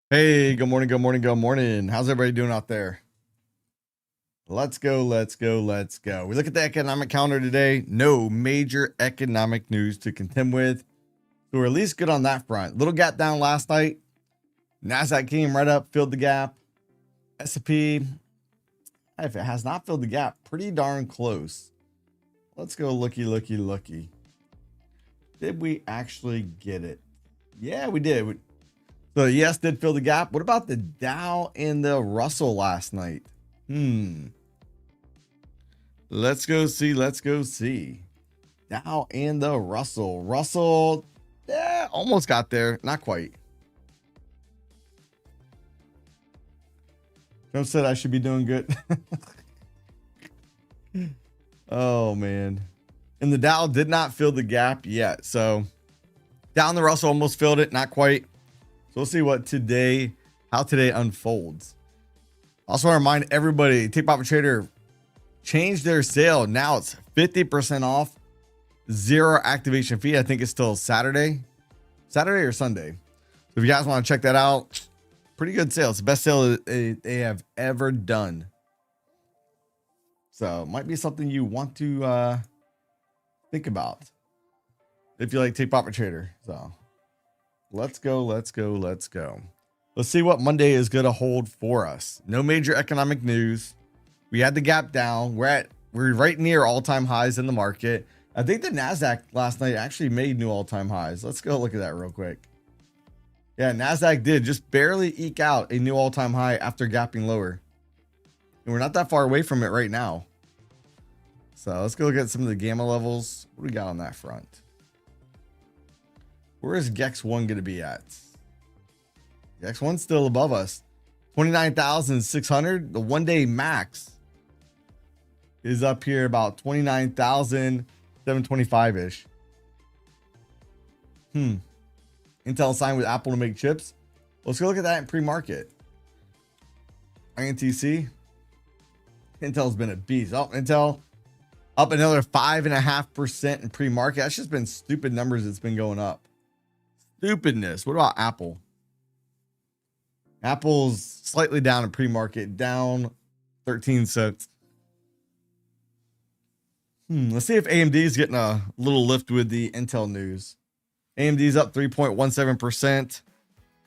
Hey, good morning, good morning, good morning. How's everybody doing out there? Let's go, let's go, let's go. We look at the economic calendar today. No major economic news to contend with. So we're at least good on that front. Little gap down last night. NASDAQ came right up, filled the gap. S&P, if it has not filled the gap, pretty darn close. Let's go looky, looky, looky. Did we actually get it? Yeah, we did. So yes, did fill the gap. What about the Dow and the Russell last night? Let's go see. Let's go see. Dow and the Russell. Russell, yeah, almost got there. Not quite. Trump said I should be doing good. Oh, man. And the Dow did not fill the gap yet. So Dow and the Russell almost filled it. Not quite. So we'll see how today unfolds. Also want to remind everybody, Take Profit Trader changed their sale. Now it's 50% off, zero activation fee. I think it's still Saturday or Sunday. So if you guys want to check that out, pretty good sale. It's the best sale they have ever done. So it might be something you want to think about if you like Take Profit Trader. So let's go, let's go, let's go. Let's see what Monday is going to hold for us. No major economic news. We had the gap down. We're right near all-time highs in the market. I think the NASDAQ last night actually made new all-time highs. Let's go look at that real quick. Yeah, NASDAQ did just barely eke out a new all-time high after gapping lower. And we're not that far away from it right now. So let's go look at some of the gamma levels. What do we got on that front? Where is GEX1 going to be at? GEX1's still above us. 29,600. The one-day max is up here about 29,725-ish. Intel signed with Apple to make chips. Let's go look at that in pre-market. INTC. Intel's been a beast. Oh, Intel up another 5.5% in pre-market. That's just been stupid numbers that's been going up. Stupidness. What about Apple? Apple's slightly down in pre-market, down 13 cents. Let's see if AMD is getting a little lift with the Intel news. AMD's up 3.17%.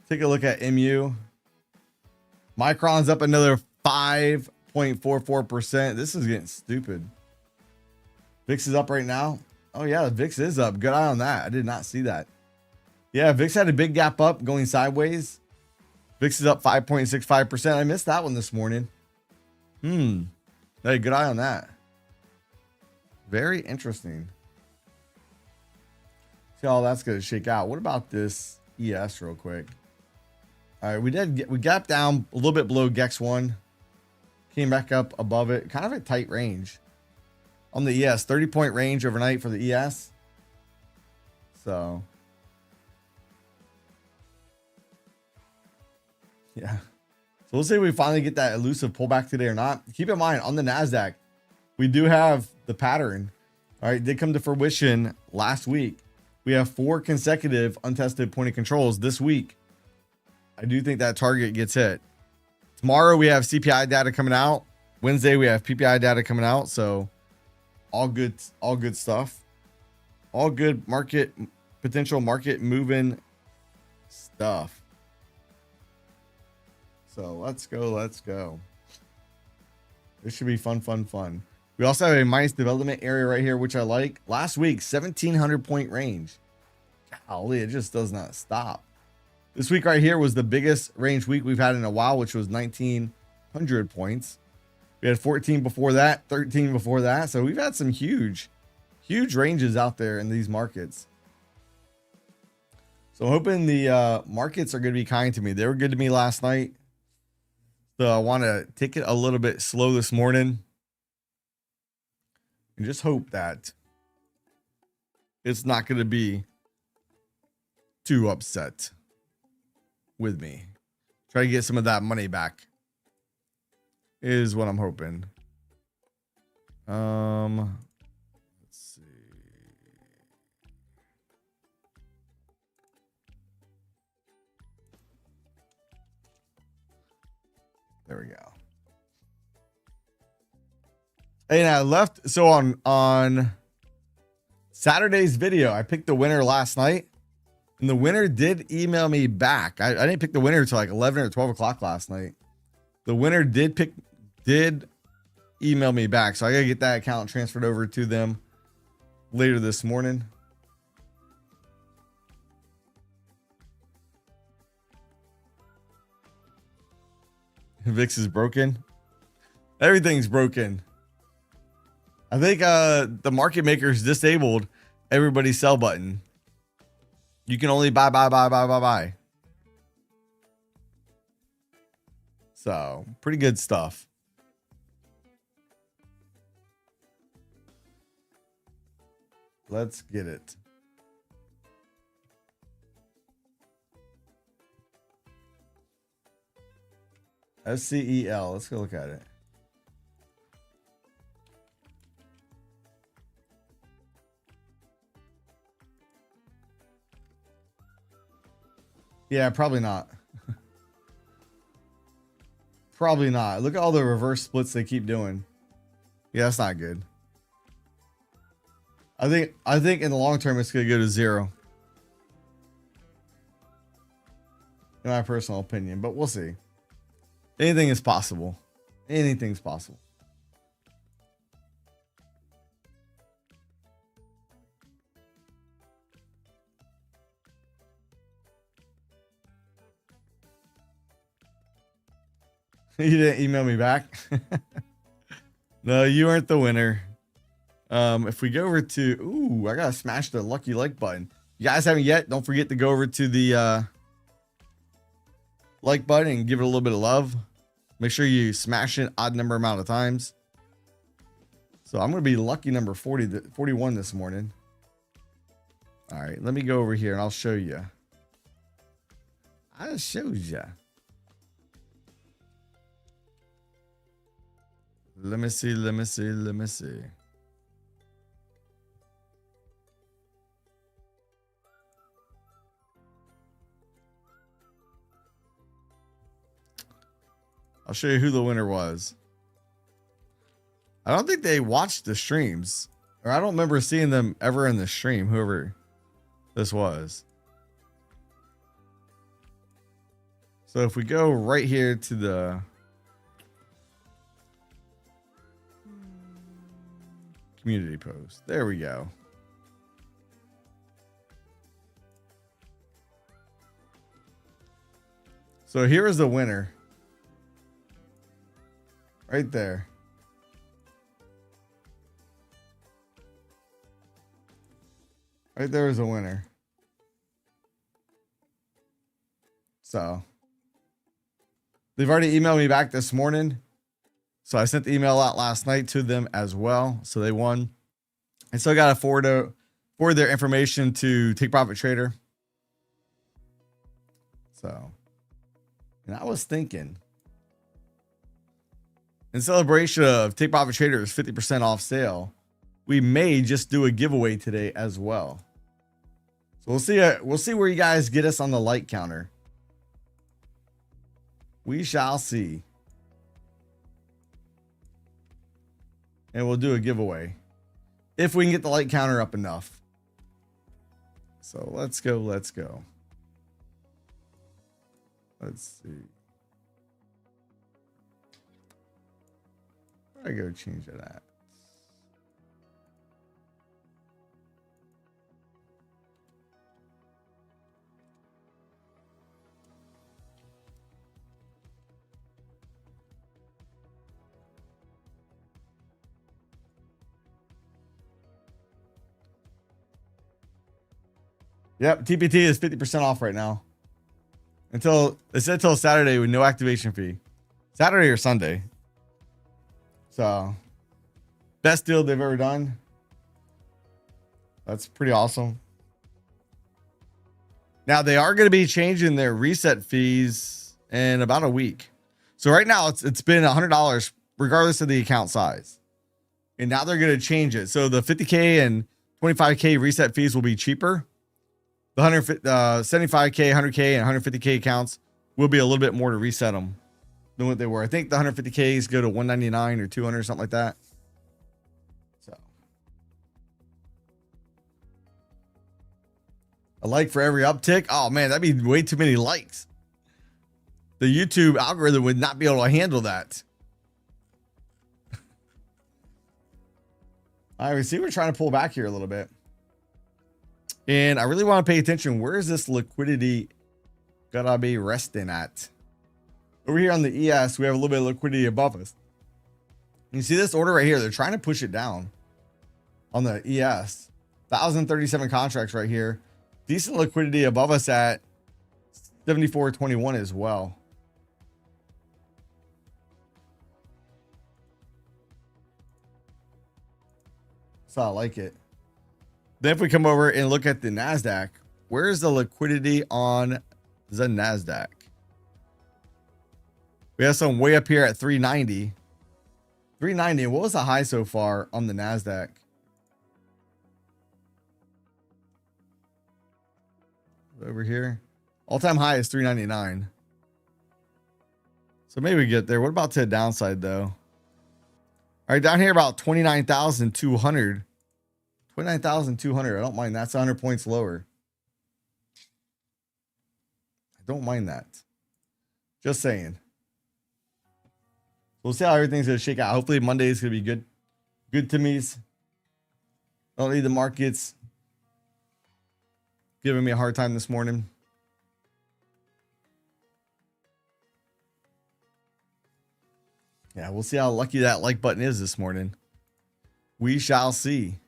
Take a look at MU. Micron's up another 5.44%. This is getting stupid. VIX is up right now. Oh yeah, the VIX is up. Good eye on that. I did not see that. Yeah, VIX had a big gap up going sideways. VIX is up 5.65%. I missed that one this morning. Hey, good eye on that. Very interesting. See how that's going to shake out. What about this ES real quick? All right, we gapped down a little bit below GEX1. Came back up above it. Kind of a tight range. On the ES, 30-point range overnight for the ES. So yeah. So we'll see if we finally get that elusive pullback today or not. Keep in mind, on the NASDAQ, we do have the pattern. All right, did come to fruition last week. We have 4 consecutive untested point of controls this week. I do think that target gets hit. Tomorrow we have CPI data coming out. Wednesday we have PPI data coming out. So all good stuff. All good potential market moving stuff. So let's go. Let's go. This should be fun. We also have a minus development area right here, which I like. Last week, 1,700 point range. Golly, it just does not stop. This week right here was the biggest range week we've had in a while, which was 1,900 points. We had 14 before that, 13 before that. So we've had some huge ranges out there in these markets. So I'm hoping the markets are going to be kind to me. They were good to me last night. So I want to take it a little bit slow this morning. And just hope that it's not going to be too upset with me. Try to get some of that money back is what I'm hoping. Let's see. There we go. And I left. So on Saturday's video, I picked the winner last night, and the winner did email me back. I didn't pick the winner until like 11 or 12 o'clock last night. The winner did email me back. So I got to get that account transferred over to them later this morning. VIX is broken. Everything's broken. I think the market makers disabled everybody's sell button. You can only buy. So pretty good stuff. Let's get it. SCEL. Let's go look at it. Yeah, probably not. Probably not. Look at all the reverse splits they keep doing. Yeah, that's not good. I think in the long term it's gonna go to 0. In my personal opinion, but we'll see. Anything is possible. Anything's possible. You didn't email me back. No, you aren't the winner. If we go over to, ooh, I gotta smash the lucky like button. You guys haven't yet, don't forget to go over to the like button and give it a little bit of love. Make sure you smash it odd number amount of times. So I'm gonna be lucky number 41 this morning. All right, let me go over here and I'll show you. I showed you. Let me see. I'll show you who the winner was. I don't think they watched the streams, or I don't remember seeing them ever in the stream, whoever this was. So if we go right here to the community post. There we go. So here is the winner. Right there. Right there is a winner. So they've already emailed me back this morning. So I sent the email out last night to them as well. So they won. I still got to forward their information to Take Profit Trader. So, and I was thinking, in celebration of Take Profit Trader's 50% off sale, we may just do a giveaway today as well. So we'll see where you guys get us on the light counter. We shall see. And we'll do a giveaway if we can get the light counter up enough. So let's go. Let's see. I go change that. Yep, TPT is 50% off right now. It said until Saturday with no activation fee. Saturday or Sunday. So, best deal they've ever done. That's pretty awesome. Now they are going to be changing their reset fees in about a week. So right now it's been $100 regardless of the account size. And now they're going to change it. So the 50K and 25K reset fees will be cheaper. The 75K, 100K, and 150K accounts will be a little bit more to reset them. than what they were. I think the 150Ks go to 199 or 200, something like that. So a like for every uptick. Oh man, that'd be way too many likes. The YouTube algorithm would not be able to handle that. All right, we see we're trying to pull back here a little bit. And I really want to pay attention. Where is this liquidity gotta be resting at? Over here on the ES, we have a little bit of liquidity above us. You see this order right here? They're trying to push it down on the ES. 1,037 contracts right here. Decent liquidity above us at 74.21 as well. So I like it. Then if we come over and look at the NASDAQ, where's the liquidity on the NASDAQ? We have some way up here at 390. 390. What was the high so far on the NASDAQ? Over here. All-time high is 399. So maybe we get there. What about to the downside though? All right, down here about 29,200. 29,200. I don't mind. That's 100 points lower. I don't mind that. Just saying. We'll see how everything's going to shake out. Hopefully Monday is going to be good. Good to me. I don't need the markets giving me a hard time this morning. Yeah, we'll see how lucky that like button is this morning. We shall see.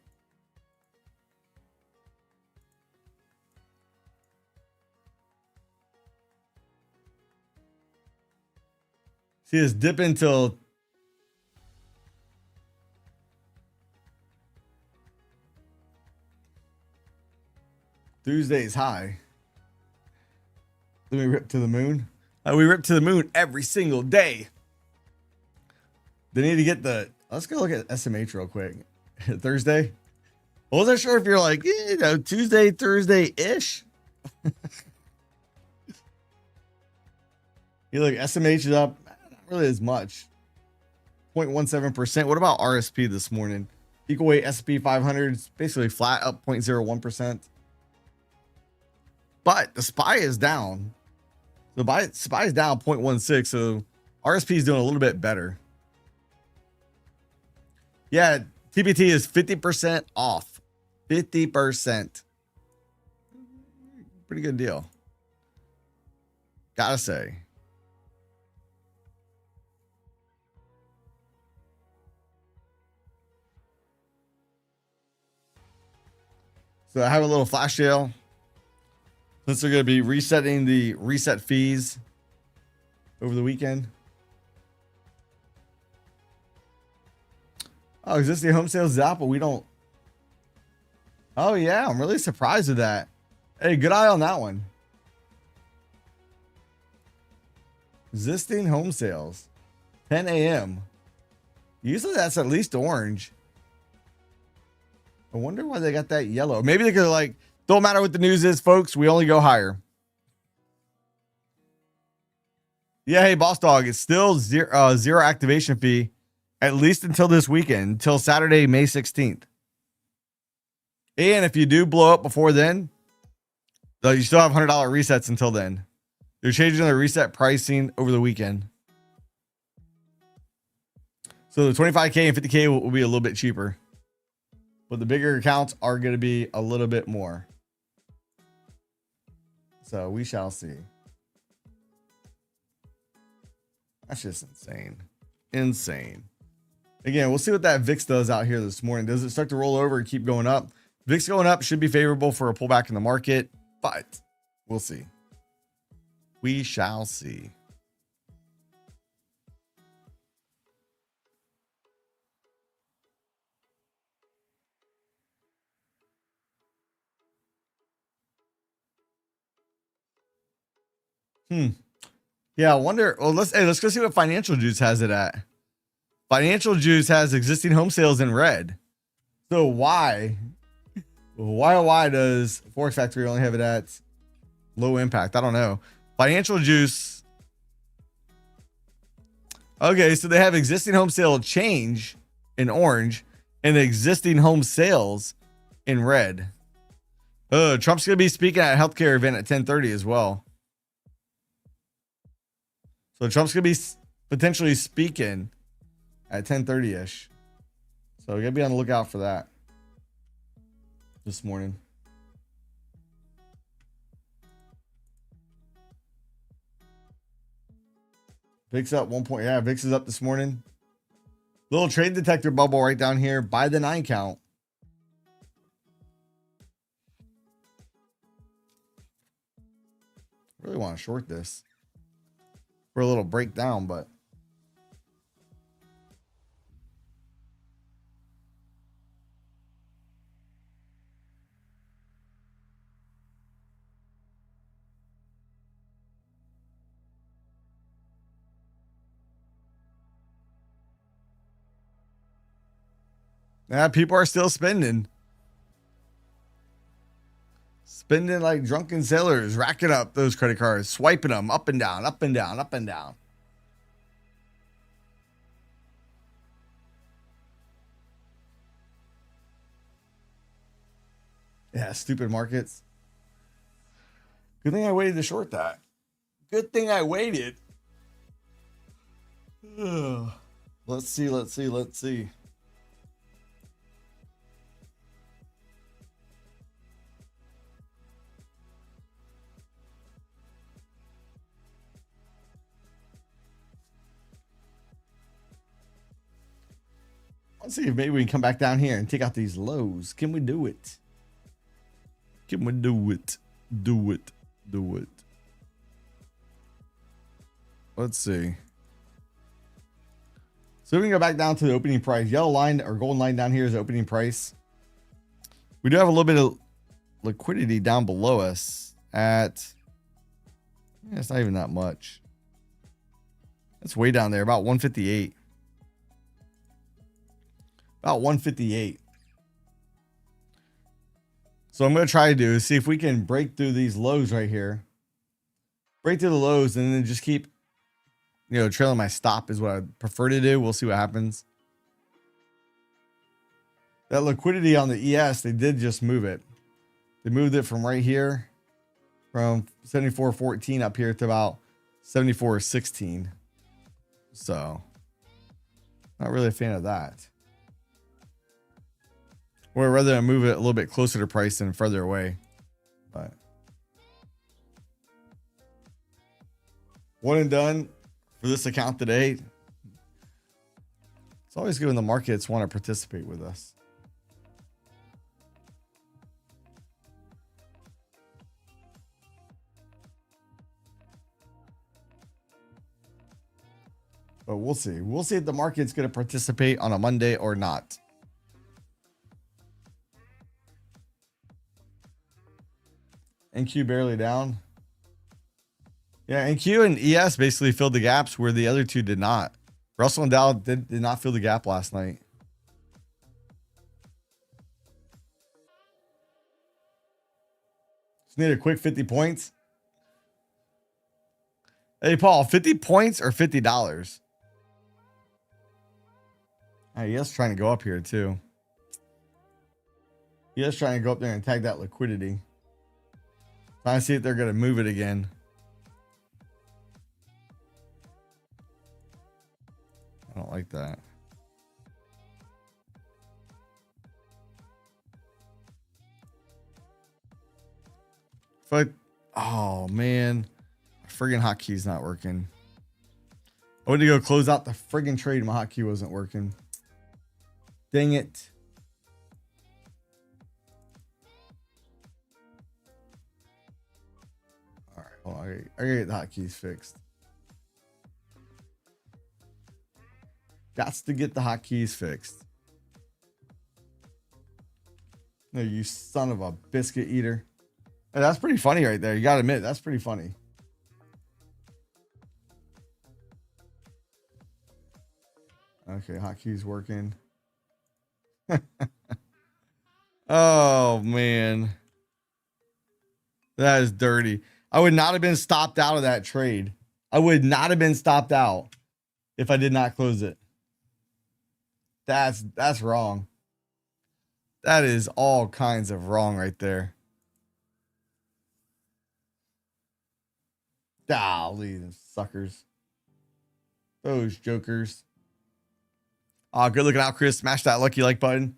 See this dip until Tuesday's high. Then we rip to the moon. We rip to the moon every single day. They need to get the. Let's go look at SMH real quick. Thursday. I wasn't sure if you're like, you know, Tuesday, Thursday ish. You look, SMH is up. Not really as much. 0.17%. What about RSP this morning? Equal weight S&P 500 is basically flat, up 0.01%. But the SPY is down. The SPY is down 0.16. So RSP is doing a little bit better. Yeah, TPT is 50% off. 50%. Pretty good deal. Gotta say. So I have a little flash sale. Since they're going to be resetting the reset fees over the weekend. Oh, existing home sales is out, but we don't. Oh, yeah. I'm really surprised with that. Hey, good eye on that one. Existing home sales. 10 a.m. Usually that's at least orange. I wonder why they got that yellow. Maybe they're like, don't matter what the news is, folks. We only go higher. Yeah, hey, Boss Dog. It's still zero activation fee. At least until this weekend, until Saturday, May 16th. And if you do blow up before then, though, you still have $100 resets until then. They're changing the reset pricing over the weekend. So the 25K and 50K will be a little bit cheaper. But the bigger accounts are going to be a little bit more. So we shall see. That's just insane. Insane. Again, we'll see what that VIX does out here this morning. Does it start to roll over and keep going up? VIX going up should be favorable for a pullback in the market, but we'll see. We shall see. Yeah, I wonder. Well, let's go see what Financial Juice has it at. Financial Juice has existing home sales in red. So why does Forex Factory only have it at low impact? I don't know. Financial Juice Okay, so they have existing home sale change in orange and existing home sales in red. Trump's going to be speaking at a healthcare event at 10:30 as well. So Trump's going to be potentially speaking at 10:30-ish. So you got to be on the lookout for that this morning. VIX up 1 point. Yeah, VIX is up this morning. Little trade detector bubble right down here by the 9 count. Really want to short this for a little breakdown, but yeah, people are still spending. Spending like drunken sailors, racking up those credit cards, swiping them up and down, up and down, up and down. Yeah, stupid markets. Good thing I waited to short that. Good thing I waited. Ugh. Let's see. Let's see if maybe we can come back down here and take out these lows. Can we do it? Can we do it? Do it. Let's see. So we can go back down to the opening price. Yellow line or golden line down here is the opening price. We do have a little bit of liquidity down below us at, it's not even that much. It's way down there, about 158. About 158. So I'm going to try to do is see if we can break through these lows right here. Break through the lows and then just keep, trailing my stop is what I prefer to do. We'll see what happens. That liquidity on the ES, they did just move it. They moved it from right here, from 74.14 up here to about 74.16. So, not really a fan of that. Or rather than move it a little bit closer to price than further away. But one and done for this account today. It's always good when the markets want to participate with us. But we'll see. We'll see if the market's going to participate on a Monday or not. NQ barely down. Yeah, NQ and ES basically filled the gaps where the other two did not. Russell and Dow did not fill the gap last night. Just need a quick 50 points. Hey, Paul, 50 points or $50? ES trying to go up here too. ES trying to go up there and tag that liquidity. Trying to see if they're going to move it again. I don't like that. But, oh man, my friggin' hotkey's not working. I went to go close out the friggin' trade. My hotkey wasn't working. Dang it. All right, hold on. I gotta get the hotkeys fixed. Gots to get the hotkeys fixed. No, you son of a biscuit eater. Hey, that's pretty funny right there. You gotta admit, that's pretty funny. Okay, hotkeys working. Oh man, that is dirty. I would not have been stopped out of that trade. I would not have been stopped out if I did not close it. That's wrong. That is all kinds of wrong right there. Golly, those suckers. Those jokers. Good looking out, Chris. Smash that lucky like button.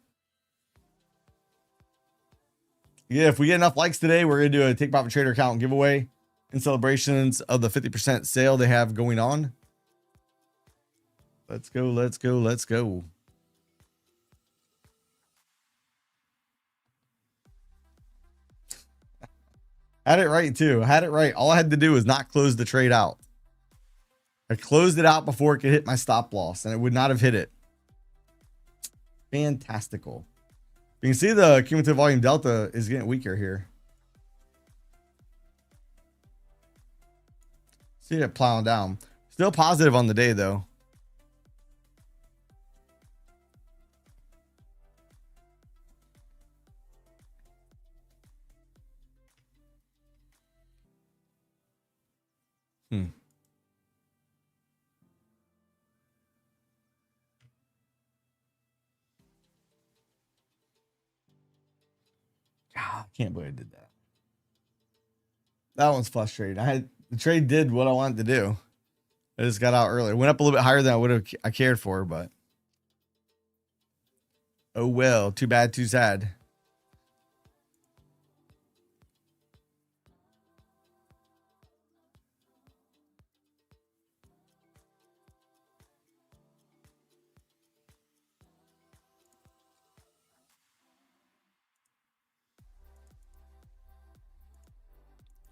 Yeah, if we get enough likes today, we're going to do a Take Profit Trader account giveaway in celebrations of the 50% sale they have going on. Let's go, let's go, let's go. Had it right too. Had it right. All I had to do was not close the trade out. I closed it out before it could hit my stop loss, and it would not have hit it. Fantastical. You can see the cumulative volume delta is getting weaker here. See it plowing down. Still positive on the day though. I can't believe I did that. That one's frustrating. The trade did what I wanted to do. I just got out early. It went up a little bit higher than I cared for, but oh well. Too bad, too sad.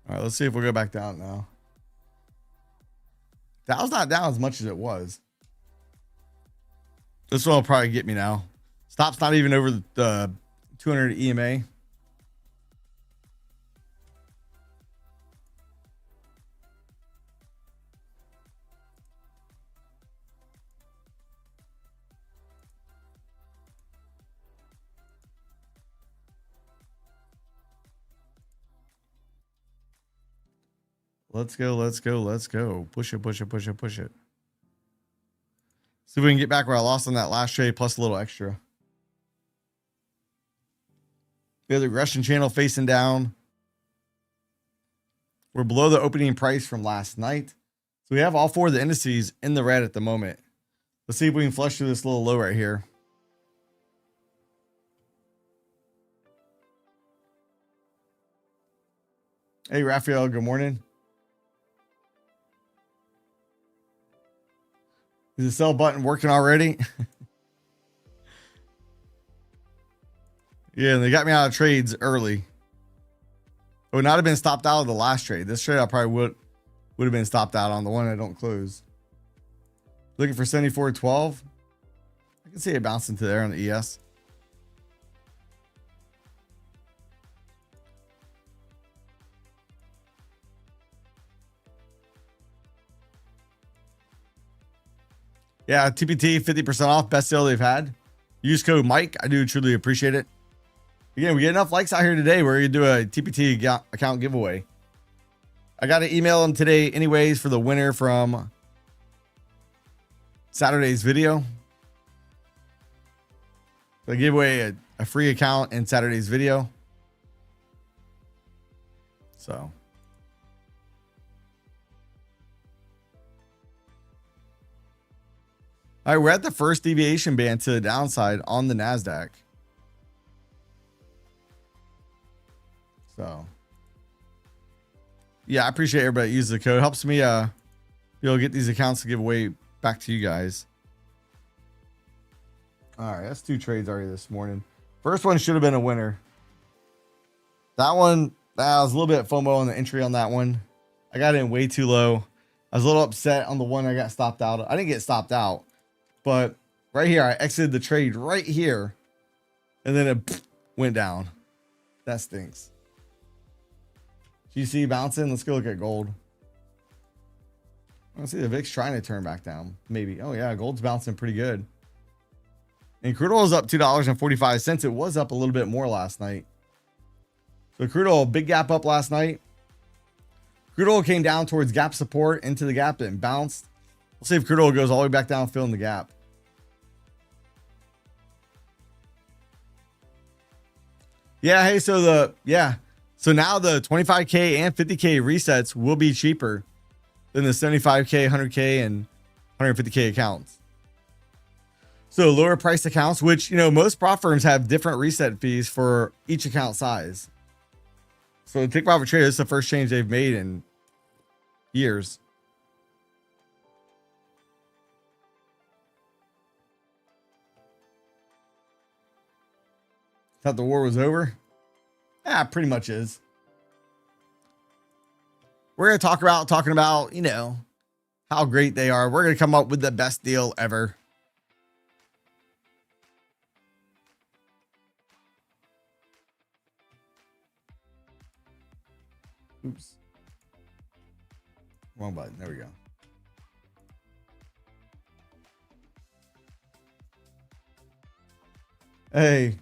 All right, let's see if we'll go back down now. That was not down as much as it was. This one will probably get me now. Stop's not even over the 200 EMA. Let's go, let's go, let's go. Push it, push it, push it, push it. See if we can get back where I lost on that last trade plus a little extra. We have the regression channel facing down. We're below the opening price from last night. So we have all four of the indices in the red at the moment. Let's see if we can flush through this little low right here. Hey, Raphael, good morning. Is the sell button working already? Yeah, and they got me out of trades early. It would not have been stopped out of the last trade. This trade I probably would have been stopped out on, the one I don't close. Looking for 74.12. I can see it bouncing to there on the ES. Yeah, TPT 50% off, best sale they've had. Use code Mike. I do truly appreciate it. Again, we get enough likes out here today. We're going to do a TPT account giveaway. I got to email them today anyways for the winner from Saturday's video. I give away a free account in Saturday's video. So. All right, we're at the first deviation band to the downside on the NASDAQ. So, yeah, I appreciate everybody that uses the code. It helps me be able to get these accounts to give away back to you guys. All right, that's 2 trades already this morning. First one should have been a winner. That one, I was a little bit FOMO on the entry on that one. I got in way too low. I was a little upset on the one I got stopped out. I didn't get stopped out. But right here, I exited the trade right here. And then it went down. That stinks. GC bouncing. Let's go look at gold. I see the VIX trying to turn back down. Maybe. Oh, yeah. Gold's bouncing pretty good. And crude oil is up $2.45. It was up a little bit more last night. So crude oil, big gap up last night. Crude oil came down towards gap support into the gap and bounced. We'll see if crude oil goes all the way back down, filling the gap. Yeah, hey, so now the 25K and 50K resets will be cheaper than the 75K, 100K, and 150K accounts. So lower priced accounts, which, you know, most prop firms have different reset fees for each account size. So Take Profit Trader, this is the first change they've made in years. Thought the war was over? Yeah, pretty much is. We're going to talking about, you know, how great they are. We're going to come up with the best deal ever. Oops. Wrong button. There we go. Hey,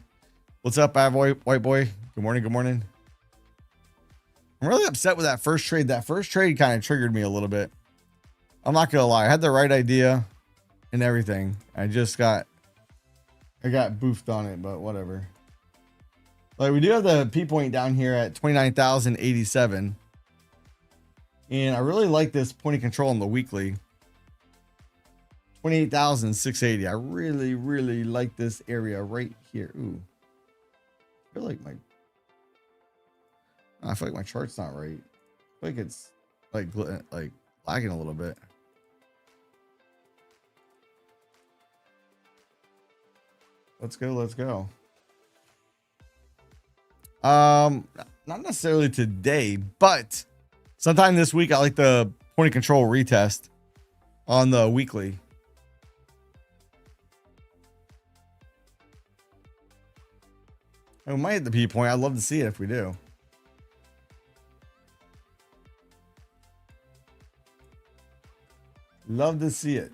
what's up, bad boy, white boy? Good morning. Good morning. I'm really upset with that first trade. That first trade kind of triggered me a little bit. I'm not gonna lie. I had the right idea and everything. I got boofed on it, but whatever. Like, we do have the P point down here at 29,087. And I really like this point of control on the weekly. 28,680. I really, really like this area right here. Ooh. I feel like my chart's not right. I feel like it's like lagging a little bit. Let's go. Let's go. Not necessarily today, but sometime this week, I like the point of control retest on the weekly. We might hit the P point. I'd love to see it if we do. Love to see it.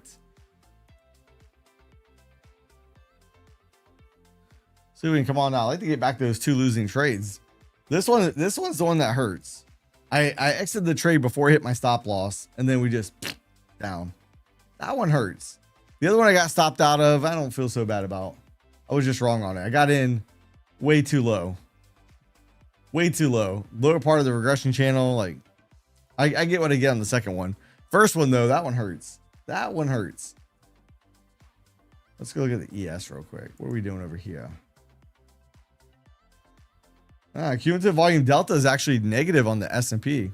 So we can come on now. I'd like to get back to those two losing trades. This one's the one that hurts. I exited the trade before I hit my stop loss, and then we just down. That one hurts. The other one I got stopped out of, I don't feel so bad about. I was just wrong on it. I got in way too low. Way too low. Lower part of the regression channel. Like, I get what I get on the second one. First one, though, that one hurts. That one hurts. Let's go look at the ES real quick. What are we doing over here? Cumulative volume delta is actually negative on the S&P.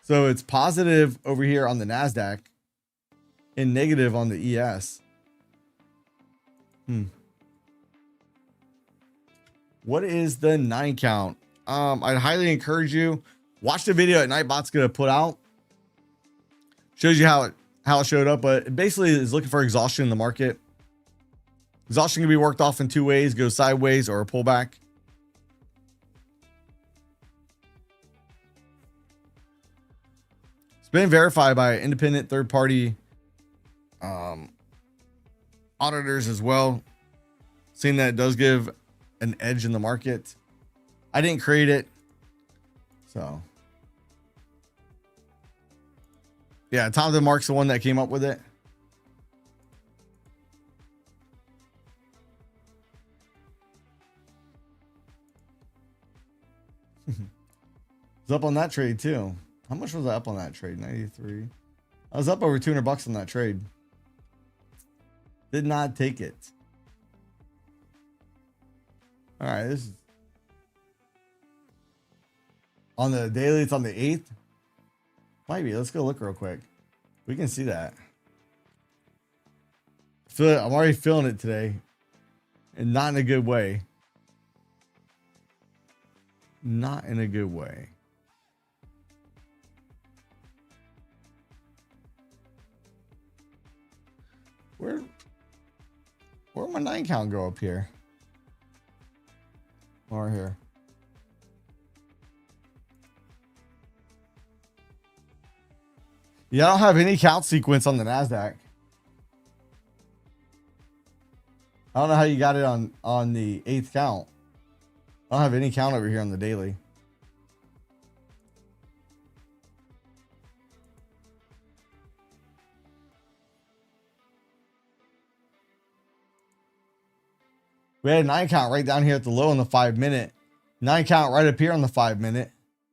So it's positive over here on the NASDAQ and negative on the ES. What is the 9 count? I'd highly encourage you, watch the video that Nightbot's going to put out. Shows you how it showed up, but it basically is looking for exhaustion in the market. Exhaustion can be worked off in two ways: go sideways or a pullback. It's been verified by independent third-party auditors as well, seeing that it does give an edge in the market. I didn't create it, so yeah. Tom DeMark's the one that came up with it. It's up on that trade too. How much was I up on that trade? 93. I was up over $200 on that trade. Did not take it. All right, this is on the daily. It's on the 8th. Might be. Let's go look real quick. We can see that. I'm already feeling it today, and not in a good way. Not in a good way. Where'd my 9 count go up here? Or here? Yeah, I don't have any count sequence on the NASDAQ. I don't know how you got it on the 8th count. I don't have any count over here on the daily. We had a 9 count right down here at the low on the 5 minute. 9 count right up here on the 5 minute.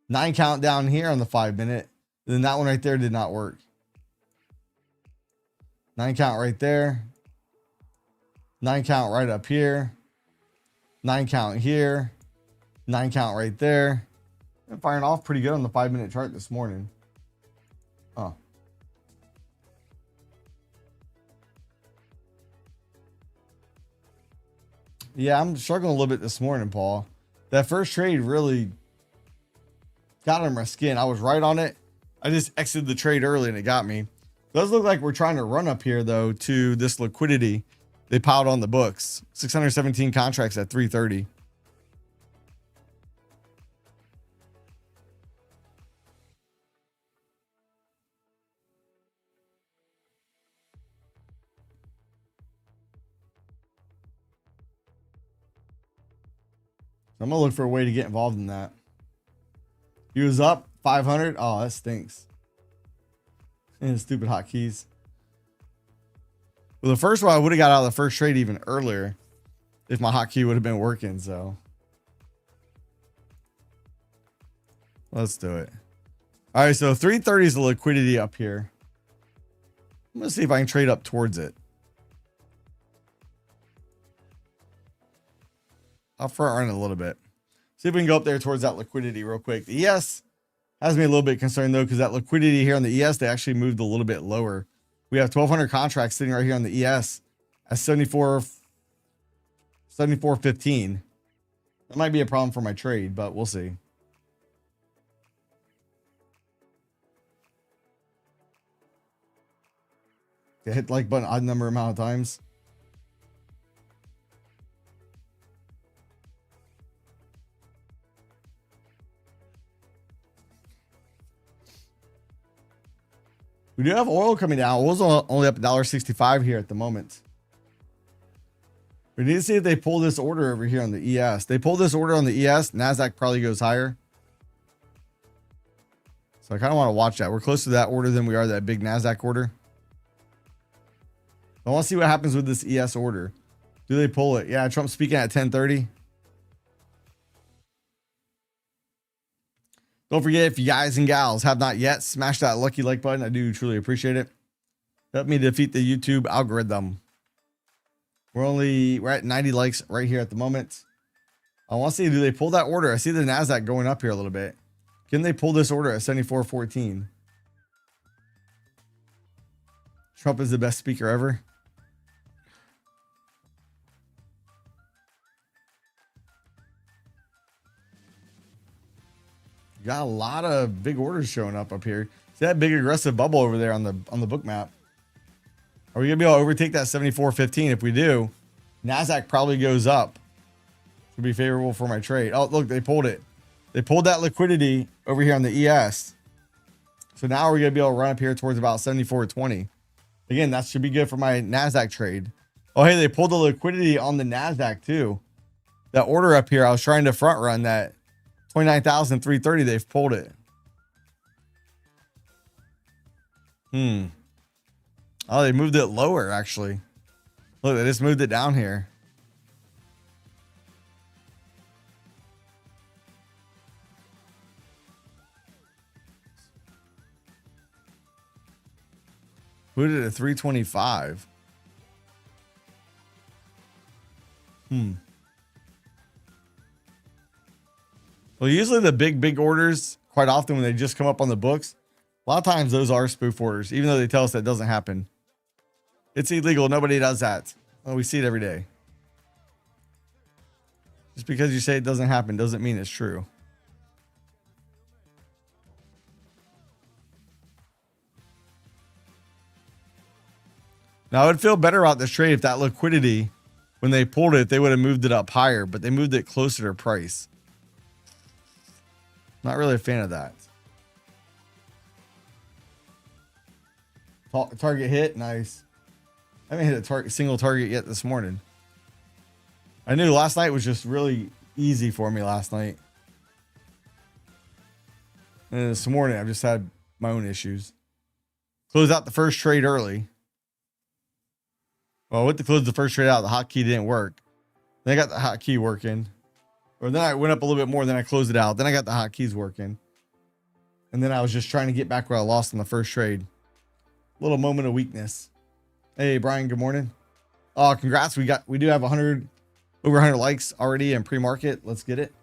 9 count down here on the 5 minute. Then that one right there did not work. 9 count right there. 9 count right up here. 9 count here. 9 count right there. I'm firing off pretty good on the 5 minute chart this morning. Oh. Yeah, I'm struggling a little bit this morning, Paul. That first trade really got under my skin. I was right on it. I just exited the trade early and it got me. Does look like we're trying to run up here though to this liquidity they piled on the books. 617 contracts at 330. I'm gonna look for a way to get involved in that. He was up 500. Oh, that stinks. And stupid hotkeys. Well, the first one I would have got out of the first trade even earlier if my hotkey would have been working. So let's do it. All right, so 330 is the liquidity up here. I'm gonna see if I can trade up towards it. I'll front run it a little bit. See if we can go up there towards that liquidity real quick. The ES has me a little bit concerned though, because that liquidity here on the ES, they actually moved a little bit lower. We have 1,200 contracts sitting right here on the ES at 74.15. That might be a problem for my trade, but we'll see. Okay, hit the like button odd number amount of times. We do have oil coming down. Oil's only up $1.65 here at the moment. We need to see if they pull this order over here on the ES. They pull this order on the ES, NASDAQ probably goes higher. So I kind of want to watch that. We're closer to that order than we are that big NASDAQ order. I want to see what happens with this ES order. Do they pull it? Yeah, Trump's speaking at 10:30. Don't forget, if you guys and gals have not yet, smash that lucky like button. I do truly appreciate it. Help me defeat the YouTube algorithm. We're at 90 likes right here at the moment. I want to see, do they pull that order? I see the NASDAQ going up here a little bit. Can they pull this order at 74.14? Trump is the best speaker ever. Got a lot of big orders showing up here. See that big aggressive bubble over there on the Bookmap? Are we gonna be able to overtake that 74.15? If we do, NASDAQ probably goes up. Should be favorable for my trade. Oh, look, they pulled it. They pulled that liquidity over here on the ES. So now we're gonna be able to run up here towards about 74.20. Again, that should be good for my NASDAQ trade. Oh, hey, they pulled the liquidity on the NASDAQ too. That order up here, I was trying to front run that 29,330. They've pulled it. Oh, they moved it lower actually. Look, they just moved it down here. Put it at 325. Well, usually the big orders, quite often when they just come up on the books, a lot of times those are spoof orders, even though they tell us that doesn't happen. It's illegal. Nobody does that. Well, we see it every day. Just because you say it doesn't happen doesn't mean it's true. Now, I would feel better about this trade if that liquidity, when they pulled it, they would have moved it up higher, but they moved it closer to price. Not really a fan of that. Target hit. Nice. I haven't hit a single target yet this morning. I knew last night was just really easy for me last night. And this morning, I've just had my own issues. Close out the first trade early. Well, I went to close the first trade out. The hotkey didn't work. Then I got the hotkey working. Or then I went up a little bit more, then I closed it out. Then I got the hotkeys working. And then I was just trying to get back where I lost in the first trade. Little moment of weakness. Hey, Brian, good morning. Oh, congrats. We do have over 100 likes already in pre-market. Let's get it.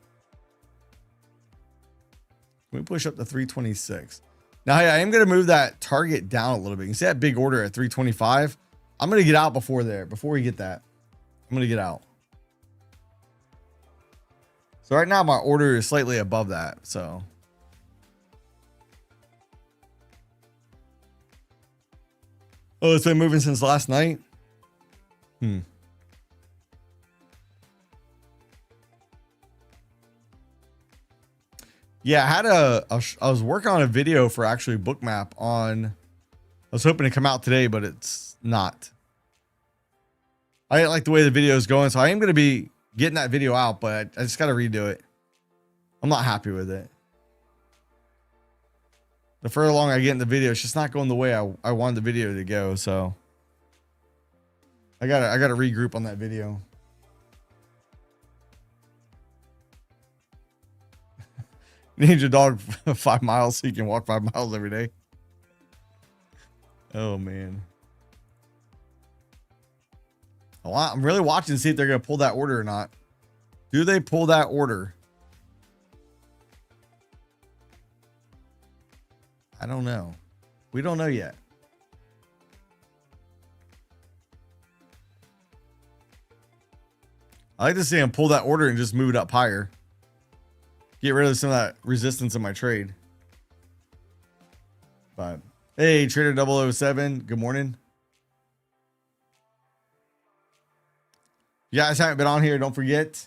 Can we push up to 326? Now, I am going to move that target down a little bit. You can see that big order at 325. I'm going to get out before we get that. I'm going to get out. So right now my order is slightly above that. So oh, it's been moving since last night. Yeah, I was working on a video for actually Bookmap on, I was hoping to come out today, but it's not. I didn't like the way the video is going, so I am going to be getting that video out, but I just got to redo it. I'm not happy with it. The further along I get in the video, it's just not going the way I wanted the video to go. So I gotta regroup on that video. You need your dog 5 miles so you can walk 5 miles every day. Oh man. I'm really watching to see if they're going to pull that order or not. Do they pull that order? I don't know. We don't know yet. I like to see them pull that order and just move it up higher. Get rid of some of that resistance in my trade. But hey, Trader 007, good morning. You guys haven't been on here, don't forget.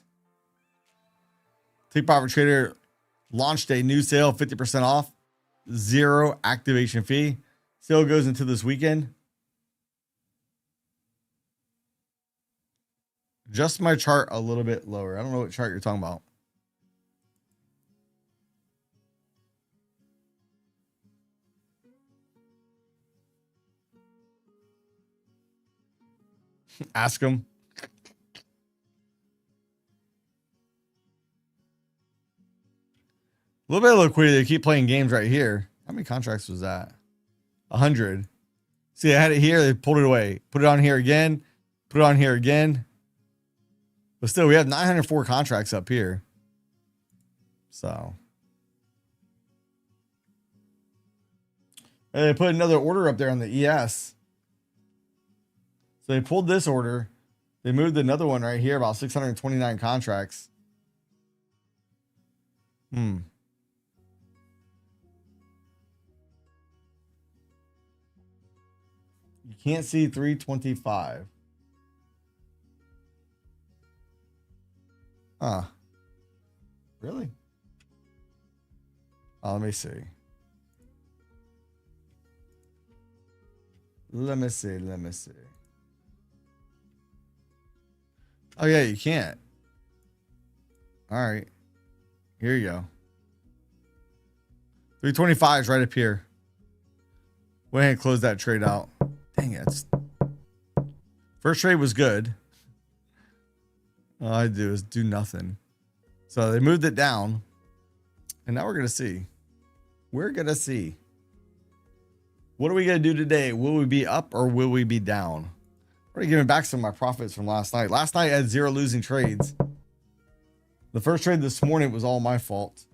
Take Profit Trader launched a new sale, 50% off, 0 activation fee. Sale goes into this weekend. Adjust my chart a little bit lower. I don't know what chart you're talking about. Ask them. A little bit of liquidity. They keep playing games right here. How many contracts was that? 100. See, I had it here. They pulled it away. Put it on here again. Put it on here again. But still, we have 904 contracts up here. So. And they put another order up there on the ES. So they pulled this order. They moved another one right here, about 629 contracts. You can't see 325. Huh. Really? Oh, let me see. Let me see. Oh, yeah, you can't. All right. Here you go. 325 is right up here. Go ahead and close that trade out. Dang it. First trade was good. All I do is do nothing. So they moved it down. And now we're going to see. We're going to see. What are we going to do today? Will we be up or will we be down? I'm already giving back some of my profits from last night. Last night I had 0 losing trades. The first trade this morning was all my fault.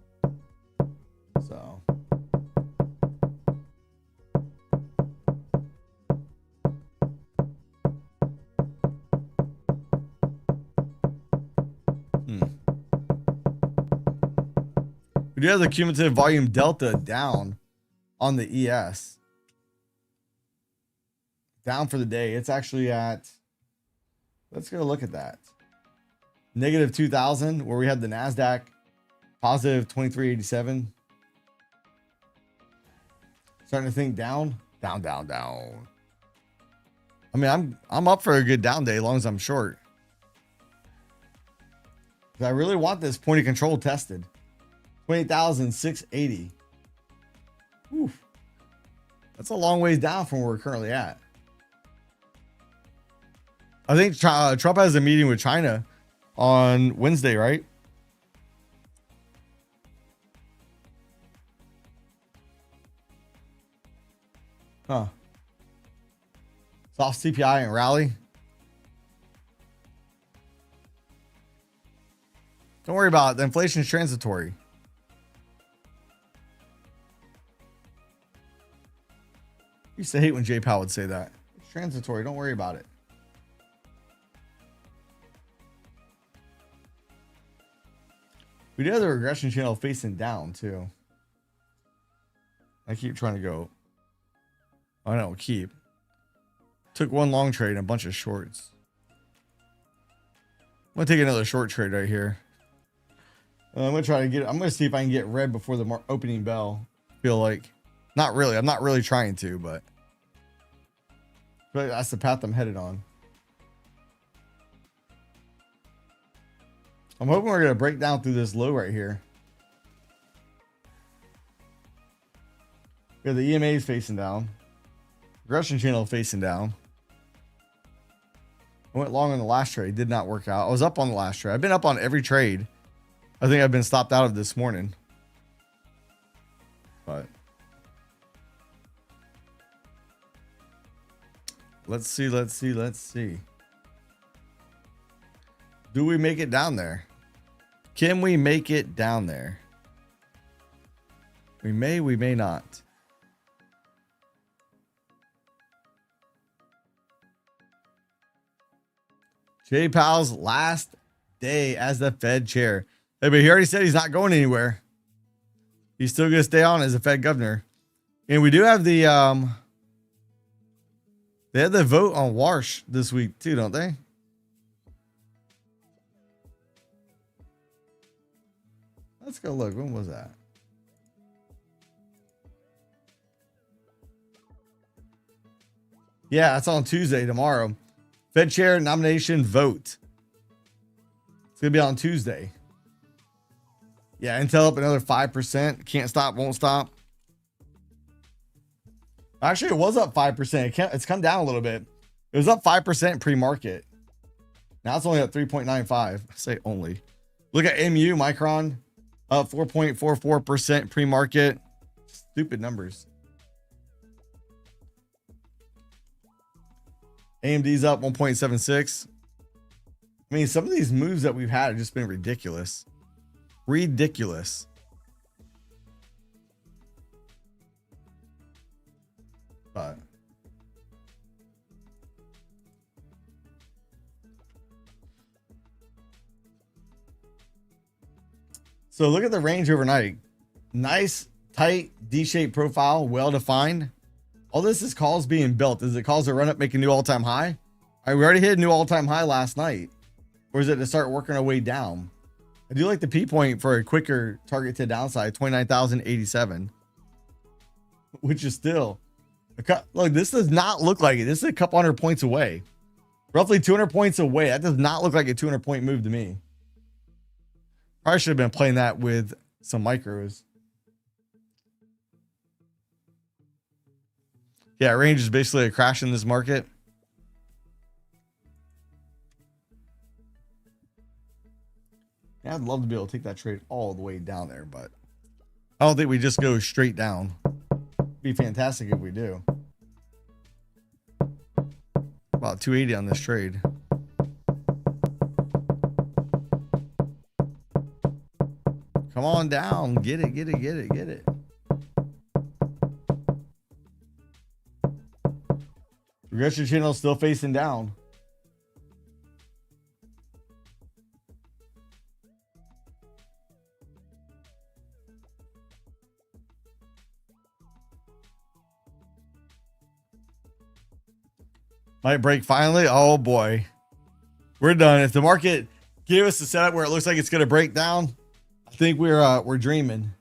So. We do have the cumulative volume delta down on the ES. Down for the day. It's actually at, let's go look at that. Negative 2,000, where we had the NASDAQ positive 2387. Starting to think down. I mean, I'm up for a good down day as long as I'm short. I really want this point of control tested. 20,680. Oof. That's a long ways down from where we're currently at. I think Trump has a meeting with China on Wednesday, right? Huh. Soft CPI and rally. Don't worry about it. The inflation is transitory. I used to hate when Jay Powell would say that. It's transitory. Don't worry about it. We do have the regression channel facing down too. I keep trying to go. I don't keep. Took one long trade and a bunch of shorts. I'm going to take another short trade right here. I'm going to try to get, I'm going to see if I can get red before the opening bell. Feel like, not really. I'm not really trying to, but that's the path I'm headed on. I'm hoping we're going to break down through this low right here. We have the EMAs facing down. Regression channel facing down. I went long on the last trade. Did not work out. I was up on the last trade. I've been up on every trade. I think I've been stopped out of this morning. But let's see. Do we make it down there? Can we make it down there? We may not. Jay Powell's last day as the Fed chair. Hey, but he already said he's not going anywhere. He's still going to stay on as a Fed governor. And we do have the they had the vote on Warsh this week too, don't they? Let's go look. When was that? Yeah, it's on Tuesday, tomorrow. Fed chair nomination vote. It's going to be on Tuesday. Yeah, Intel up another 5%. Can't stop, won't stop. Actually, it was up 5%. It's come down a little bit. It was up 5% pre-market. Now it's only at 3.95. I say only. Look at MU, Micron, up 4.44% pre-market. Stupid numbers. AMD's up 1.76. I mean, some of these moves that we've had have just been ridiculous. Ridiculous. But so look at the range overnight. Nice, tight, D-shaped profile, well-defined. All this is calls being built. Is it calls to run up, make a new all-time high? All right, we already hit a new all-time high last night. Or is it to start working our way down? I do like the P point for a quicker target to downside, 29,087. Which is still look, this does not look like it. This is a couple hundred points away. Roughly 200 points away. That does not look like a 200-point move to me. Probably should have been playing that with some micros. Yeah, range is basically a crash in this market. Yeah, I'd love to be able to take that trade all the way down there, but I don't think we just go straight down. It'd be fantastic if we do. About 280 on this trade. Come on down. Get it, get it, get it, get it. Regression channel still facing down. Might break finally. Oh boy, we're done. If the market gave us a setup where it looks like it's going to break down, I think we're dreaming.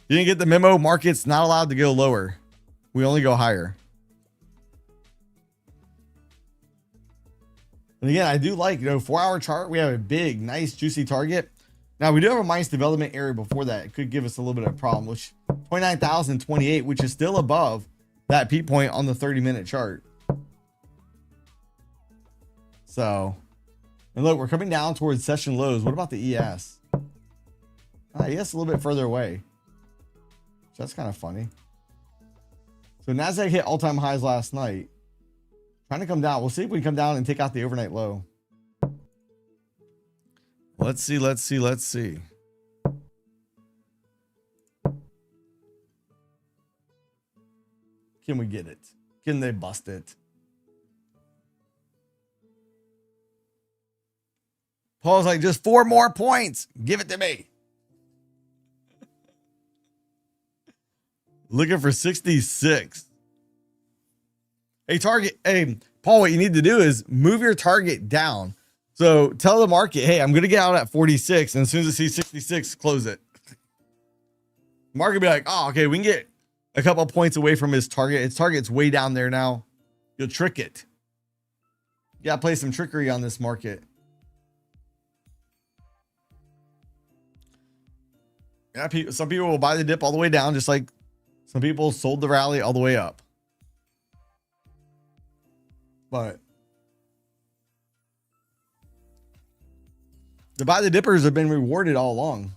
You didn't get the memo. Market's not allowed to go lower. We only go higher. And again, I do like, 4-hour chart. We have a big, nice, juicy target. Now we do have a minus development area before that. It could give us a little bit of a problem, which 29,028, which is still above that P point on the 30-minute chart. So, and look, we're coming down towards session lows. What about the ES? ES a little bit further away. So that's kind of funny. So NASDAQ hit all-time highs last night. Trying to come down. We'll see if we can come down and take out the overnight low. Let's see. Can we get it? Can they bust it? Paul's like, just 4 more points. Give it to me. Looking for 66. Hey, target. Hey, Paul, what you need to do is move your target down. So tell the market, hey, I'm going to get out at 46. And as soon as I see 66, close it. Market be like, oh, okay, we can get a couple points away from his target. His target's way down there now. You'll trick it. You got to play some trickery on this market. Yeah, some people will buy the dip all the way down, just like some people sold the rally all the way up. But the buy the dippers have been rewarded all along.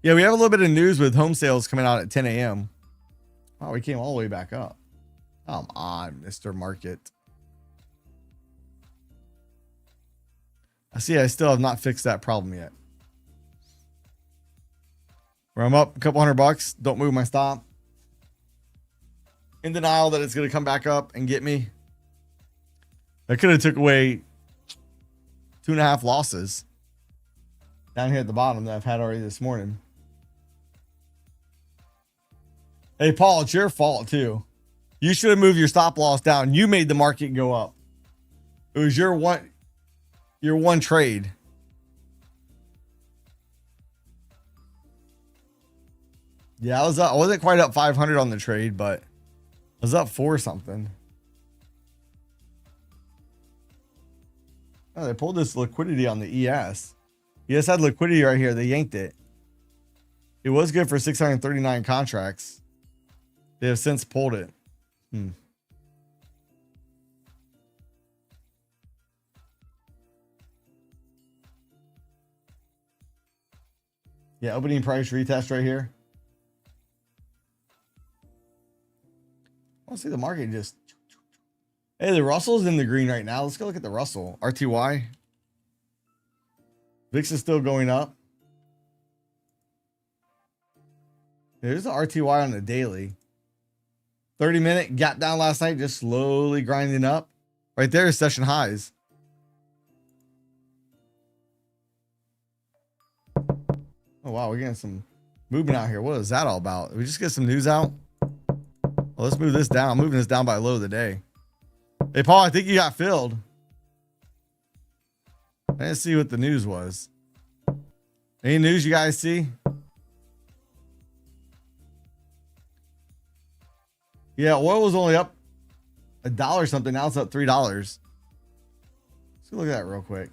Yeah, we have a little bit of news with home sales coming out at 10 a.m. Oh, we came all the way back up. Come on, Mr. Market. I see I still have not fixed that problem yet. Where I'm up a couple $100, don't move my stop. In denial that it's going to come back up and get me. I could have took away 2.5 losses down here at the bottom that I've had already this morning. Hey, Paul, it's your fault too. You should have moved your stop loss down. You made the market go up. It was your one trade. Yeah, I wasn't quite up 500 on the trade, but I was up 4 something. Oh, they pulled this liquidity on the ES. ES had liquidity right here. They yanked it. It was good for 639 contracts. They have since pulled it. Yeah, opening price retest right here. I want to see the market just... Hey, the Russell's in the green right now. Let's go look at the Russell. RTY. VIX is still going up. There's the RTY on the daily. 30-minute gap down last night, just slowly grinding up. Right there is session highs. Oh, wow. We're getting some movement out here. What is that all about? Did we just get some news out? Well, let's move this down. I'm moving this down by low of the day. Hey, Paul, I think you got filled. I didn't see what the news was. Any news you guys see? Yeah, oil was only up $1 something. Now it's up $3. Let's go look at that real quick.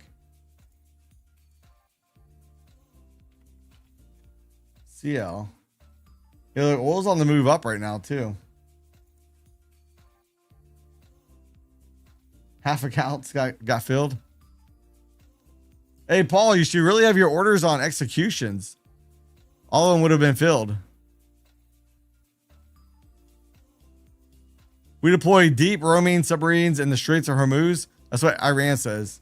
CL. Yeah, look, oil's on the move up right now too. Half accounts got filled. Hey, Paul, you should really have your orders on executions. All of them would have been filled. We deploy deep roaming submarines in the Straits of Hormuz. That's what Iran says.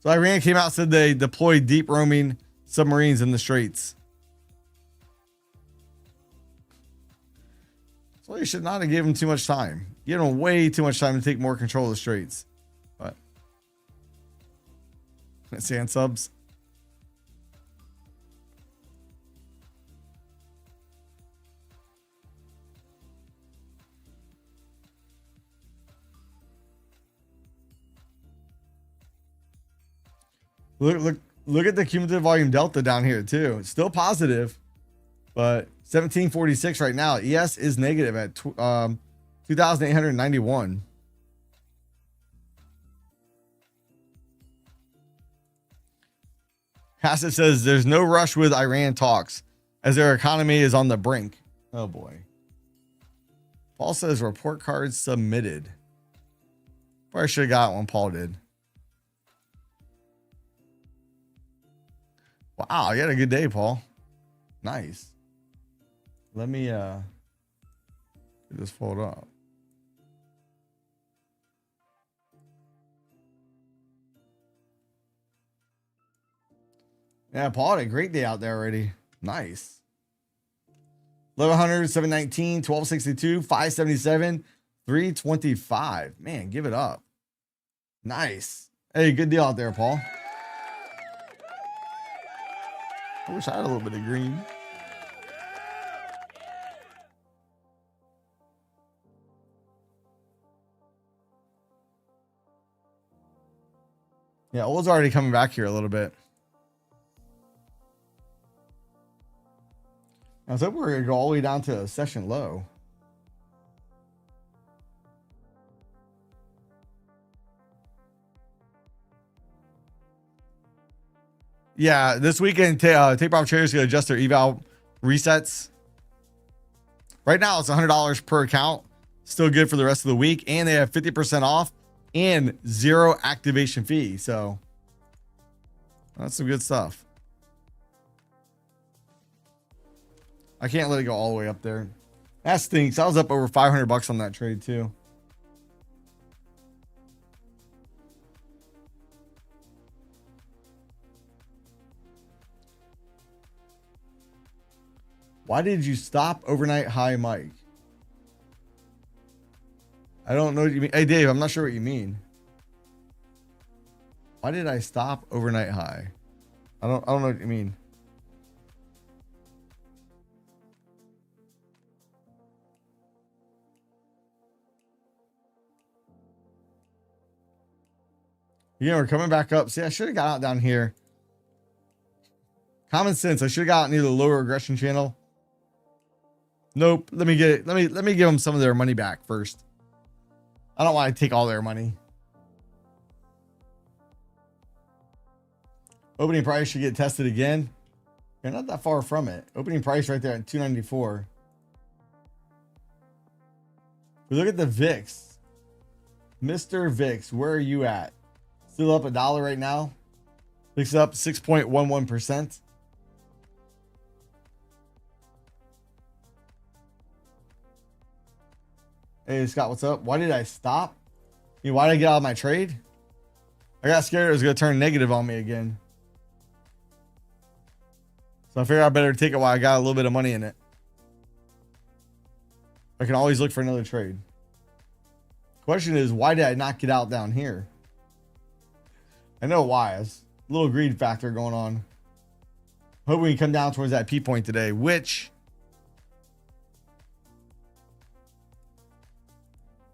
So Iran came out and said they deployed deep roaming submarines in the Straits. So you should not have given them too much time. Give them way too much time to take more control of the Straits. But sand subs. Look at the cumulative volume delta down here too. It's still positive, but 1746 right now. ES is negative at 2,891. Hassett says there's no rush with Iran talks as their economy is on the brink. Oh boy. Paul says report cards submitted. Probably should have got one. Paul did. Wow, you had a good day, Paul. Nice. Let me get this fold up. Yeah, Paul had a great day out there already. Nice. 1100, 719, 1262, 577, 325. Man, give it up. Nice. Hey, good deal out there, Paul. I wish I had a little bit of green. Yeah, old's already coming back here a little bit. I was hoping we were going to go all the way down to a session low. Yeah, this weekend, tape off traders going to adjust their eval resets. Right now, it's $100 per account. Still good for the rest of the week. And they have 50% off and 0 activation fee. So that's some good stuff. I can't let it go all the way up there. That stinks. I was up over $500 on that trade too. Why did you stop overnight high, Mike? I don't know what you mean. Hey, Dave, I'm not sure what you mean. Why did I stop overnight high? I don't know what you mean. Yeah, we're coming back up. See, I should have got out down here. Common sense. I should have gotten either the lower regression channel. Nope. Let me get it. Let me give them some of their money back first. I don't want to take all their money. Opening price should get tested again. You're not that far from it. Opening price right there at 294. We look at the VIX. Mr. VIX, where are you at? Still up $1 right now. VIX up 6.11%. Hey, Scott, what's up? Why did I stop? Why did I get out of my trade? I got scared it was going to turn negative on me again. So I figured I better take it while I got a little bit of money in it. I can always look for another trade. Question is, why did I not get out down here? I know why. It's a little greed factor going on. Hope we can come down towards that P point today, which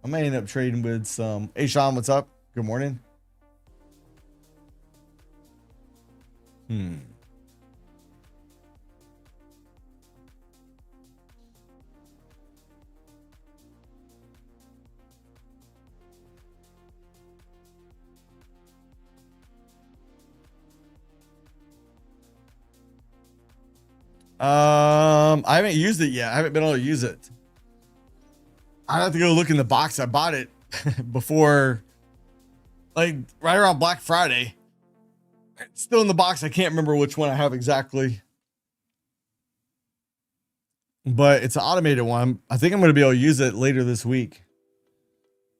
I may end up trading with some. Hey, Sean, what's up? Good morning. I haven't used it yet. I haven't been able to use it. I have to go look in the box. I bought it before, like right around Black Friday. It's still in the box. I can't remember which one I have exactly, but it's an automated one. I think I'm going to be able to use it later this week.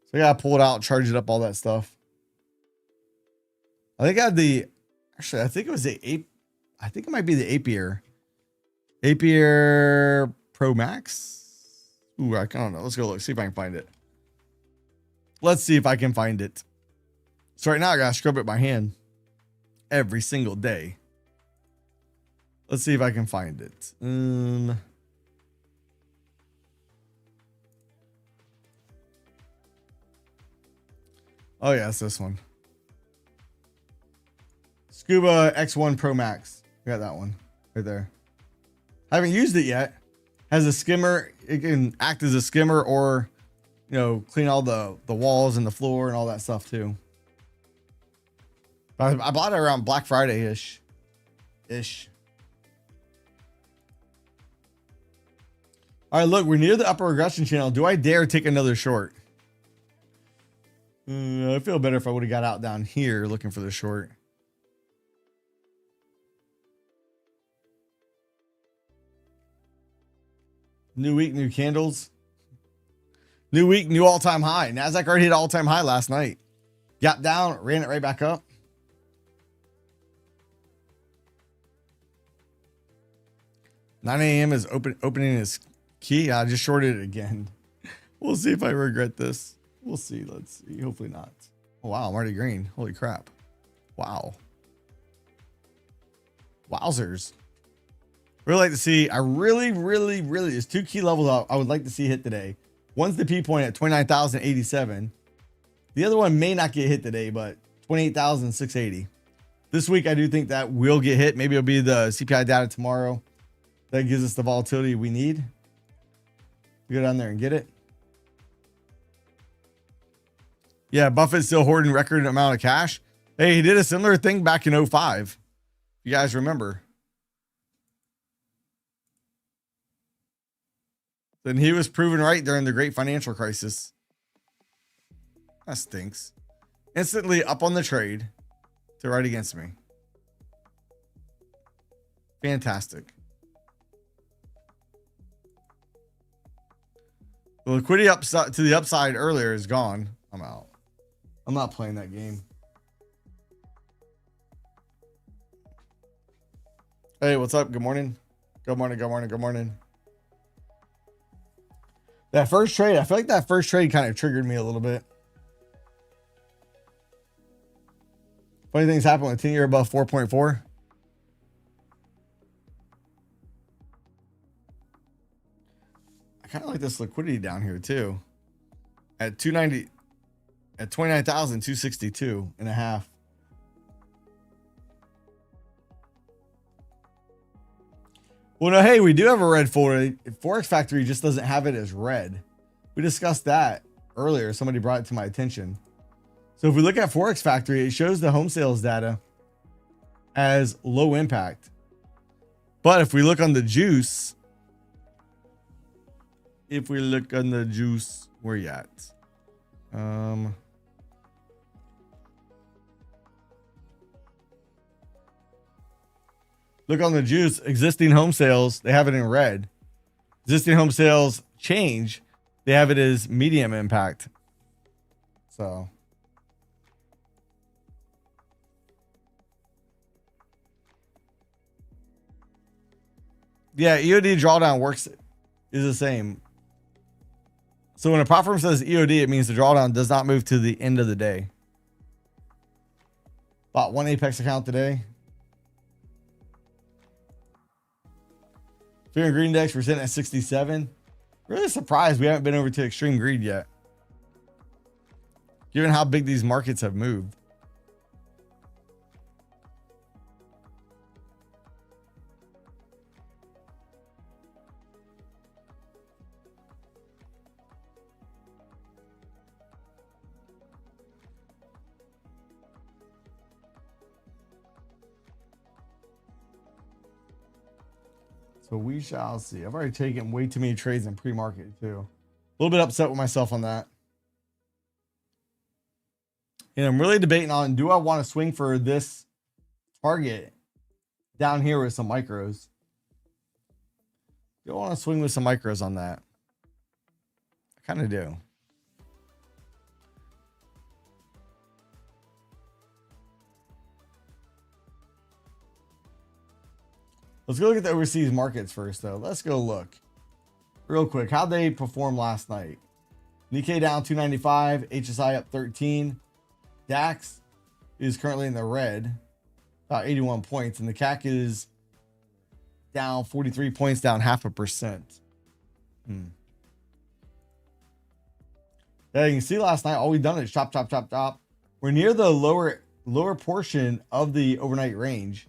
So I got to pull it out, charge it up, all that stuff. I think I had actually, I think it was I think it might be the Adhere Pro Max. Ooh, I don't know. Let's go look. See if I can find it. Let's see if I can find it. So right now I got to scrub it by hand every single day. Let's see if I can find it. Oh yeah, it's this one. Scuba X1 Pro Max. I got that one right there. I haven't used it yet. Has a skimmer. It can act as a skimmer or, clean all the walls and the floor and all that stuff too. I bought it around Black Friday ish. All right, look, we're near the upper regression channel. Do I dare take another short? I feel better if I would have got out down here looking for the short. New week, new candles. New week, new all-time high. NASDAQ already hit all-time high last night. Gap down, ran it right back up. $9 a.m. is opening is key. I just shorted it again. We'll see if I regret this. We'll see. Let's see. Hopefully not. Oh, wow, I'm already green. Holy crap. Wow. Wowzers. Really like to see, I really, there's two key levels I would like to see hit today. One's the P point at 29,087. The other one may not get hit today, but 28,680. This week, I do think that will get hit. Maybe it'll be the CPI data tomorrow. That gives us the volatility we need. We go down there and get it. Yeah, Buffett's still hoarding record amount of cash. Hey, he did a similar thing back in 05. You guys remember. Then he was proven right during the great financial crisis. That stinks. Instantly up on the trade to right against me. Fantastic. The liquidity upside to the upside earlier is gone. I'm out. I'm not playing that game. Hey, what's up? Good morning. Good morning. Good morning. Good morning. That first trade, I feel like that first trade kind of triggered me a little bit. Funny things happen when 10-year above 4.4. I kind of like this liquidity down here too. At 290, at 29,262 and a half. Well, no, hey, we do have a red folder. Forex Factory just doesn't have it as red. We discussed that earlier. Somebody brought it to my attention. So if we look at Forex Factory, it shows the home sales data as low impact. But if we look on the juice, where you at? Look on the juice, existing home sales, they have it in red. Existing home sales change, they have it as medium impact. So. Yeah, EOD drawdown works is the same. So when a prop firm says EOD, it means the drawdown does not move to the end of the day. Bought one Apex account today. Fear and Greed Index, we're sitting at 67. Really surprised we haven't been over to extreme greed yet, given how big these markets have moved. So we shall see. I've already taken way too many trades in pre-market too. A little bit upset with myself on that. And I'm really debating on, do I want to swing for this target down here with some micros? Do I want to swing with some micros on that? I kind of do. Let's go look at the overseas markets first, though. Let's go look real quick. How'd they perform last night? Nikkei down 295, HSI up 13. DAX is currently in the red, about 81 points, and the CAC is down 43 points, down 0.5%. Yeah, you can see last night, all we've done is chop, chop, chop, chop. We're near the lower portion of the overnight range.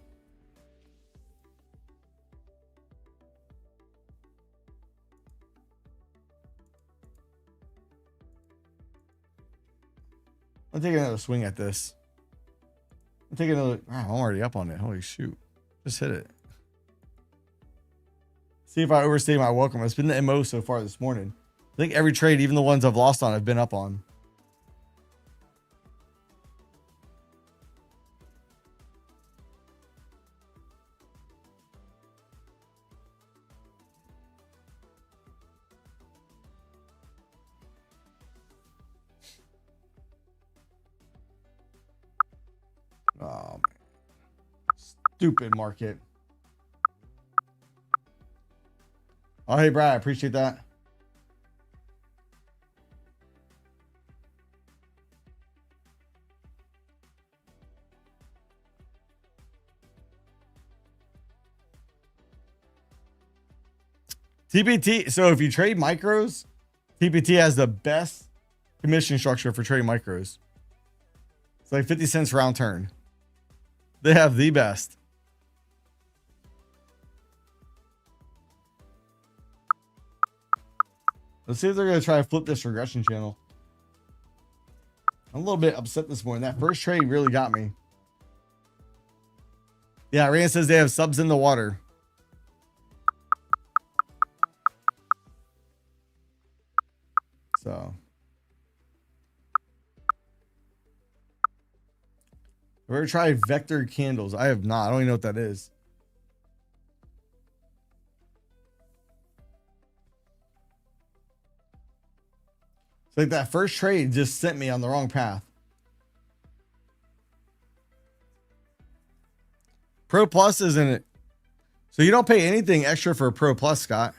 I'm taking another swing at this. I'm taking another. Wow, I'm already up on it. Holy shoot. Just hit it. See if I overstay my welcome. It's been the MO so far this morning. I think every trade, even the ones I've lost on, I've been up on. Stupid market. Oh, hey, Brad, I appreciate that. TPT. So if you trade micros, TPT has the best commission structure for trading micros. It's like 50 cents round turn. They have the best. Let's see if they're going to try to flip this regression channel. I'm a little bit upset this morning. That first trade really got me. Yeah, Rand says they have subs in the water. So I've ever tried vector candles. I have not. I don't even know what that is. It's like that first trade just sent me on the wrong path. Pro Plus isn't it? So you don't pay anything extra for Pro Plus, Scott.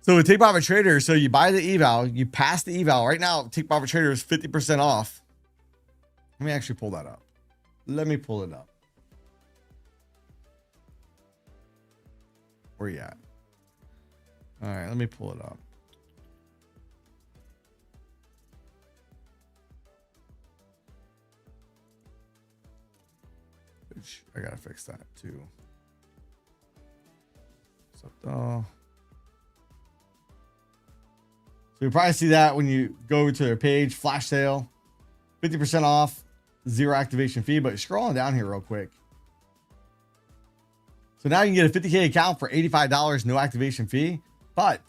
So with Take Profit Trader, so you buy the eval, you pass the eval. Right now, Take Profit Trader is 50% off. Let me actually pull that up. Let me pull it up. Where you at? All right, let me pull it up. Which I gotta fix that too. So you probably see that when you go to their page, flash sale, 50% off, 0 activation fee. But scrolling down here real quick. So now you can get a 50K account for $85, no activation fee. But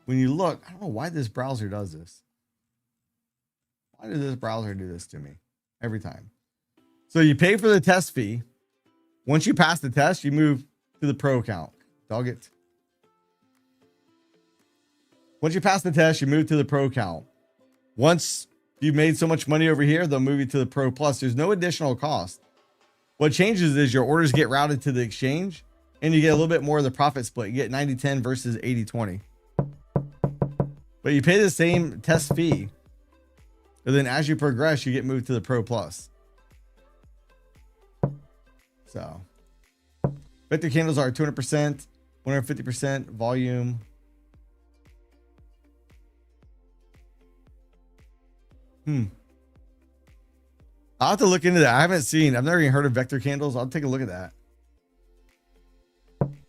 when you look, I don't know why this browser does this. Why does this browser do this to me every time? So you pay for the test fee. Once you pass the test, you move to the pro account. Dog it. Once you pass the test, you move to the pro account. Once you've made so much money over here, they'll move you to the Pro Plus. There's no additional cost. What changes is your orders get routed to the exchange and you get a little bit more of the profit split. You get 90-10 versus 80-20. But you pay the same test fee. And then as you progress, you get moved to the Pro Plus. So vector candles are 200%, 150% volume. I'll have to look into that. I've never even heard of vector candles. I'll take a look at that.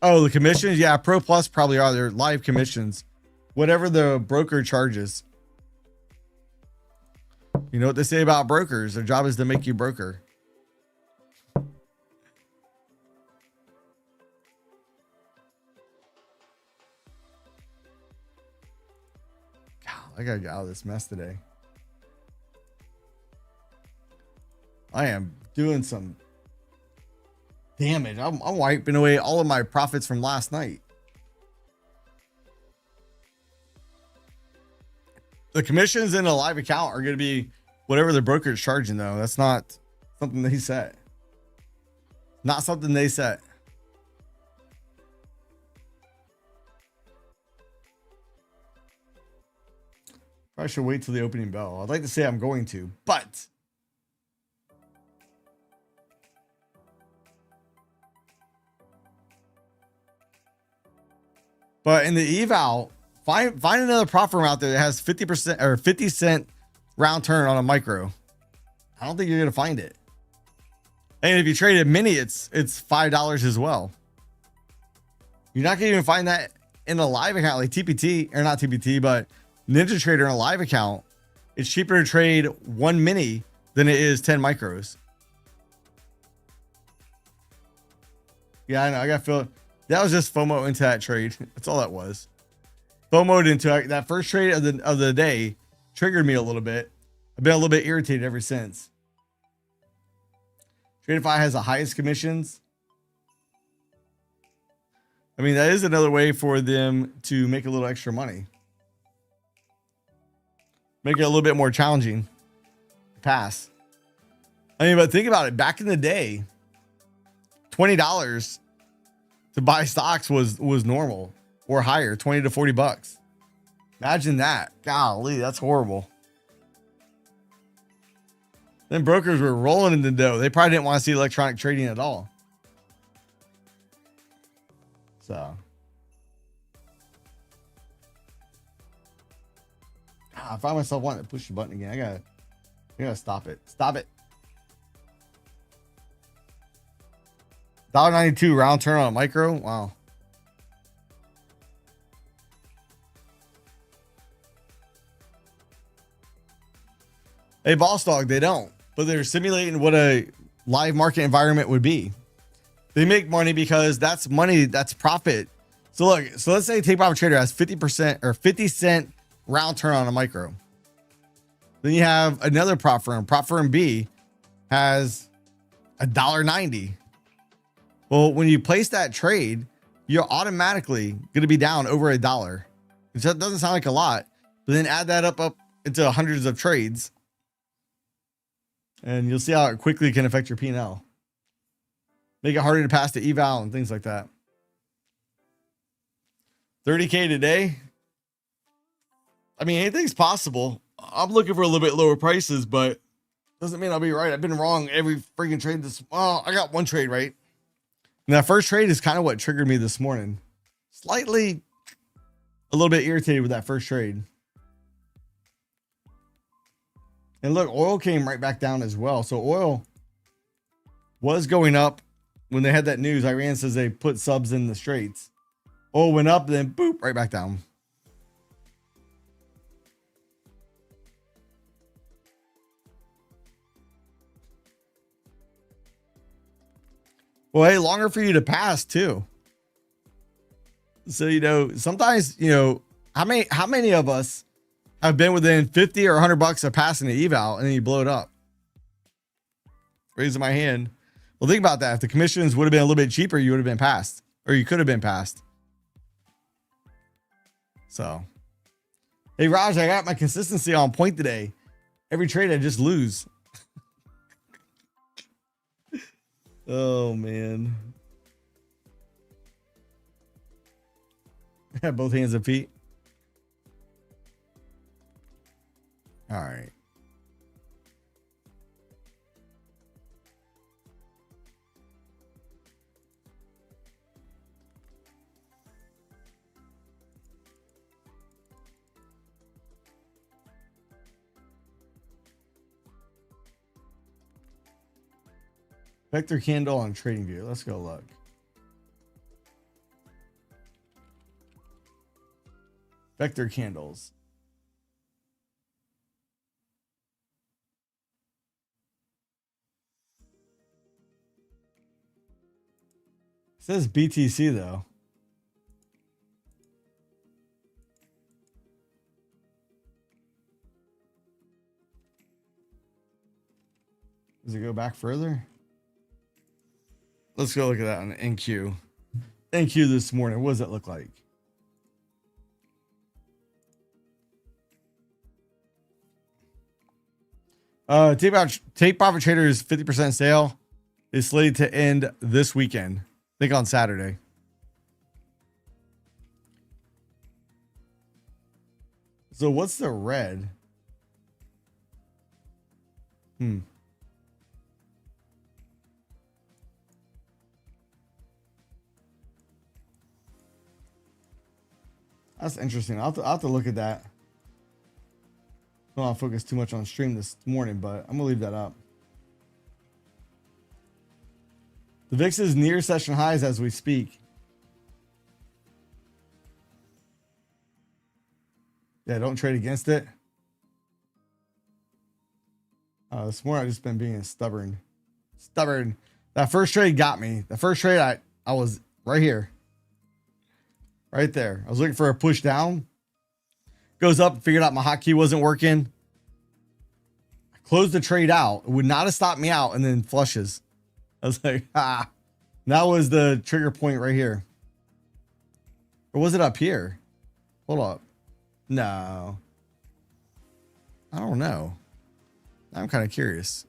Oh, the commissions. Yeah. Pro Plus probably are. They're live commissions, whatever the broker charges. You know what they say about brokers? Their job is to make you broker. God, I gotta get out of this mess today. I am doing some damage. I'm wiping away all of my profits from last night. The commissions in a live account are going to be whatever the broker is charging, though. That's not something they set. Not something they set. Probably should wait till the opening bell. I'd like to say I'm going to, but in the eval, find another prop firm out there that has 50% or 50 cent round turn on a micro. I don't think you're gonna find it. And if you trade a mini, it's $5 as well. You're not gonna even find that in a live account like TPT, or not TPT, but Ninja Trader in a live account. It's cheaper to trade 1 mini than it is 10 micros. Yeah, I know. I got feel. That was just FOMO into that trade. That's all that was. FOMO'd into that first trade of the day. Triggered me a little bit. I've been a little bit irritated ever since. Tradeify has the highest commissions. I mean, that is another way for them to make a little extra money. Make it a little bit more challenging to pass. I mean, but think about it. Back in the day, $20 to buy stocks was normal, or higher, 20 to 40 bucks. Imagine that. Golly, that's horrible. Then brokers were rolling in the dough. They probably didn't want to see electronic trading at all. So, I find myself wanting to push the button again. I gotta stop it. Stop it. $1.92 round turn on a micro. Wow. Hey, Boss Dog, they don't, but they're simulating what a live market environment would be. They make money because that's money, that's profit. So look, so let's say Take Profit Trader has 50% or 50-cent round turn on a micro. Then you have another prop firm. Prop firm B has $1.90. Well, when you place that trade, you're automatically going to be down over $1. Which that doesn't sound like a lot, but then add that up into hundreds of trades, and you'll see how it quickly can affect your P&L. Make it harder to pass the eval and things like that. 30K today. I mean, anything's possible. I'm looking for a little bit lower prices, but doesn't mean I'll be right. I've been wrong every freaking trade this. Well, I got one trade right. And that first trade is kind of what triggered me this morning. Slightly a little bit irritated with that first trade. And look, oil came right back down as well. So oil was going up when they had that news. Iran says they put subs in the straits. Oil went up, then boop, right back down. Well, hey, longer for you to pass too. So, you know, sometimes, you know, how many of us have been within 50 or 100 bucks of passing the eval and then you blow it up? Raising my hand. Well, think about that. If the commissions would have been a little bit cheaper, you would have been passed, or you could have been passed. So, hey, Raj, I got my consistency on point today. Every trade I just lose. Oh, man. Have both hands and feet. All right. Vector candle on TradingView. Let's go look. Vector candles. It says BTC though. Does it go back further? Let's go look at that on NQ. NQ this morning. What does it look like? Take Profit Trader's 50% sale is slated to end this weekend. I think on Saturday. So what's the red? That's interesting. I'll have to look at that. I don't want to focus too much on stream this morning, but I'm going to leave that up. The VIX is near session highs as we speak. Yeah, don't trade against it. This morning I've just been being stubborn. That first trade got me. The first trade, I was right here. Right there. I was looking for a push down. Goes up, figured out my hotkey wasn't working. I closed the trade out. It would not have stopped me out, and then flushes. I was like, that was the trigger point right here. Or was it up here? Hold up. No. I don't know. I'm kind of curious.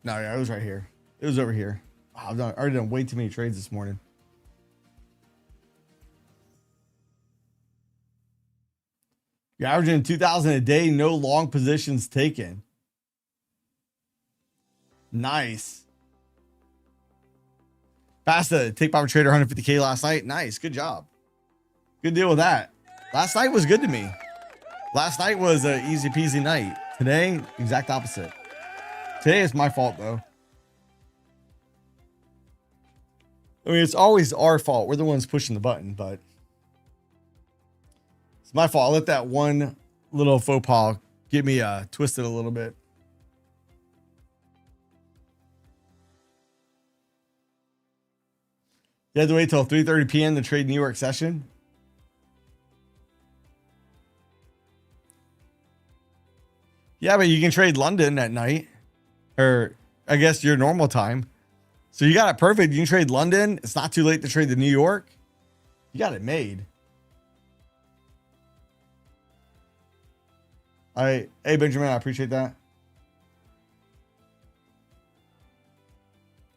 No, yeah, it was right here. It was over here. Wow, I've already done way too many trades this morning. You're averaging 2,000 a day, no long positions taken. Nice. Passed a take profit trader 150K last night. Nice. Good job. Good deal with that. Last night was good to me. Last night was an easy peasy night. Today, exact opposite. Today is my fault though. I mean, it's always our fault. We're the ones pushing the button, but it's my fault. I let that one little faux pas get me twisted a little bit. You had to wait till 3:30 p.m. to trade New York session. Yeah, but you can trade London at night, or I guess your normal time. So you got it perfect. You can trade London. It's not too late to trade the New York. You got it made. Hey Benjamin, I appreciate that.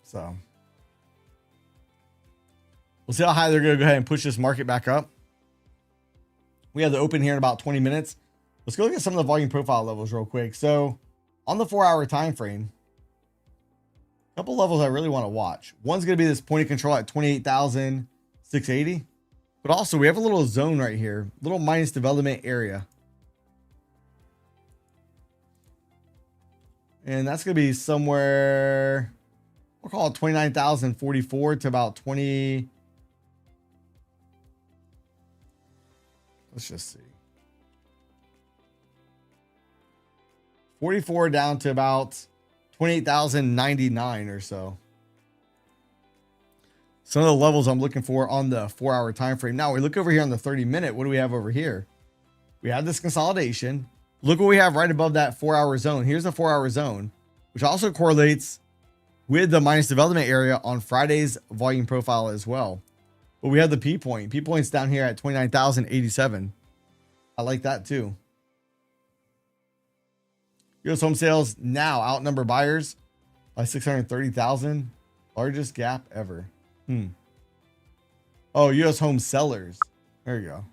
So we'll see how high they're going to go ahead and push this market back up. We have the open here in about 20 minutes. Let's go look at some of the volume profile levels real quick. So on the 4-hour time frame, a couple levels I really want to watch. One's going to be this point of control at 28,680. But also we have a little zone right here, little minus development area. And that's going to be somewhere, we'll call it 29,044 to about 20. Let's just see. 44 down to about 28,099 or so. Some of the levels I'm looking for on the 4-hour time frame. Now we look over here on the 30-minute. What do we have over here? We have this consolidation. Look what we have right above that 4-hour zone. Here's the 4-hour zone, which also correlates with the minus development area on Friday's volume profile as well. But we have the P point. P point's down here at 29,087. I like that too. U.S. home sales now outnumber buyers by 630,000. Largest gap ever. Oh, U.S. home sellers. There you go.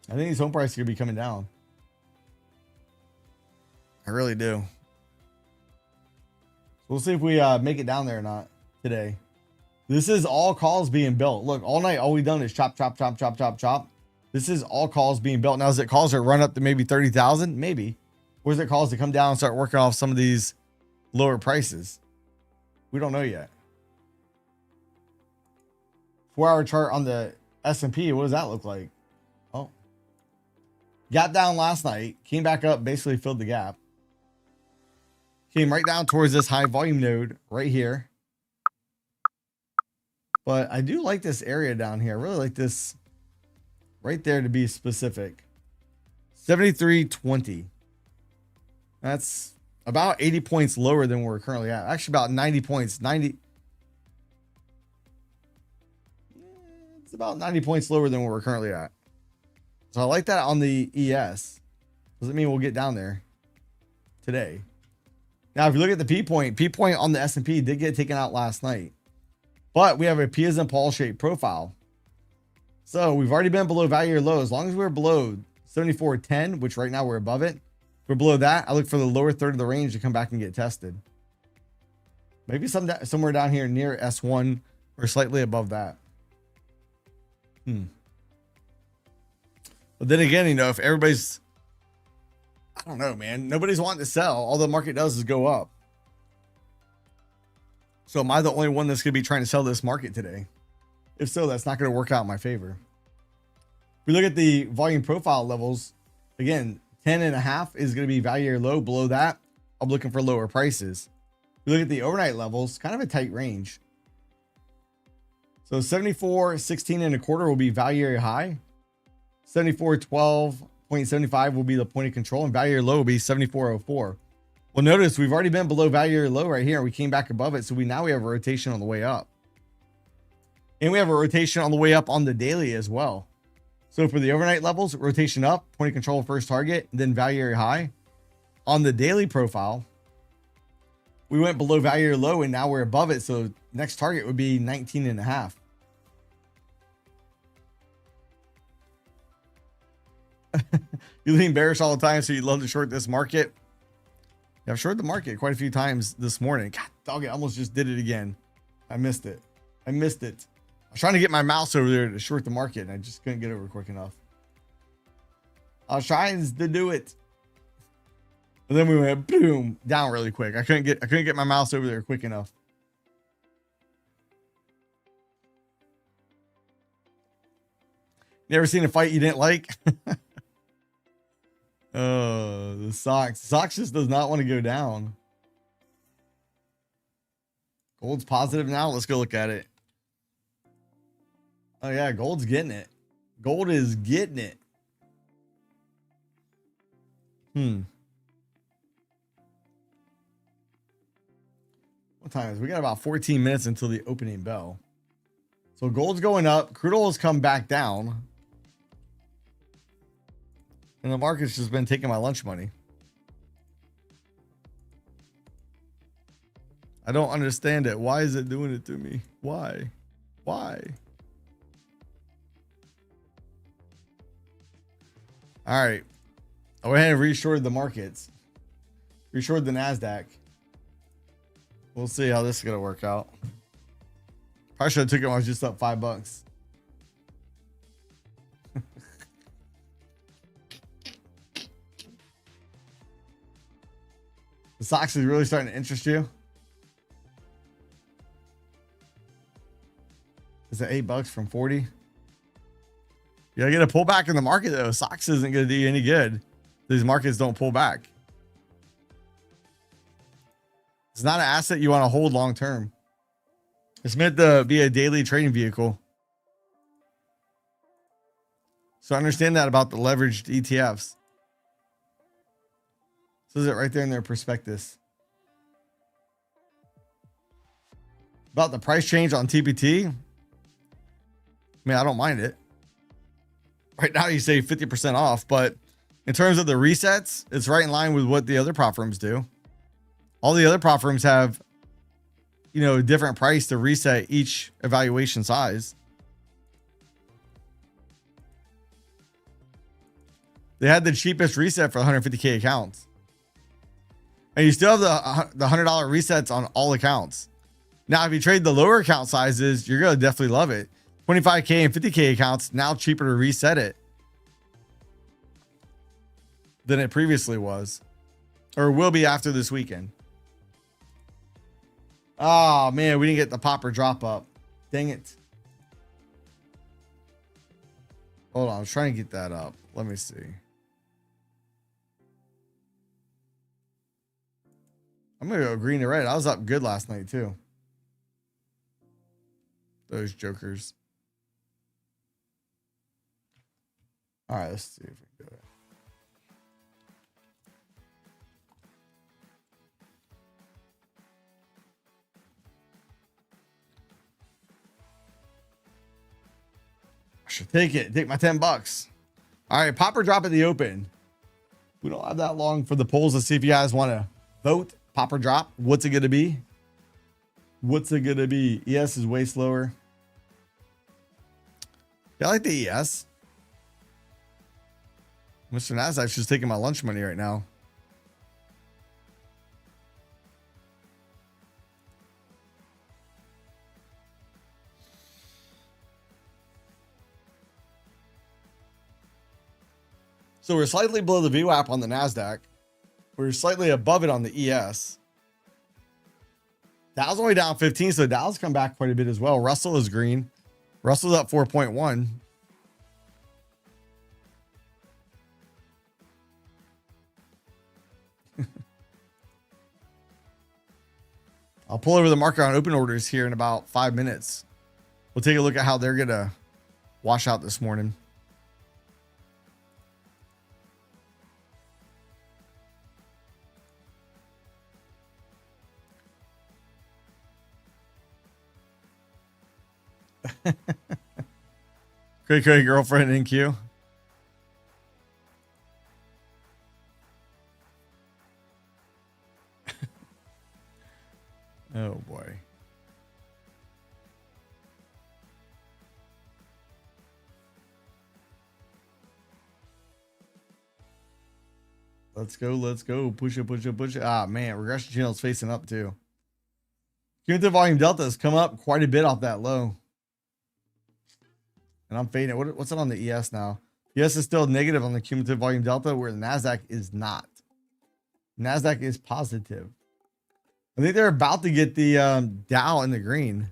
I think these home prices are going to be coming down. I really do. So we'll see if we make it down there or not today. This is all calls being built. Look, all night, all we've done is chop, chop, chop, chop, chop, chop. This is all calls being built. Now, is it calls that run up to maybe 30,000? Maybe. Or is it calls to come down and start working off some of these lower prices? We don't know yet. 4-hour chart on the S&P. What does that look like? Oh. Gap down last night. Came back up. Basically filled the gap. Came right down towards this high volume node right here. But I do like this area down here. I really like this right there to be specific. 73.20. That's about 80 points lower than we're currently at. Actually, about 90 points. 90. It's about 90 points lower than where we're currently at. So I like that on the ES. Doesn't mean we'll get down there today. Now, if you look at the P point on the S&P did get taken out last night. But we have a P as in Paul shaped profile. So we've already been below value or low. As long as we're below 74.10, which right now we're above it. If we're below that, I look for the lower third of the range to come back and get tested. Maybe somewhere down here near S1 or slightly above that. But then again, you know, if everybody's, I don't know, man, nobody's wanting to sell. All the market does is go up. So am I the only one that's going to be trying to sell this market today? If so, that's not going to work out in my favor. If we look at the volume profile levels, again, 10.5 is going to be value or low. Below that, I'm looking for lower prices. If we look at the overnight levels, kind of a tight range. So 74.16 will be value area high. 74.12.75 will be the point of control, and value area low will be 74.04. Well, notice we've already been below value area low right here. We came back above it, so now we have a rotation on the way up. And we have a rotation on the way up on the daily as well. So for the overnight levels, rotation up, point of control first target, and then value area high. On the daily profile, we went below value or low and now we're above it. So next target would be 19.5. You lean bearish all the time, so you'd love to short this market. Yeah, I've shorted the market quite a few times this morning. God, dog, I almost just did it again. I missed it. I missed it. I was trying to get my mouse over there to short the market, and I just couldn't get over quick enough. I was trying to do it. And then we went boom down really quick. I couldn't get my mouse over there quick enough. You ever seen a fight you didn't like? The Sox. Sox just does not want to go down. Gold's positive now. Let's go look at it. Oh yeah, gold's getting it. Gold is getting it. What time is it? We got about 14 minutes until the opening bell. So gold's going up. Crude oil has come back down. And the market's just been taking my lunch money. I don't understand it. Why is it doing it to me? Why? Why? All right. I went ahead and reshorted the markets. Reshorted the NASDAQ. We'll see how this is going to work out. Probably should have took it when I was just up $5. The Sox is really starting to interest you. Is it $8 from 40? You gotta get a pullback in the market though. Sox isn't gonna do you any good. These markets don't pull back. It's not an asset you want to hold long term. It's meant to be a daily trading vehicle. So understand that about the leveraged ETFs. Says it right there in their prospectus. About the price change on TPT. I mean, I don't mind it. Right now you say 50% off, but in terms of the resets, it's right in line with what the other prop firms do. All the other prop firms have, you know, a different price to reset each evaluation size. They had the cheapest reset for 150K accounts. And you still have the $100 resets on all accounts. Now, if you trade the lower account sizes, you're going to definitely love it. 25K and 50K accounts, now cheaper to reset it than it previously was, or will be after this weekend. Oh man, we didn't get the popper drop up. Dang it. Hold on, I was trying to get that up. Let me see. I'm gonna go green to red. I was up good last night too. Those jokers. All right, let's see if we can do it. I should take it. Take my $10. All right, pop or drop at the open. We don't have that long for the polls. Let's see if you guys want to vote. Pop or drop. What's it going to be? What's it going to be? ES is way slower. Yeah, I like the ES. Mr. NASDAQ's just taking my lunch money right now. So we're slightly below the VWAP on the NASDAQ. We're slightly above it on the ES. Dow's only down 15, so Dow's come back quite a bit as well. Russell is green. Russell's up 4.1. I'll pull over the market on open orders here in about 5 minutes. We'll take a look at how they're going to wash out this morning. Cray girlfriend in queue. Oh boy. Let's go. Let's go. Push it, push it, push it. Ah, man. Regression channel's facing up too. Cumulative volume delta has come up quite a bit off that low. And I'm fading it. What's it on the ES now? ES is still negative on the cumulative volume delta, where the NASDAQ is not. NASDAQ is positive. I think they're about to get the Dow in the green.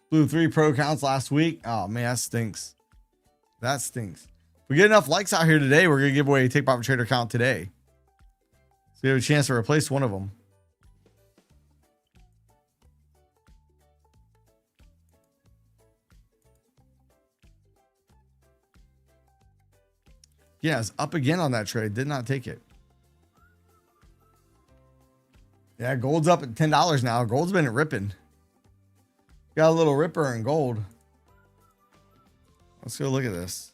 Blew 3 pro counts last week. Oh man, that stinks. That stinks. If we get enough likes out here today, we're gonna give away a Take Profit Trader account today. So we have a chance to replace one of them. Yeah, it's up again on that trade. Did not take it. Yeah, gold's up at $10 now. Gold's been ripping. Got a little ripper in gold. Let's go look at this.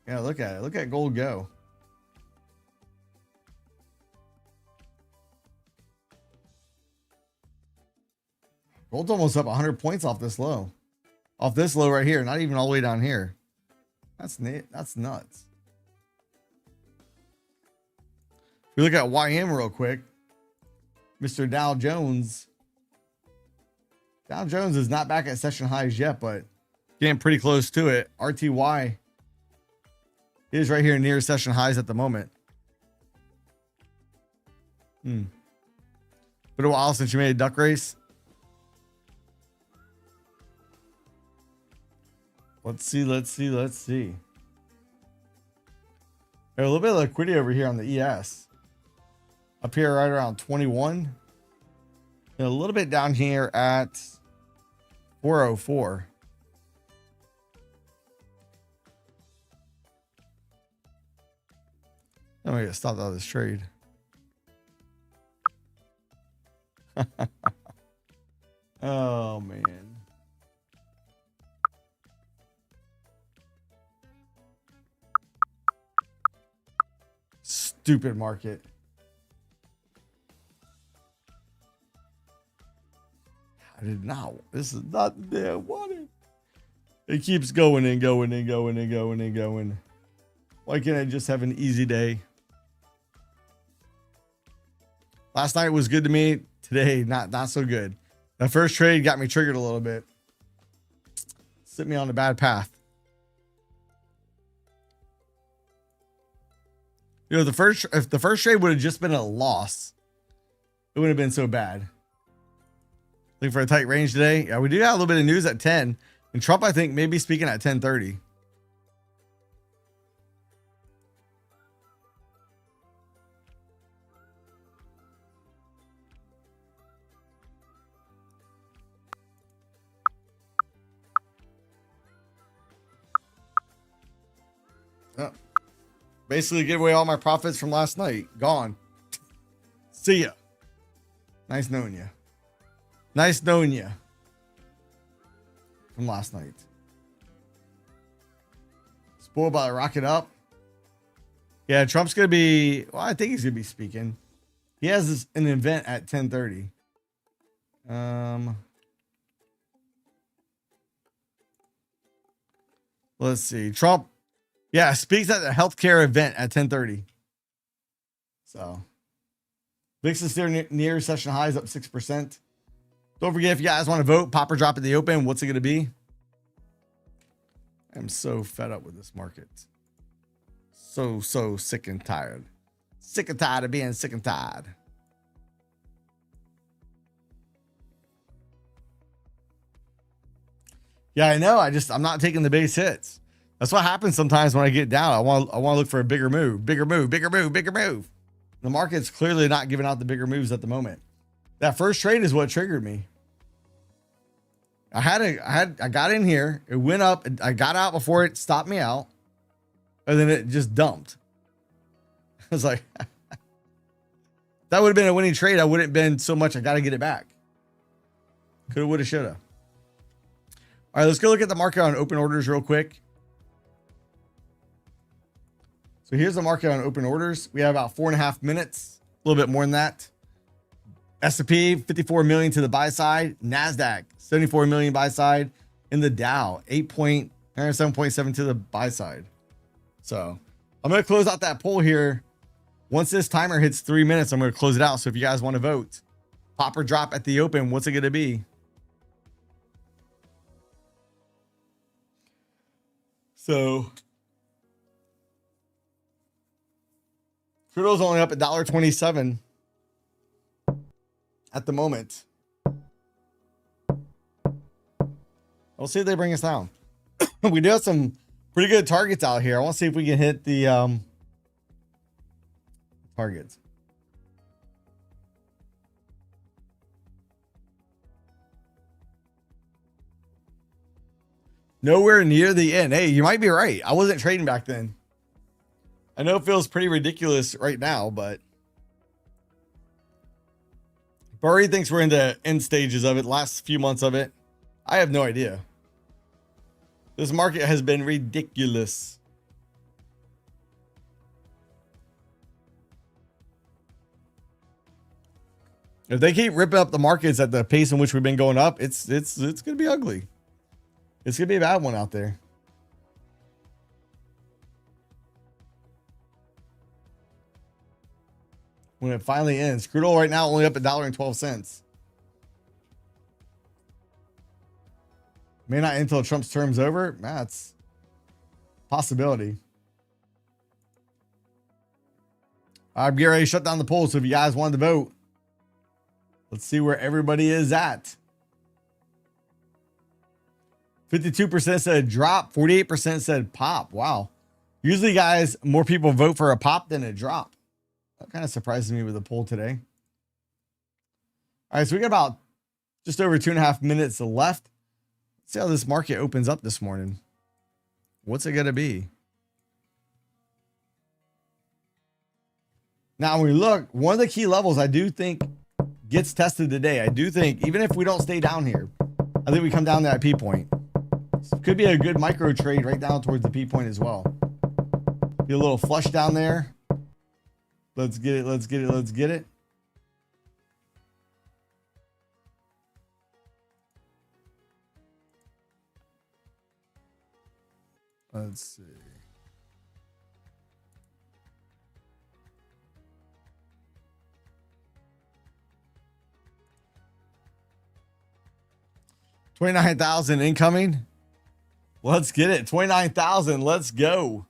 Yeah, look at it. Look at gold go. Gold's almost up 100 points off this low. Off this low right here. Not even all the way down here. That's nuts. If we look at YM real quick, Mr. Dow Jones. Dow Jones is not back at session highs yet, but getting pretty close to it. RTY is right here near session highs at the moment. Been a while since you made a duck race. Let's see. There's a little bit of liquidity over here on the ES. Up here right around 21. And a little bit down here at 404. I'm going to get stopped out of this trade. Oh, man. Stupid market. I did not. This is not the day I wanted. It keeps going and going and going and going and going. Why can't I just have an easy day? Last night was good to me. Today, not so good. The first trade got me triggered a little bit. Set me on a bad path. You know, if the first trade would have just been a loss, it wouldn't have been so bad. Looking for a tight range today. Yeah, we do have a little bit of news at 10. And Trump, I think, may be speaking at 10:30. Oh. Basically give away all my profits from last night. Gone. See ya. Nice knowing you. Nice knowing you. From last night. Spoiled by the rocket up. Yeah, Trump's going to be... Well, I think he's going to be speaking. He has an event at 10:30. Let's see. Trump... Yeah, speaks at the healthcare event at 10:30. So, VIX is still near session highs, up 6%. Don't forget, if you guys want to vote, pop or drop at the open. What's it going to be? I'm so fed up with this market. So sick and tired. Sick and tired of being sick and tired. Yeah, I know. I'm not taking the base hits. That's what happens sometimes when I get down. I want to look for a bigger move. Bigger move. The market's clearly not giving out the bigger moves at the moment. That first trade is what triggered me. I got in here. It went up. I got out before it stopped me out. And then it just dumped. I was like, that would have been a winning trade. I wouldn't have been so much. I got to get it back. Coulda, woulda, shoulda. All right, let's go look at the market on open orders real quick. So here's the market on open orders. We have about 4.5 minutes, a little bit more than that. S&P 54 million to the buy side, NASDAQ 74 million buy side, and the Dow 7.7 to the buy side. So I'm going to close out that poll here. Once this timer hits 3 minutes, I'm going to close it out. So if you guys want to vote, pop or drop at the open, what's it going to be? So crude oil's only up at $1.27 at the moment. We'll see if they bring us down. We do have some pretty good targets out here. I want to see if we can hit the targets. Nowhere near the end. Hey, you might be right. I wasn't trading back then. I know it feels pretty ridiculous right now, but Burry thinks we're in the end stages of it, last few months of it. I have no idea. This market has been ridiculous. If they keep ripping up the markets at the pace in which we've been going up, it's going to be ugly. It's going to be a bad one out there. When it finally ends. Crude oil right now only up $1.12. May not end until Trump's term's over. That's a possibility. I'm getting ready to shut down the poll. So if you guys wanted to vote, let's see where everybody is at. 52% said drop. 48% said pop. Wow. Usually, guys, more people vote for a pop than a drop. That kind of surprises me with the poll today. All right, so we got about just over 2.5 minutes left. Let's see how this market opens up this morning. What's it going to be? Now, when we look, one of the key levels I do think gets tested today. I do think, even if we don't stay down here, I think we come down to that P point. This could be a good micro trade right down towards the P point as well. Be a little flush down there. Let's get it. Let's get it. Let's get it. Let's see. $29,000 incoming. Let's get it. 29,000. Let's go.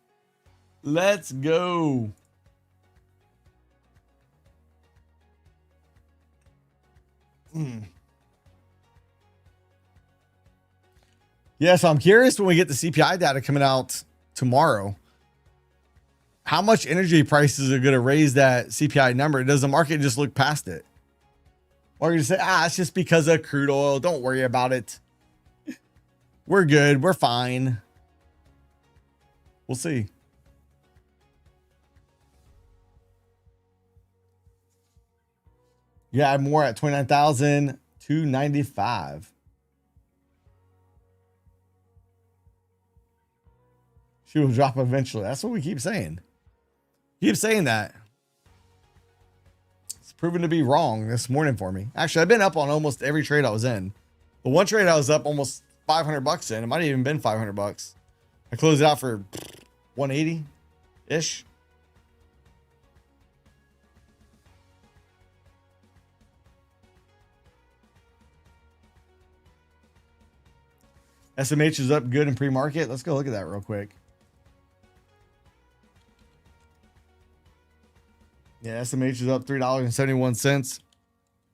Let's go. Yes, I'm curious when we get the CPI data coming out tomorrow. How much energy prices are going to raise that CPI number? Does the market just look past it? Or you say, it's just because of crude oil. Don't worry about it. We're good. We're fine. We'll see. Yeah, more at 29,295. She will drop eventually. That's what we keep saying. Keep saying that. It's proven to be wrong this morning for me. Actually, I've been up on almost every trade I was in. The one trade I was up almost $500 in. It might have even been $500. I closed it out for 180-ish. SMH is up good in pre-market. Let's go look at that real quick. Yeah, SMH is up $3.71.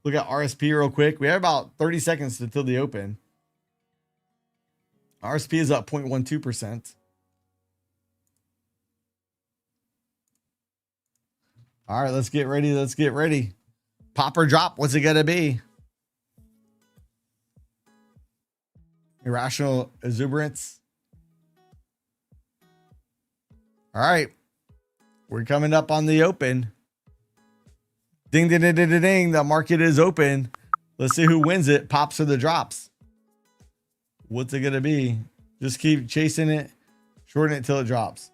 Look at RSP real quick. We have about 30 seconds until the open. RSP is up 0.12%. All right, let's get ready. Let's get ready. Pop or drop. What's it going to be? Irrational exuberance. All right. We're coming up on the open. Ding, ding, ding, ding, ding, ding. The market is open. Let's see who wins it. Pops or the drops. What's it going to be? Just keep chasing it, shorten it till it drops.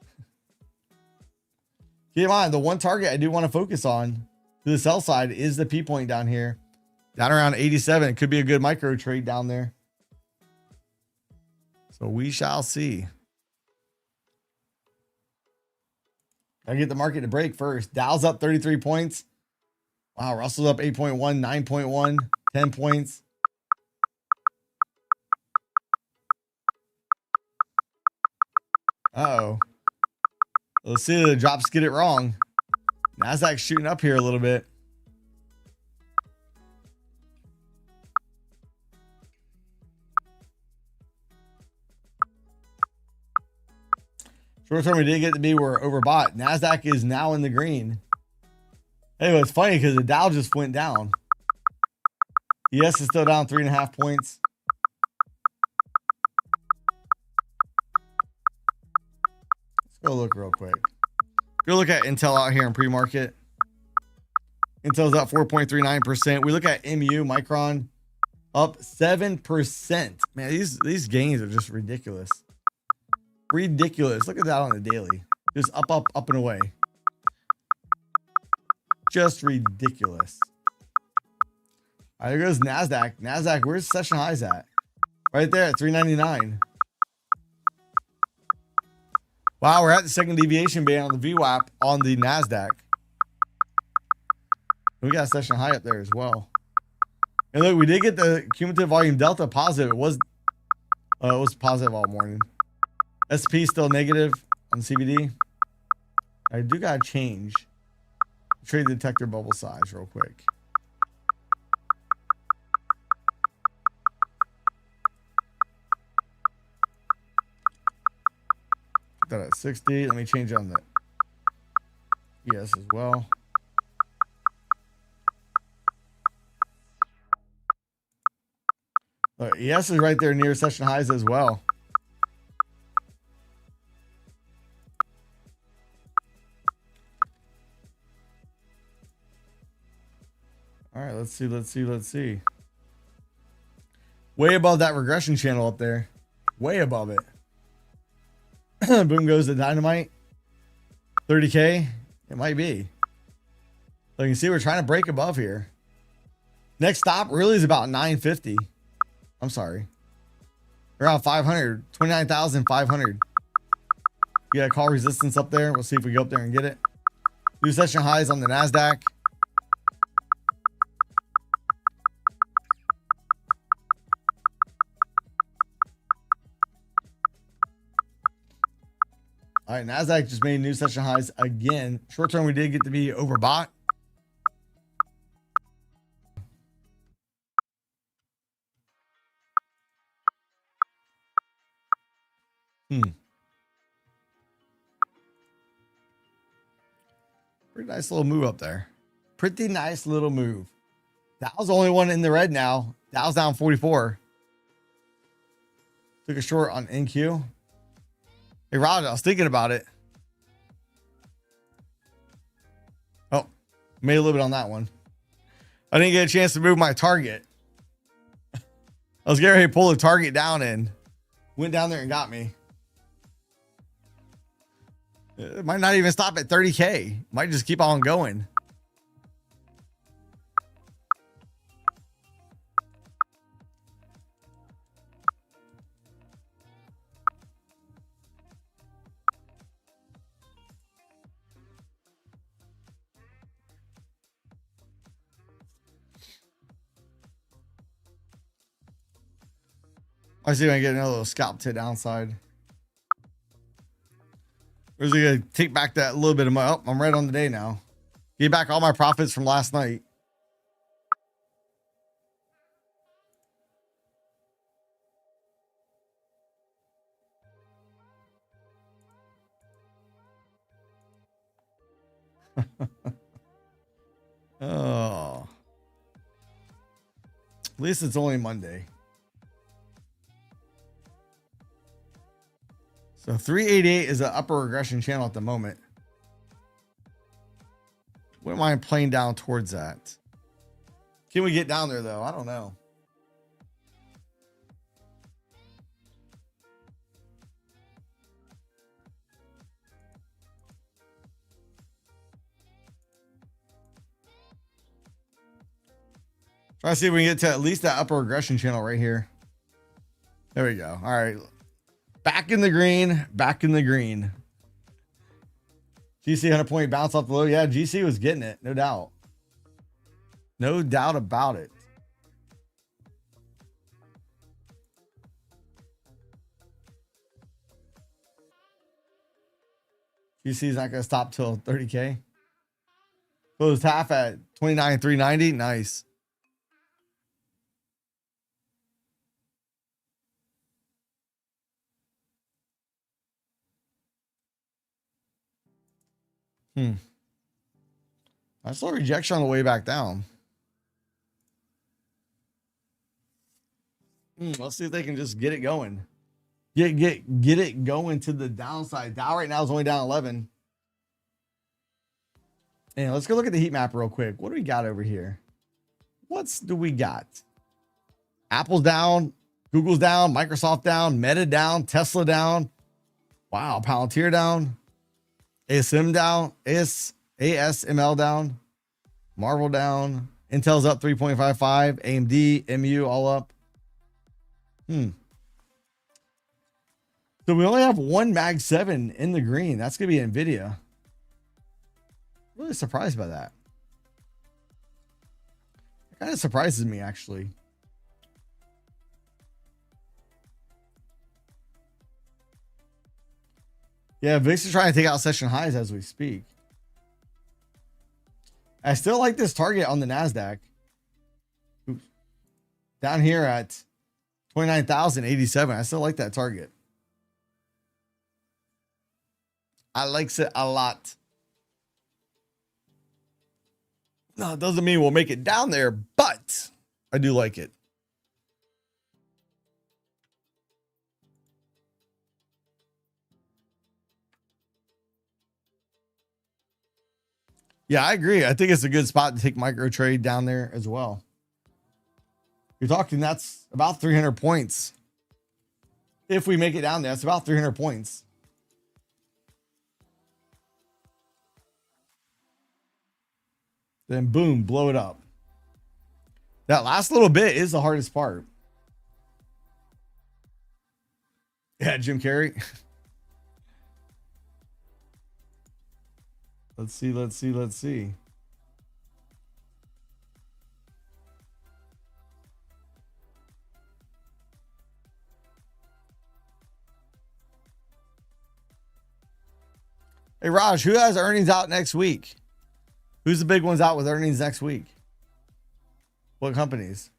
Keep in mind, the one target I do want to focus on to the sell side is the P point down here, down around 87. It could be a good micro trade down there. So we shall see. I get the market to break first. Dow's up 33 points. Wow, Russell's up 8.1, 9.1, 10 points. Uh-oh. Let's see if the drops get it wrong. NASDAQ's shooting up here a little bit. Short term, we did get to be we're overbought. NASDAQ is now in the green. Hey, it's funny because the Dow just went down. ES is still down 3.5 points. Let's go look real quick. Go look at Intel out here in pre-market. Intel's up 4.39%. We look at MU, Micron, up 7%. Man, these gains are just ridiculous. Ridiculous. Look at that on the daily. Just up, up, up and away. Just ridiculous. All right, there goes NASDAQ. NASDAQ, where's session highs at? Right there at 399. Wow, we're at the second deviation band on the VWAP on the NASDAQ. We got a session high up there as well. And look, we did get the cumulative volume delta positive. It was positive all morning. SP still negative on CBD. I do got to change trade detector bubble size real quick. Put that at 60. Let me change on the ES as well. ES is right there near session highs as well. All right, let's see. Way above that regression channel up there. Way above it. Boom goes the dynamite. 30K. It might be. So you can see we're trying to break above here. Next stop really is about 950. I'm sorry. Around 500. 29,500. You got to call resistance up there. We'll see if we go up there and get it. New session highs on the NASDAQ. All right, NASDAQ just made new session highs again. Short term, we did get to be overbought. Pretty nice little move up there. Pretty nice little move. Dow's the only one in the red now. Dow's down 44. Took a short on NQ. Hey, Rod, I was thinking about it. Oh, made a little bit on that one. I didn't get a chance to move my target. I was getting ready to pull the target down and went down there and got me. It might not even stop at 30K. Might just keep on going. I see if I can get another little scalp to the downside. Or is he going to take back that little bit of my... Oh, I'm right on the day now. Get back all my profits from last night. Oh. At least it's only Monday. So 388 is an upper regression channel at the moment. Wouldn't mind playing down towards that. Can we get down there though? I don't know. Try to see if we can get to at least that upper regression channel right here. There we go. All right. Back in the green. Back in the green. GC 100-point bounce off the low. Yeah, GC was getting it. No doubt. No doubt about it. GC is not going to stop till 30K. Closed half at 29,390. Nice. I saw rejection on the way back down. Let's see if they can just get it going. Get it going to the downside. Dow right now is only down 11. And let's go look at the heat map real quick. What do we got over here? What do we got? Apple's down, Google's down, Microsoft down, Meta down, Tesla down. Wow, Palantir down, ASM down, ASML down, Marvel down, Intel's up 3.55, AMD, MU all up. So we only have one Mag 7 in the green. That's going to be NVIDIA. Really surprised by that. It kind of surprises me, actually. Yeah, VIX is trying to take out session highs as we speak. I still like this target on the NASDAQ. Oops. Down here at 29,087. I still like that target. I likes it a lot. No, it doesn't mean we'll make it down there, but I do like it. Yeah, I agree. I think it's a good spot to take micro trade down there as well. You're talking that's about 300 points. If we make it down there, that's about 300 points. Then boom, blow it up. That last little bit is the hardest part. Yeah, Jim Carrey. Let's see. Hey, Raj, who has earnings out next week? Who's the big ones out with earnings next week? What companies?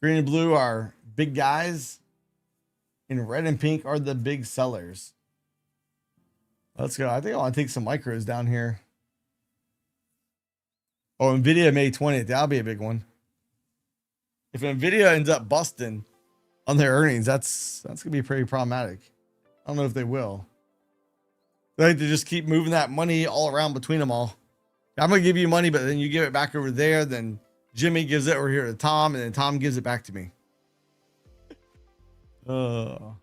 Green and blue are big guys. And red and pink are the big sellers. Let's go. I think I want to take some micros down here. Oh, NVIDIA May 20th. That'll be a big one. If NVIDIA ends up busting on their earnings, that's going to be pretty problematic. I don't know if they will. They like to just keep moving that money all around between them all. I'm going to give you money, but then you give it back over there. Then Jimmy gives it over here to Tom, and then Tom gives it back to me. So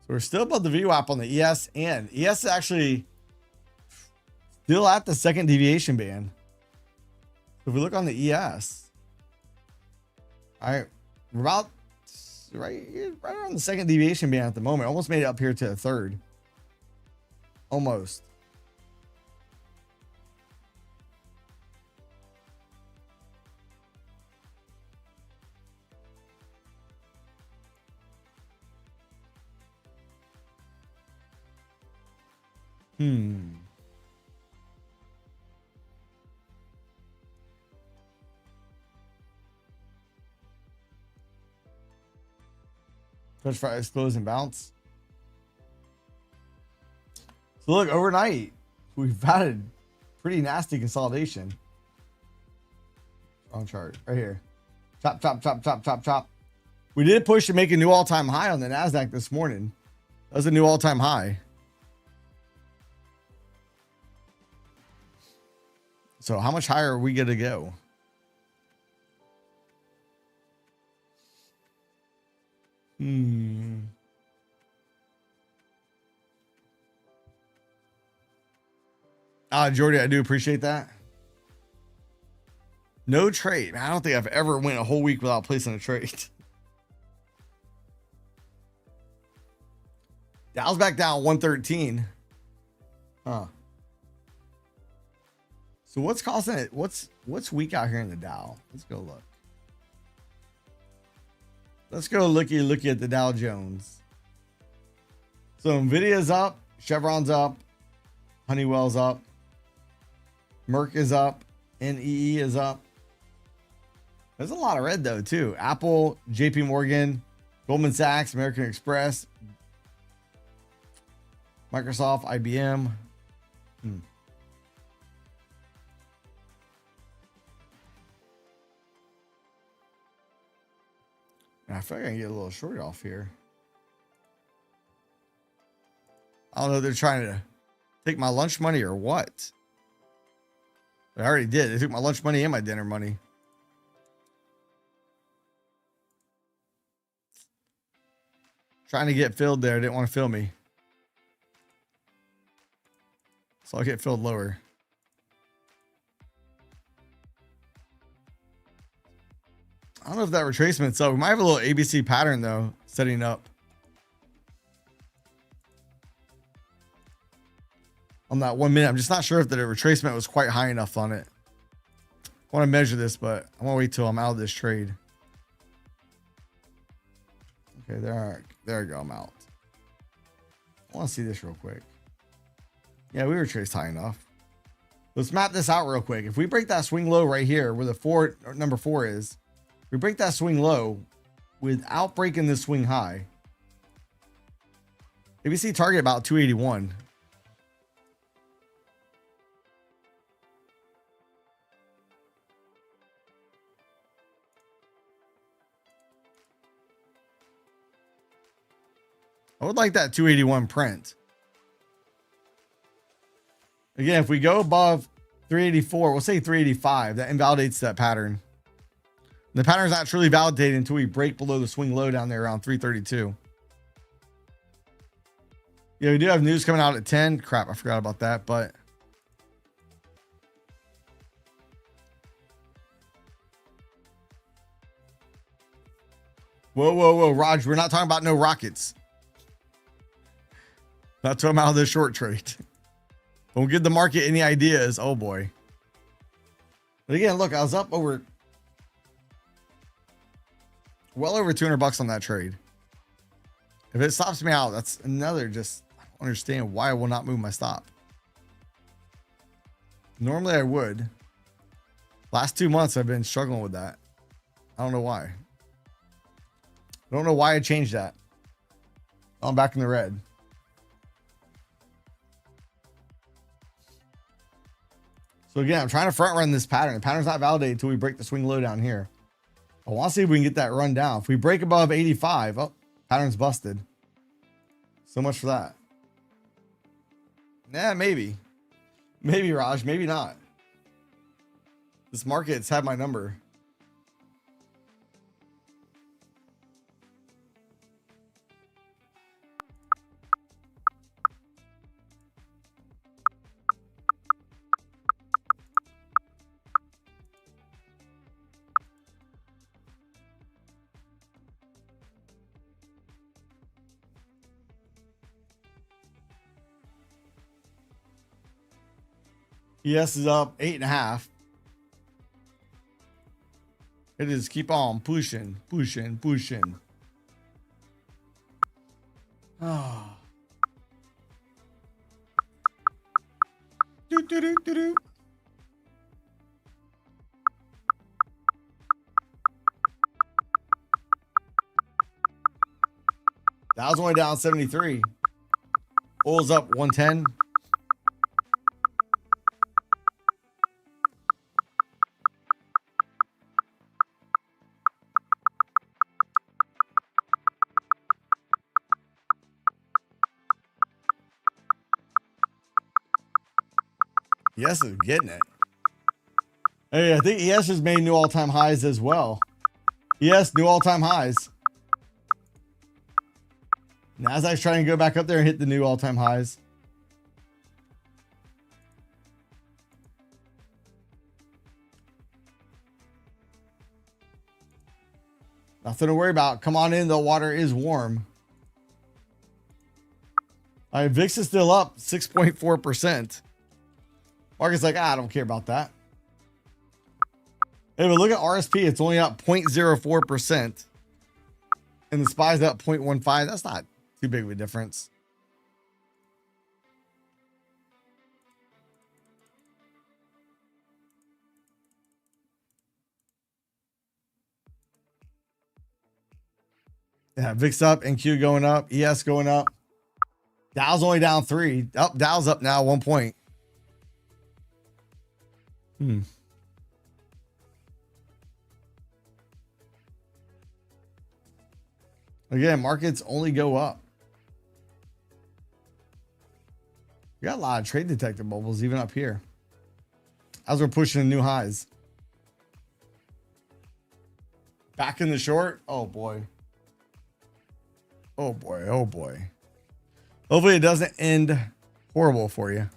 we're still above the VWAP on the ES, and ES is actually still at the second deviation band. So if we look on the ES, all right, we're about right around the second deviation band at the moment. Almost made it up here to the third. Almost. Touch fries, close and bounce. So look, overnight, we've had a pretty nasty consolidation. Wrong chart right here. Chop, chop, chop, chop, chop, chop. We did push to make a new all-time high on the NASDAQ this morning. That was a new all-time high. So how much higher are we going to go? Jordy, I do appreciate that. No trade. Man, I don't think I've ever went a whole week without placing a trade. Dow's back down 113. Huh. So what's causing it? What's weak out here in the Dow? Let's go look. Let's go looky at the Dow Jones. So Nvidia's up, Chevron's up, Honeywell's up, Merck is up, NEE is up. There's a lot of red though too. Apple, JP Morgan, Goldman Sachs, American Express, Microsoft, IBM. I feel like I can get a little short off here. I don't know if they're trying to take my lunch money or what. But I already did. They took my lunch money and my dinner money. Trying to get filled there. Didn't want to fill me. So I'll get filled lower. I don't know if that retracement. So we might have a little ABC pattern though, setting up on that 1 minute. I'm just not sure if the retracement was quite high enough on it. I want to measure this, but I want to wait till I'm out of this trade. Okay, there we go. I'm out. I want to see this real quick. Yeah, we retraced high enough. Let's map this out real quick. If we break that swing low right here where the number 4 is, if we break that swing low without breaking this swing high, ABC target about 281. I would like that 281 print. Again, if we go above 384, we'll say 385. That invalidates that pattern. The pattern's not truly validated until we break below the swing low down there around 332. Yeah, we do have news coming out at 10. Crap, I forgot about that, but whoa, Raj, we're not talking about no rockets. Not talking about this short trade. Don't give the market any ideas. Oh boy. But again, look, I was up over well over 200 bucks on that trade. If it stops me out, that's another just, I don't understand why I will not move my stop. Normally I would. Last 2 months I've been struggling with that. I don't know why. I don't know why I changed that. I'm back in the red. So again, I'm trying to front run this pattern. The pattern's not validated until we break the swing low down here. I want to see if we can get that run down. If we break above 85, oh, pattern's busted. So much for that. Yeah, maybe. Maybe, Raj, maybe not. This market's had my number. ES is up 8.5. It is keep on pushing. Oh. Do. That was only down 73. Oil's up 110. ES is getting it. Hey, I think ES has made new all-time highs as well. ES, new all-time highs. NASDAQ's trying to go back up there and hit the new all-time highs. Nothing to worry about. Come on in. The water is warm. All right, VIX is still up 6.4%. Market's like, I don't care about that. Hey, but look at RSP. It's only up 0.04%. And the SPY's up 0.15. That's not too big of a difference. Yeah, VIX up, NQ going up, ES going up. Dow's only down 3. Oh, Dow's up now 1 point. Again, markets only go up. We got a lot of trade detector bubbles even up here as we're pushing new highs. Back in the short. Oh boy. Oh boy. Oh boy. Hopefully it doesn't end horrible for you.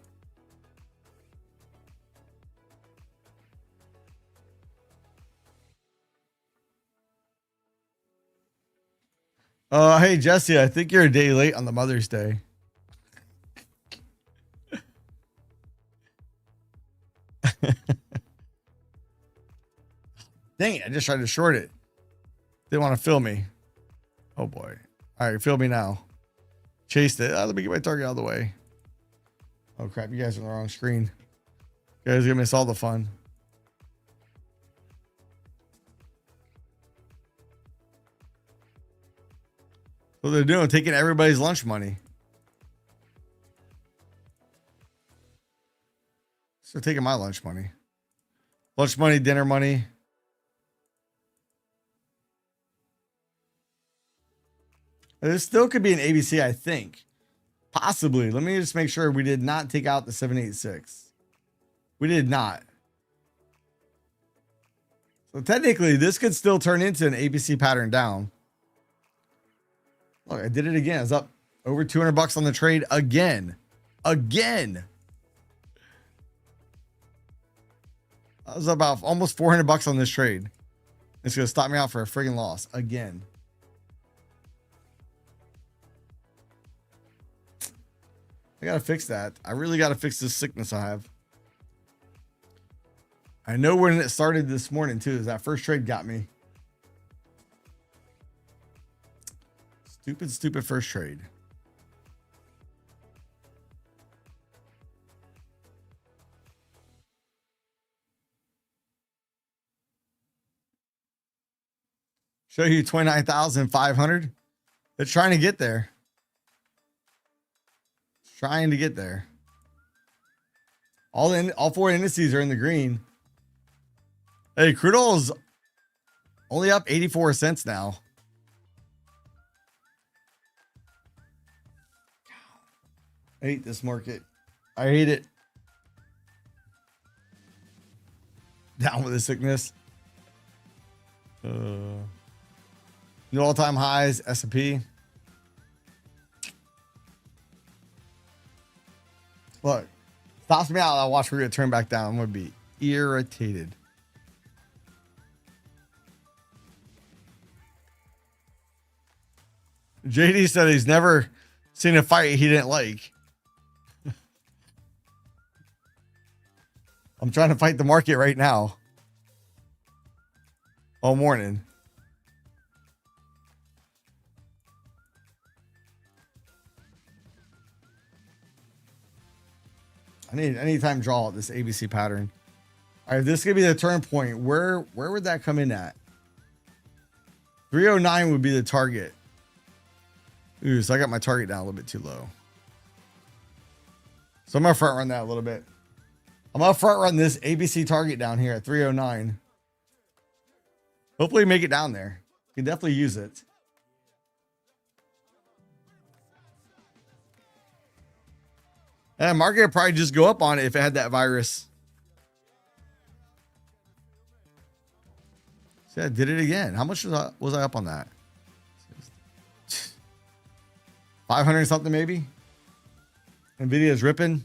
Hey Jesse, I think you're a day late on the Mother's Day. Dang it, I just tried to short it. They want to fill me. Oh boy. All right, fill me now. Chased it. Let me get my target out of the way. Oh crap, you guys are on the wrong screen. You guys are gonna miss all the fun. What they're doing, taking everybody's lunch money. So taking my lunch money. Lunch money, dinner money. This still could be an ABC, I think. Possibly. Let me just make sure we did not take out the 786. We did not. So technically, this could still turn into an ABC pattern down. Look, I did it again. It's up over 200 bucks on the trade again. Again. I was about almost 400 bucks on this trade. It's going to stop me out for a friggin' loss again. I got to fix that. I really got to fix this sickness I have. I know when it started this morning too. Is that first trade got me. Stupid first trade. Show you 29,500. They're trying to get there. Trying to get there. All four indices are in the green. Hey, crude oil is only up 84 cents now. I hate this market. I hate it. Down with the sickness. New all-time highs, S&P. Look, stops me out. I'll watch we're going to turn back down. I'm going to be irritated. JD said he's never seen a fight he didn't like. I'm trying to fight the market right now. All morning. I need time to draw out this ABC pattern. All right, this could be the turn point. Where would that come in at? 309 would be the target. Ooh, so I got my target down a little bit too low. So I'm gonna front run that a little bit. I'm gonna front run this ABC target down here at 309. Hopefully make it down there. You can definitely use it. And market would probably just go up on it if it had that virus. See, I did it again. How much was I up on that? 500 something maybe? Nvidia's ripping.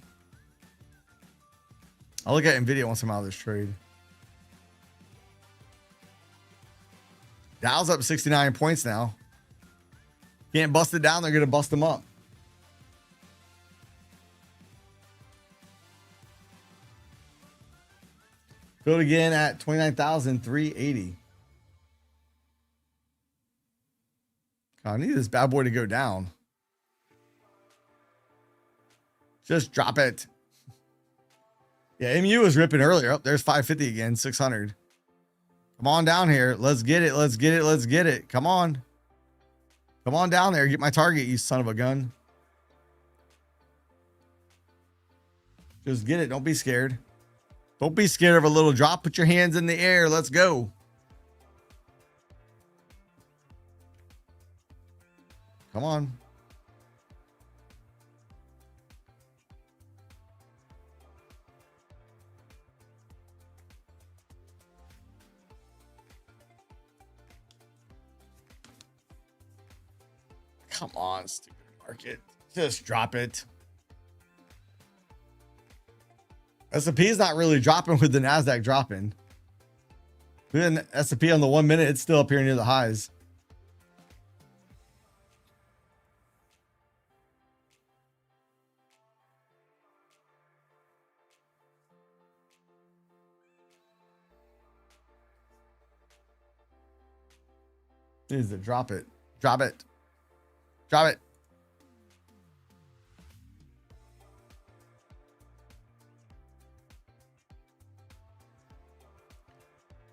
I'll look at Nvidia once I'm out of this trade. Dow's up 69 points now. Can't bust it down. They're going to bust them up. Filled again at 29,380. I need this bad boy to go down. Just drop it. Yeah, MU was ripping earlier. Oh, there's 550 again, 600. Come on down here. Let's get it. Let's get it. Let's get it. Come on. Come on down there. Get my target, you son of a gun. Just get it. Don't be scared. Don't be scared of a little drop. Put your hands in the air. Let's go. Come on. Come on, stupid market. Just drop it. S&P is not really dropping with the NASDAQ dropping. Even S&P on the 1 minute, it's still up here near the highs. Needs to drop it. Drop it. Drop it.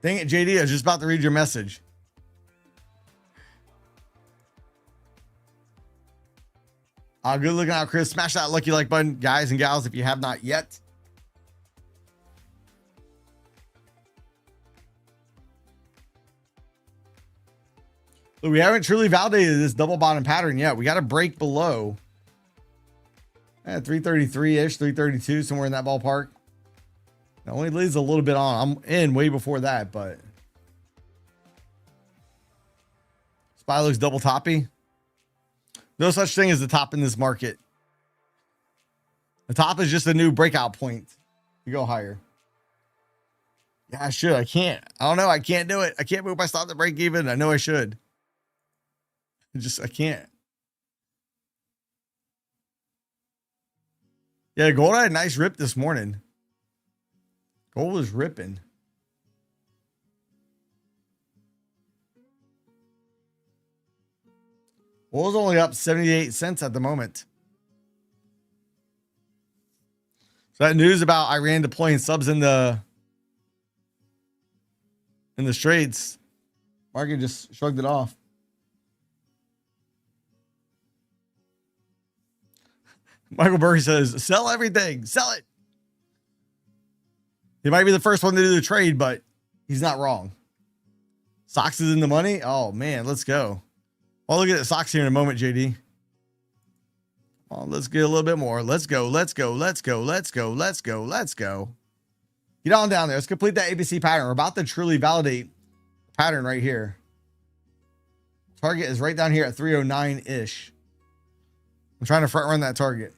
Dang it, JD. I was just about to read your message. Good looking out, Chris. Smash that lucky like button, guys and gals, if you have not yet. Look, we haven't truly validated this double bottom pattern yet. We got to break below 333-ish, 332, somewhere in that ballpark. It only leads a little bit on. I'm in way before that, but SPY looks double toppy. No such thing as the top in this market. The top is just a new breakout point. You go higher. Yeah, I should. I can't. I don't know. I can't do it. I can't move my stop to break even. I know I should. I can't. Yeah, gold had a nice rip this morning. Gold was ripping. Oil's only up 78 cents at the moment. So that news about Iran deploying subs in the Straits, market just shrugged it off. Michael Burry says, sell everything. Sell it. He might be the first one to do the trade, but he's not wrong. Sox is in the money. Oh, man, let's go. I'll look at the Sox here in a moment, JD. Well, let's get a little bit more. Let's go. Let's go. Let's go. Let's go. Let's go. Let's go. Get on down there. Let's complete that ABC pattern. We're about to truly validate the pattern right here. Target is right down here at 309-ish. I'm trying to front run that target.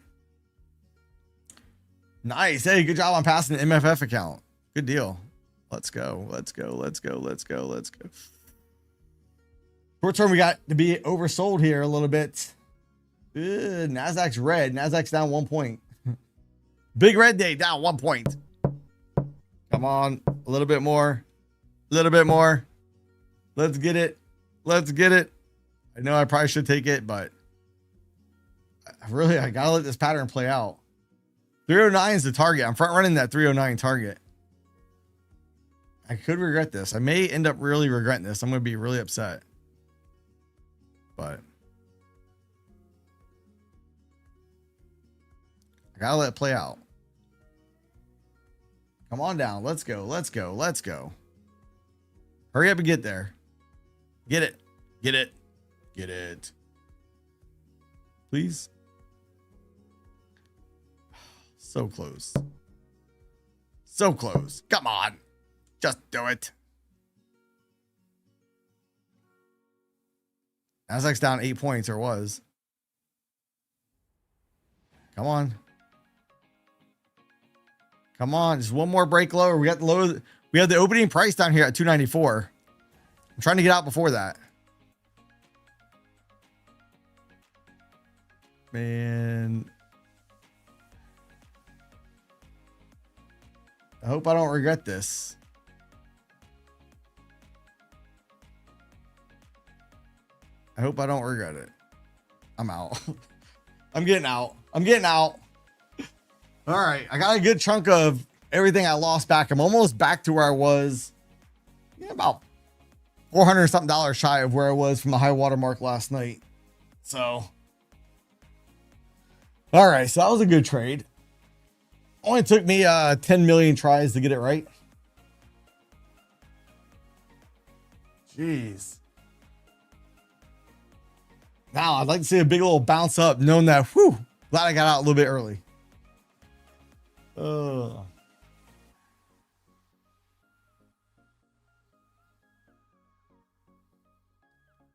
Nice. Hey, good job on passing the MFF account. Good deal. Let's go. Let's go. Let's go. Let's go. Let's go. Short term, we got to be oversold here a little bit. NASDAQ's red. NASDAQ's down 1 point. Big red day, down 1 point. Come on. A little bit more. A little bit more. Let's get it. Let's get it. I know I probably should take it, but I got to let this pattern play out. 309 is the target. I'm front running that 309 target. I could regret this. I may end up really regretting this. I'm going to be really upset. But I got to let it play out. Come on down. Let's go. Let's go. Let's go. Hurry up and get there. Get it. Get it. Get it. Please. So close. So close. Come on. Just do it. NASDAQ's down 8 points, or was. Come on. Come on. Just one more break lower. We got the low. We have the opening price down here at 294. I'm trying to get out before that. Man. I hope I don't regret this. I hope I don't regret it. I'm out. I'm getting out. I'm getting out. All right. I got a good chunk of everything I lost back. I'm almost back to where I was. Yeah, about $400 something shy of where I was from the high water mark last night. So, all right. So that was a good trade. Only took me 10 million tries to get it right. Jeez. Now I'd like to see a big little bounce up, knowing that, whew, glad I got out a little bit early. No,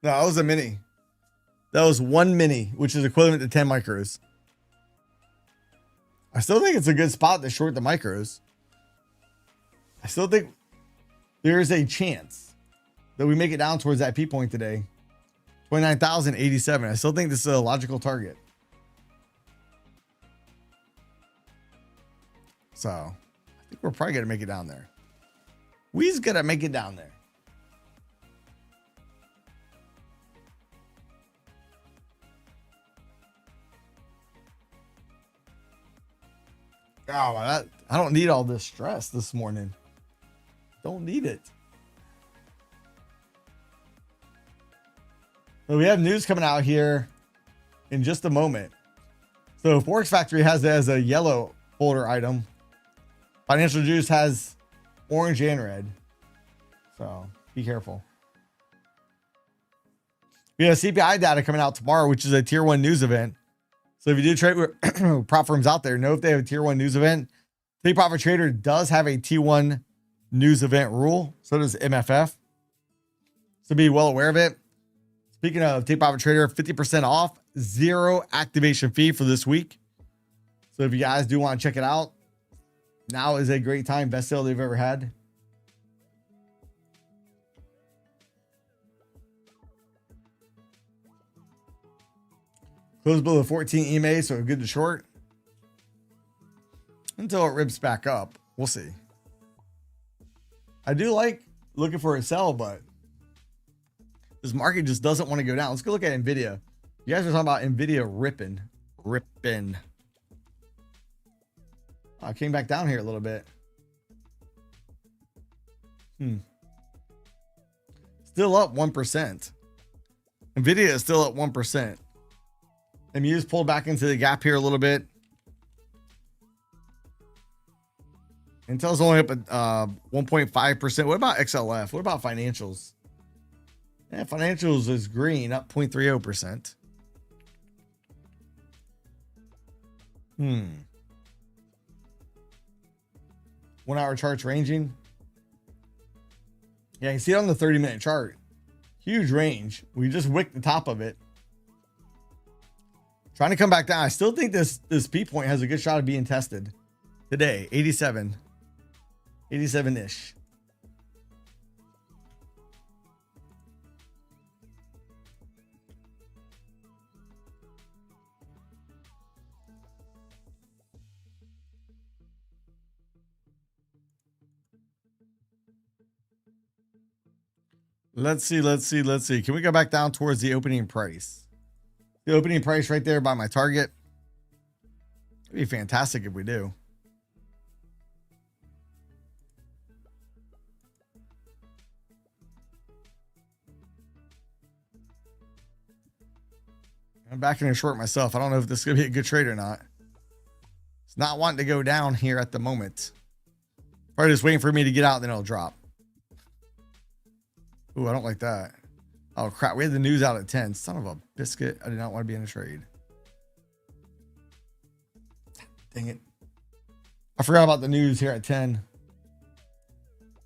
that was a mini. That was one mini, which is equivalent to 10 micros. I still think it's a good spot to short the micros. I still think there's a chance that we make it down towards that P point today. 29,087. I still think this is a logical target. So I think we're probably going to make it down there. We's going to make it down there. Oh, I don't need all this stress this morning. Don't need it. So we have news coming out here in just a moment. So Forex Factory has it as a yellow folder item. Financial Juice has orange and red. So be careful. We have CPI data coming out tomorrow, which is a tier 1 news event. So if you do trade with prop firms out there, know if they have a tier 1 news event. Take Profit Trader does have a T1 news event rule. So does MFF. So be well aware of it. Speaking of Take Profit Trader, 50% off, 0 activation fee for this week. So if you guys do want to check it out, now is a great time. Best sale they've ever had. Close below 14 EMA, so good to short. Until it rips back up. We'll see. I do like looking for a sell, but this market just doesn't want to go down. Let's go look at NVIDIA. You guys are talking about NVIDIA ripping. I came back down here a little bit. Still up 1%. NVIDIA is still up 1%. MU's pulled back into the gap here a little bit. Intel's only up at 1.5%. What about XLF? What about financials? Yeah, financials is green, up 0.30%. 1 hour charts ranging. Yeah, you can see it on the 30-minute chart. Huge range. We just wicked the top of it. Trying to come back down. I still think this P point has a good shot of being tested today. 87. 87-ish. Let's see. Can we go back down towards the opening price? The opening price right there by my target. It'd be fantastic if we do. I'm backing in short myself. I don't know if this is going to be a good trade or not. It's not wanting to go down here at the moment. Probably just waiting for me to get out, then it'll drop. Ooh, I don't like that. Oh, crap. We had the news out at 10. Son of a biscuit. I did not want to be in a trade. Dang it. I forgot about the news here at 10.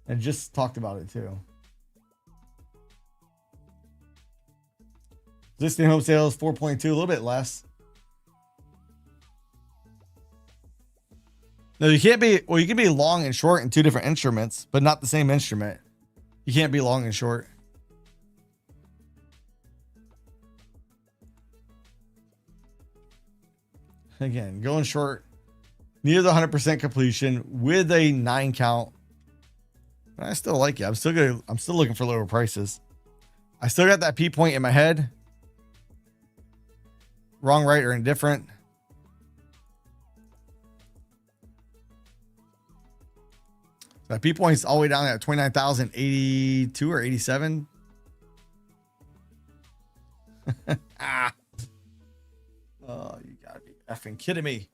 I just talked about it too. Existing home sales, 4.2, a little bit less. No, you can't be, well, you can be long and short in two different instruments, but not the same instrument. You can't be long and short. Again, going short near the 100% completion with a 9 count. But I still like it. I'm still looking for lower prices. I still got that P point in my head. Wrong, right, or indifferent. That P point's all the way down at 29,082 or 87. Ah. Oh, you gotta be effing kidding me.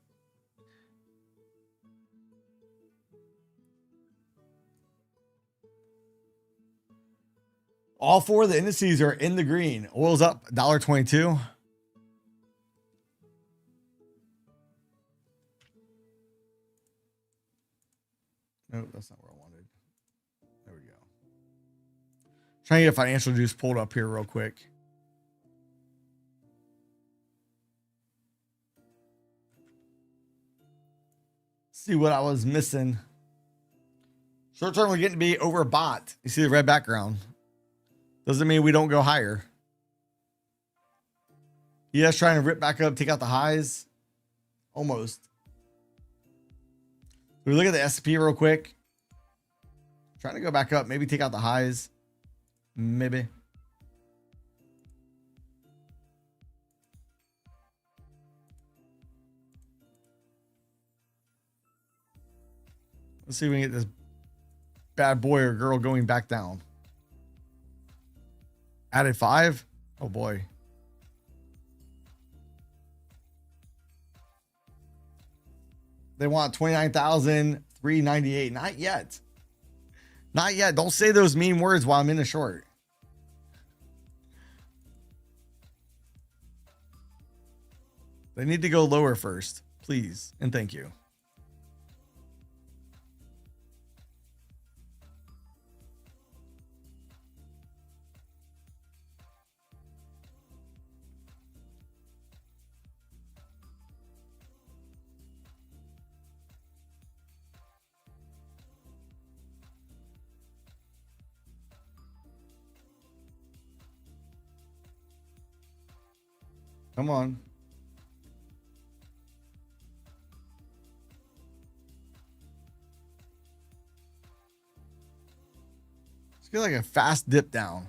All four of the indices are in the green. Oil's up $1.22. Nope, that's not where I wanted. There we go. Trying to get financial juice pulled up here real quick. See what I was missing. Short term, we're getting to be overbought. You see the red background. Doesn't mean we don't go higher. ES trying to rip back up, take out the highs. Almost. We look at the S&P real quick. Trying to go back up, maybe take out the highs. Maybe. Let's see if we can get this bad boy or girl going back down. Added 5. Oh boy. They want 29,398. Not yet. Not yet. Don't say those mean words while I'm in a short. They need to go lower first, please. And thank you. Come on. Let's get like a fast dip down.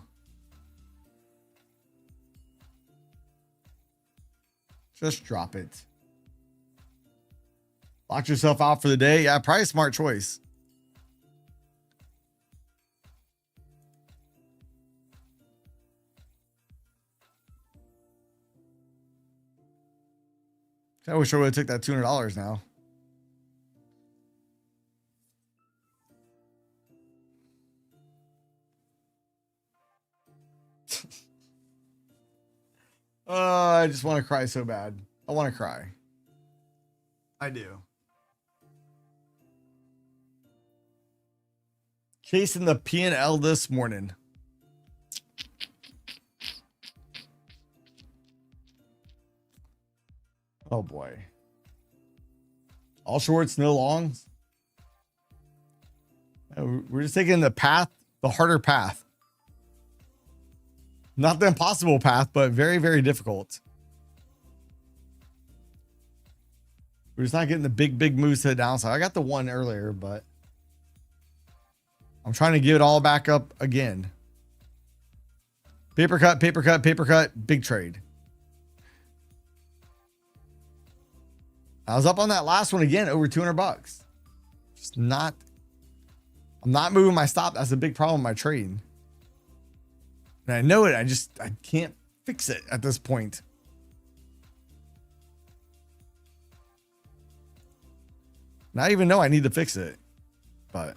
Just drop it. Lock yourself out for the day. Yeah, probably a smart choice. I wish I would have took that $200 now. I just want to cry so bad. I want to cry. I do. Chasing the P&L this morning. Oh boy. All shorts, no longs. We're just taking the path, the harder path. Not the impossible path, but very, very difficult. We're just not getting the big moves to the downside. I got the one earlier, but I'm trying to give it all back up again. Paper cut, paper cut, paper cut, big trade. I was up on that last one again, over 200 bucks. Just not, I'm not moving my stop. That's a big problem in my trading. And I know it. I can't fix it at this point. And I even know I need to fix it, but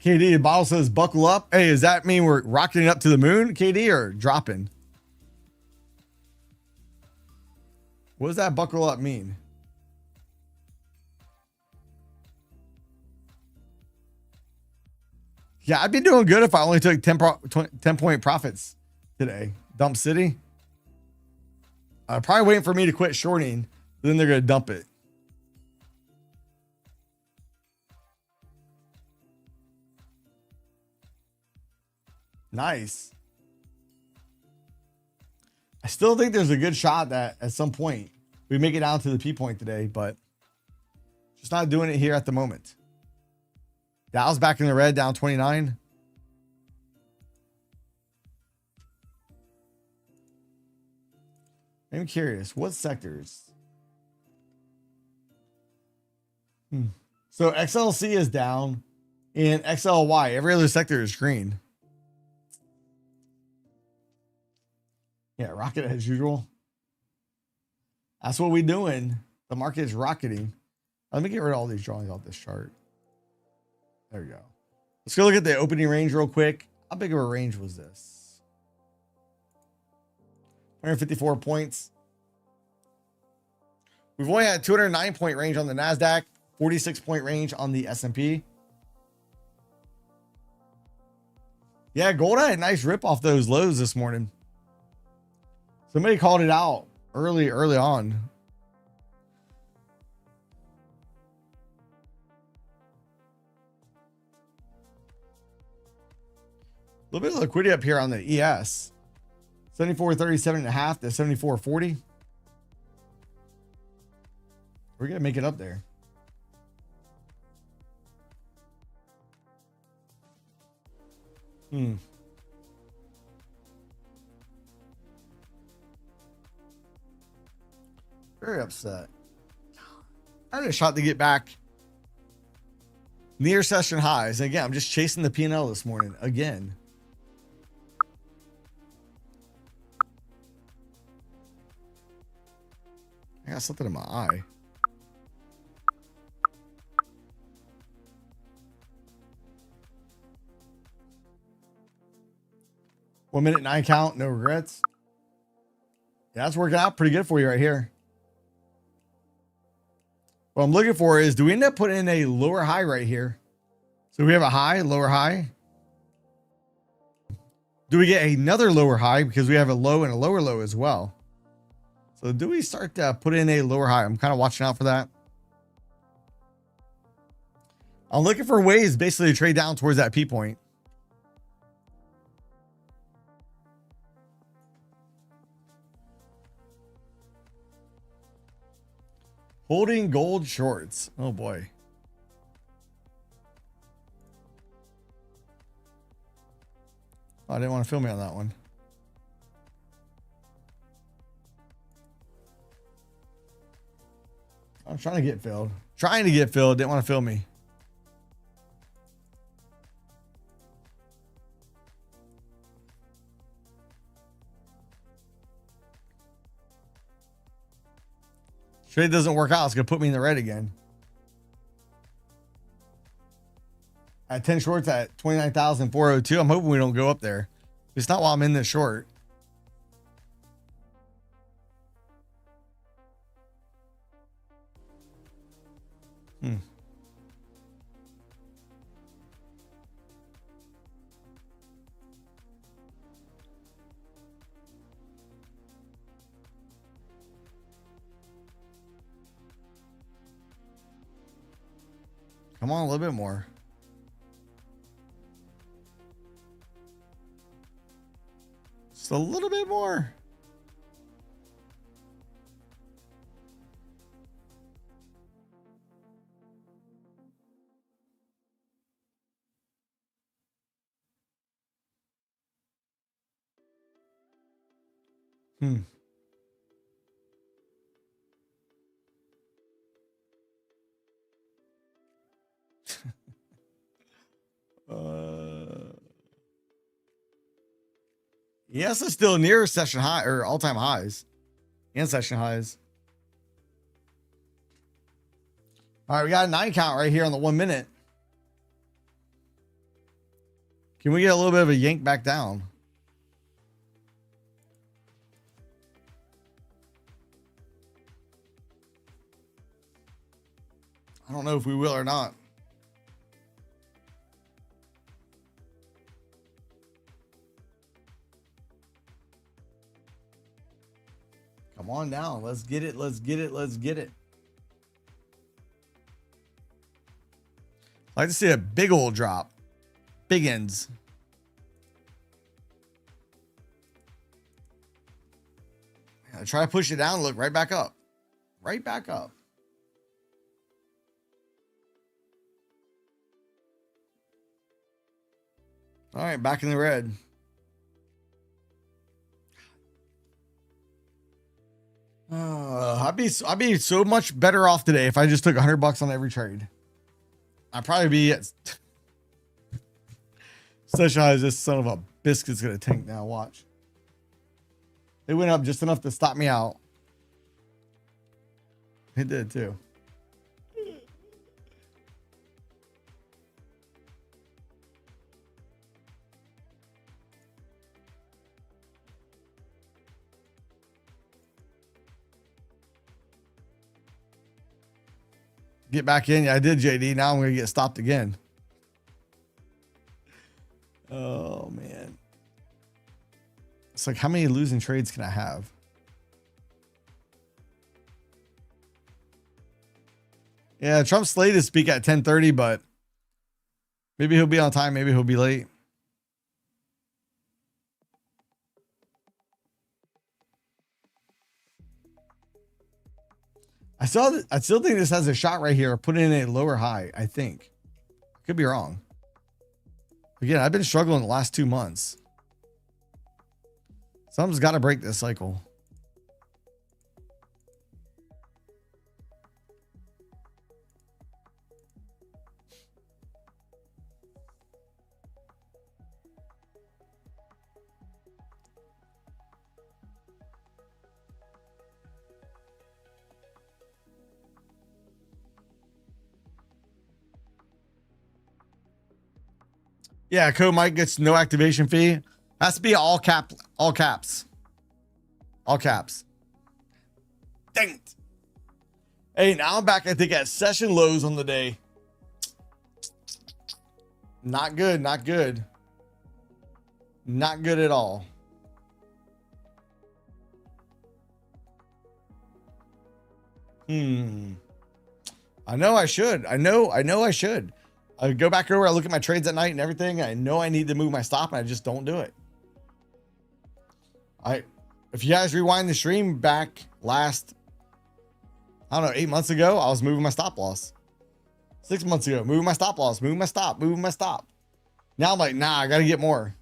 KD, the bottle says buckle up. Hey, does that mean we're rocketing up to the moon, KD, or dropping? What does that buckle up mean? Yeah, I'd be doing good if I only took 10 point profits today. Dump City. Probably waiting for me to quit shorting, but then they're going to dump it. Nice. I still think there's a good shot that at some point we make it down to the P point today, but just not doing it here at the moment. Dow's back in the red, down 29. I'm curious, what sectors? So XLC is down and XLY. Every other sector is green. Yeah, rocket as usual. That's what we're doing. The market is rocketing. Let me get rid of all these drawings off this chart. There we go. Let's go look at the opening range real quick. How big of a range was this? 154 points. We've only had 209 point range on the NASDAQ, 46 point range on the S&P. Yeah, gold had a nice rip off those lows this morning. Somebody called it out early on. A little bit of liquidity up here on the ES. 74.37.5 to 74.40. We're going to make it up there. Very upset. I had a shot to get back near session highs. And again, I'm just chasing the P&L this morning again. I got something in my eye. One minute 9 count, no regrets. Yeah, that's working out pretty good for you right here. What I'm looking for is, do we end up putting in a lower high right here? So we have a high, lower high. Do we get another lower high because we have a low and a lower low as well? So do we start to put in a lower high? I'm kind of watching out for that. I'm looking for ways basically to trade down towards that P point. Holding gold shorts. Oh boy. Oh, I didn't want to film me on that one. I'm trying to get filled. Trying to get filled. Didn't want to fill me. Trade doesn't work out. It's going to put me in the red again. At 10 shorts at 29,402. I'm hoping we don't go up there. It's not while I'm in this short. Come on, a little bit more. Just a little bit more. Yes, it's still near session high or all-time highs and session highs. All right, we got a 9 count right here on the 1 minute. Can we get a little bit of a yank back down? I don't know if we will or not. Come on down. Let's get it. Let's get it. Let's get it. I'd like to see a big old drop. Big ends. I try to push it down. Look, right back up. Right back up. All right, back in the red. I'd be so much better off today if I just took $100 on every trade. I'd probably be at such high as this son of a biscuit's gonna tank now. Watch. It went up just enough to stop me out. It did too. Get back in. Yeah, I did, JD. Now I'm going to get stopped again. Oh, man. It's like, how many losing trades can I have? Yeah, Trump's slated to speak at 10:30, but maybe he'll be on time. Maybe he'll be late. I still think this has a shot right here. Put in a lower high, I think. Could be wrong. Again, I've been struggling the last 2 months. Something's got to break this cycle. Yeah, code Mike gets no activation fee. Has to be all caps. All caps. Dang it. Hey, now I'm back, I think, at session lows on the day. Not good, not good. Not good at all. I know I should. I know I should. I go back over, I look at my trades at night and everything. I know I need to move my stop and I just don't do it. If you guys rewind the stream back last, I don't know, 8 months ago, I was moving my stop loss. 6 months ago, moving my stop loss, moving my stop. Now I'm like, nah, I got to get more.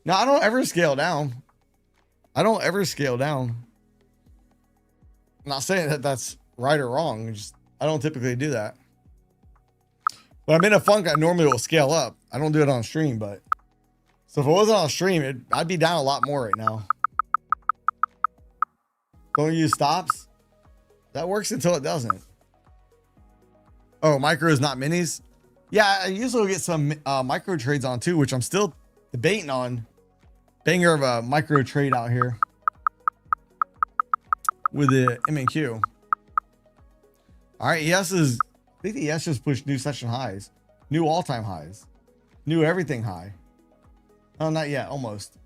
No, I don't ever scale down. I'm not saying that that's right or wrong. I don't typically do that. When I'm in a funk, I normally will scale up. I don't do it on stream, but so if it wasn't on stream, I'd be down a lot more right now. Don't use stops. That works until it doesn't. Oh, micros, not minis. Yeah, I usually get some micro trades on too, which I'm still debating on. Banger of a micro trade out here with the M&Q. All right, I think the ES just pushed new session highs, new all-time highs, new everything high. Oh, not yet, almost.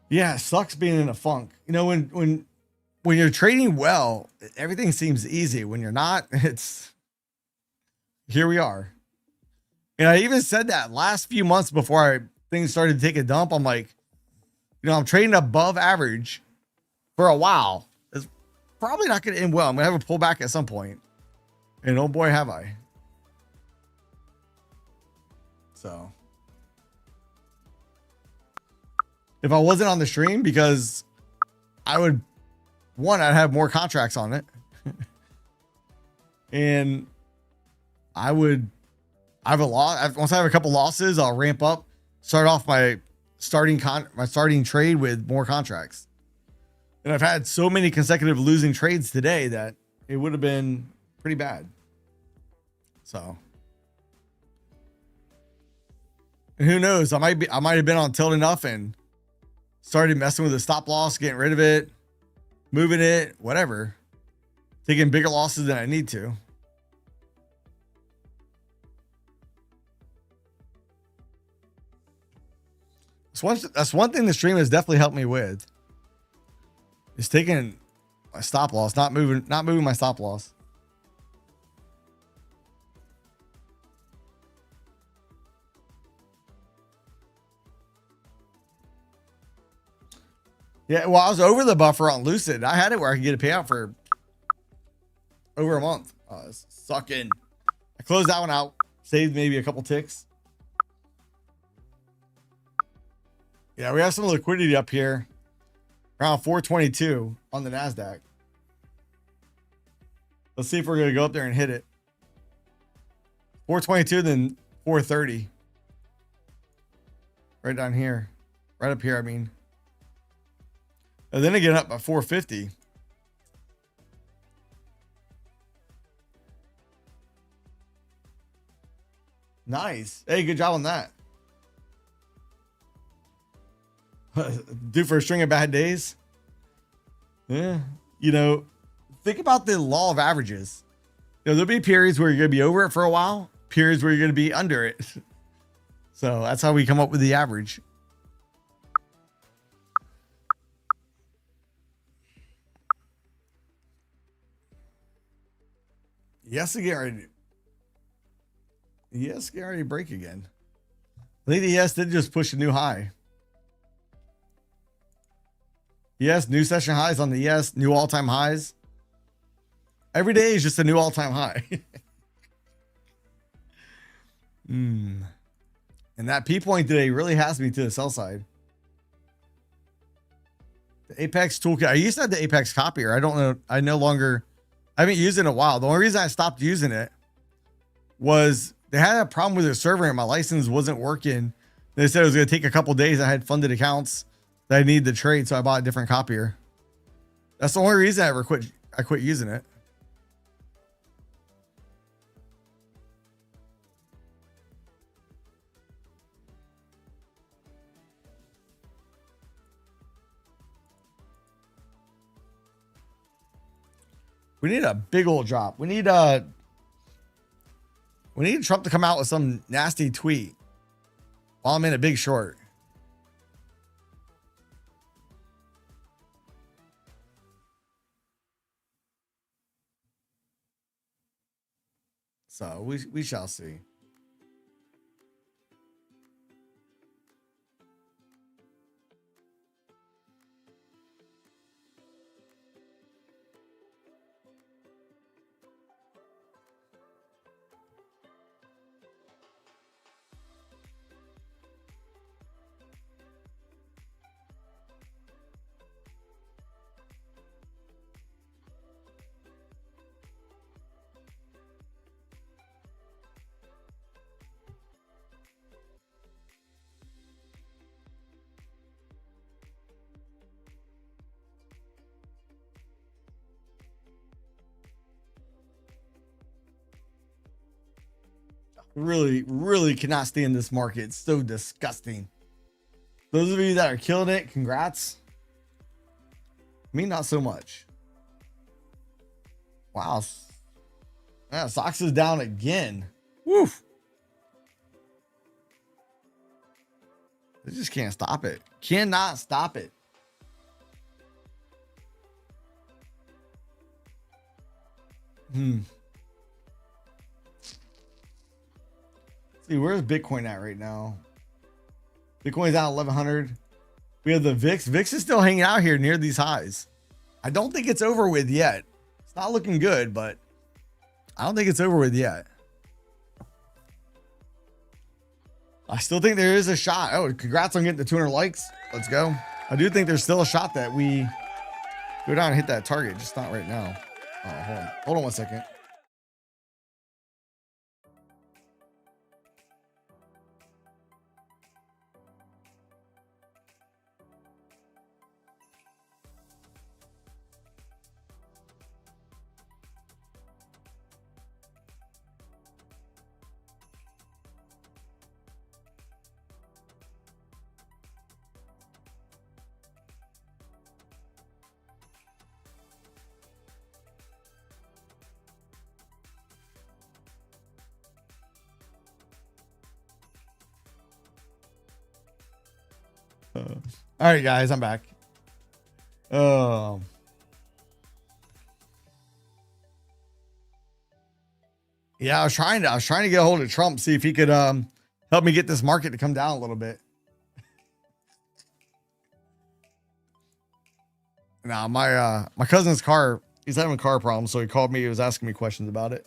Yeah, it sucks being in a funk. You know, when you're trading well, everything seems easy. When you're not, here we are. And I even said that last few months before things started to take a dump. I'm like, you know, I'm trading above average for a while. It's probably not going to end well. I'm going to have a pullback at some point. And oh boy, have I. So if I wasn't on the stream, because I'd have more contracts on it. And I have a lot. Once I have a couple losses, I'll ramp up, start off my starting trade with more contracts. And I've had so many consecutive losing trades today that it would have been pretty bad. So, and who knows? I might have been on tilt enough and started messing with the stop loss, getting rid of it, moving it, whatever. taking bigger losses than I need to. That's one thing the stream has definitely helped me with. Is taking my stop loss, not moving my stop loss. Yeah, well, I was over the buffer on Lucid. I had it where I could get a payout for over a month. Oh, it's sucking. I closed that one out, saved maybe a couple ticks. Yeah, we have some liquidity up here around 422 on the NASDAQ. Let's see if we're going to go up there and hit it. 422, then 430. Right down here. Right up here, I mean. And then again up by 450. Nice. Hey, good job on that. Due for a string of bad days. Yeah. You know, think about the law of averages. You know, there'll be periods where you're going to be over it for a while, periods where you're going to be under it. So that's how we come up with the average. Yes, again. Yes, get ready to break again. I think the yes did just push a new high. Yes, new session highs on the yes, new all-time highs. Every day is just a new all-time high. And that P point today really has me to the sell side. The Apex toolkit. I used to have the Apex copier. I don't know. I haven't used it in a while. The only reason I stopped using it was they had a problem with their server and my license wasn't working. They said it was going to take a couple days. I had funded accounts that I needed to trade, so I bought a different copier. That's the only reason I quit using it. We need a big old drop. We need Trump to come out with some nasty tweet while I'm in a big short. So we shall see. Really cannot stand this market. It's so disgusting. Those of you that are killing it, congrats. Me, not so much. Wow. Yeah, Sox is down again. Woof. They just can't stop it. Cannot stop it. See, where's Bitcoin at right now? Bitcoin's at 1100. We have the VIX. VIX is still hanging out here near these highs. I don't think it's over with yet. It's not looking good, but I don't think it's over with yet. I still think there is a shot. Oh, congrats on getting the 200 likes. Let's go. I do think there's still a shot that we go down and hit that target, just not right now. Oh, hold on. Hold on 1 second. All right, guys, I'm back. Yeah, I was trying to get a hold of Trump, see if he could help me get this market to come down a little bit. Now, my cousin's car, he's having car problems, so he called me. He was asking me questions about it.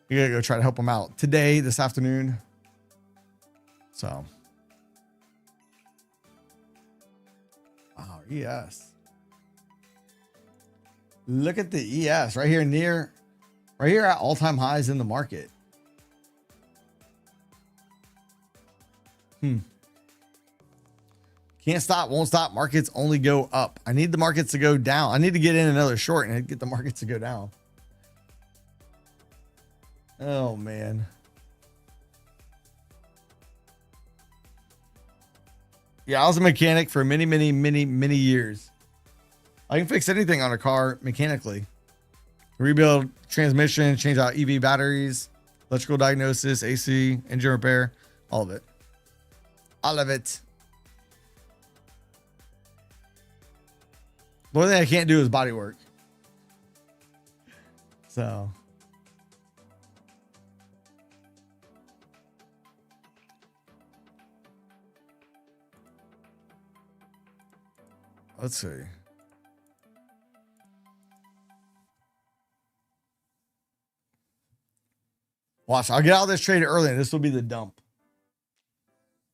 We gotta go try to help him out today, this afternoon. So, oh, ES. Look at the ES right here right here at all-time highs in the market. Can't stop, won't stop. Markets only go up. I need the markets to go down. I need to get in another short and get the markets to go down. Oh, man. Yeah, I was a mechanic for many years. I can fix anything on a car mechanically. Rebuild transmission, change out EV batteries, electrical diagnosis, AC, engine repair, all of it. All of it. The only thing I can't do is body work. So. Let's see. Watch, I'll get out of this trade early and this will be the dump.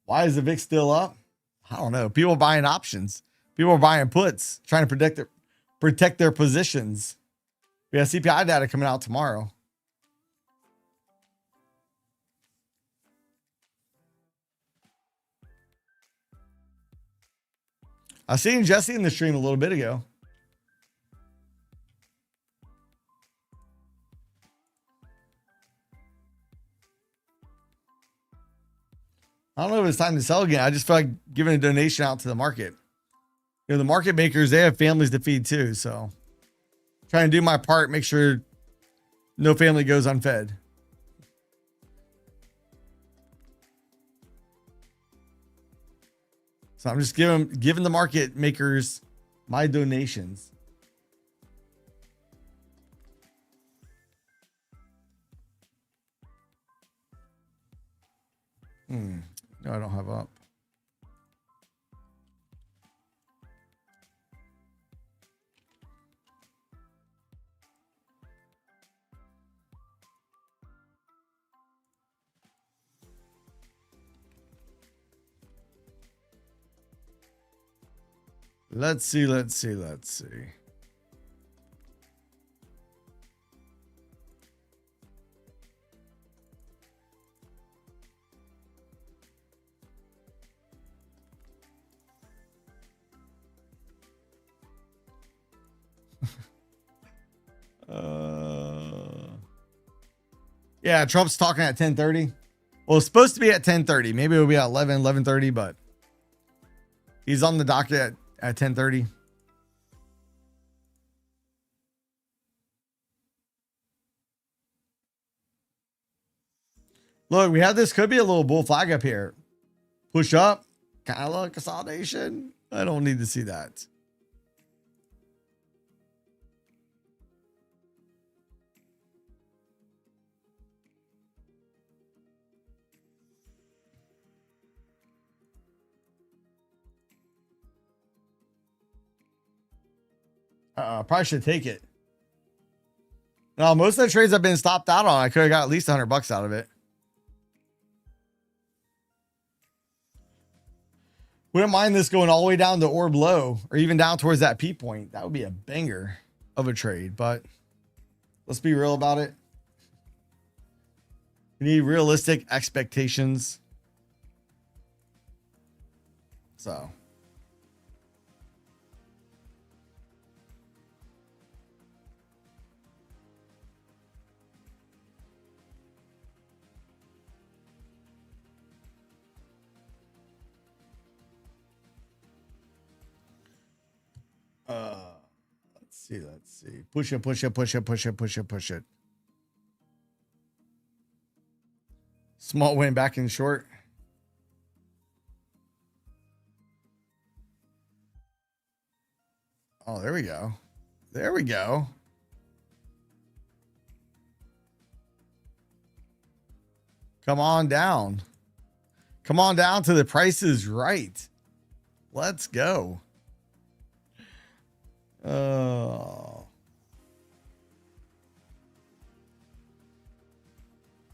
Why is the VIX still up? I don't know. People are buying options. People are buying puts, trying to protect their positions. We have CPI data coming out tomorrow. I seen Jesse in the stream a little bit ago. I don't know if it's time to sell again. I just feel like giving a donation out to the market. You know, the market makers, they have families to feed too. So trying to do my part, make sure no family goes unfed. So I'm just giving the market makers my donations. No, I don't have up. Let's see. Yeah, Trump's talking at 10:30. Well, it's supposed to be at 10:30. Maybe it'll be at 11:30, but he's on the docket at 10:30. Look, we have this. Could be a little bull flag up here. Push up. Kind of like consolidation. I don't need to see that. Probably should take it. No, most of the trades I've been stopped out on, I could have got at least $100 out of it. Wouldn't mind this going all the way down to orb low or even down towards that P point. That would be a banger of a trade, but let's be real about it. You need realistic expectations. So. Let's see. Push it. Small win back in short. Oh, there we go. There we go. Come on down. Come on down to the Price is Right. Let's go.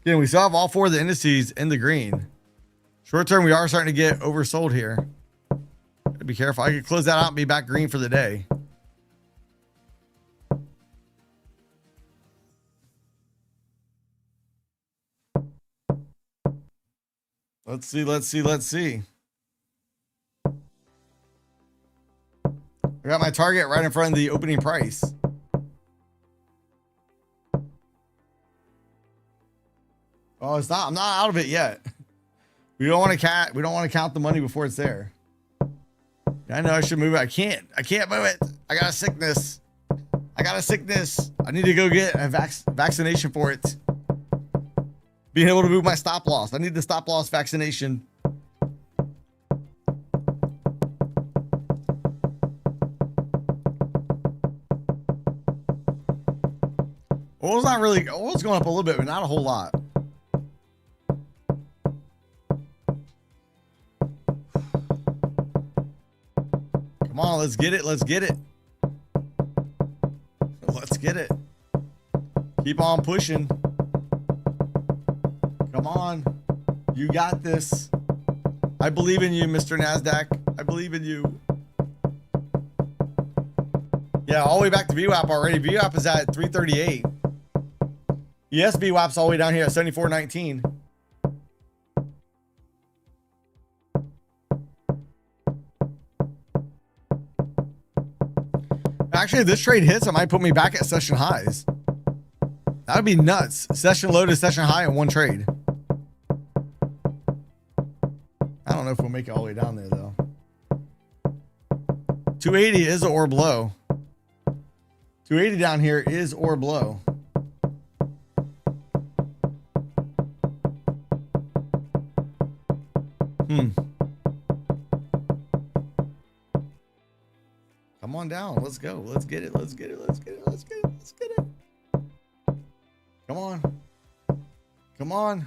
Again, we still have all four of the indices in the green. Short term, we are starting to get oversold here. Gotta be careful. I could close that out and be back green for the day. Let's see. Let's see. Let's see. I got my target right in front of the opening price. Oh, it's not. I'm not out of it yet. We don't want to we don't want to count the money before it's there. I know I should move it. I can't move it. I got a sickness. I need to go get a vaccination for it. Being able to move my stop loss. I need the stop loss vaccination. Oil's not really, oil's going up a little bit, but not a whole lot. Come on, let's get it. Let's get it. Let's get it. Keep on pushing. Come on. You got this. I believe in you, Mr. NASDAQ. I believe in you. Yeah, all the way back to VWAP already. VWAP is at 338. Yes, VWAP's all the way down here at 74.19. Actually, if this trade hits, it might put me back at session highs. That would be nuts. Session low to session high in one trade. I don't know if we'll make it all the way down there, though. 280 is an orb low. 280 down here is orb low. Come on down. Let's go. Let's get it. Let's get it. Let's get it. Let's get it. Let's get it. Come on. Come on.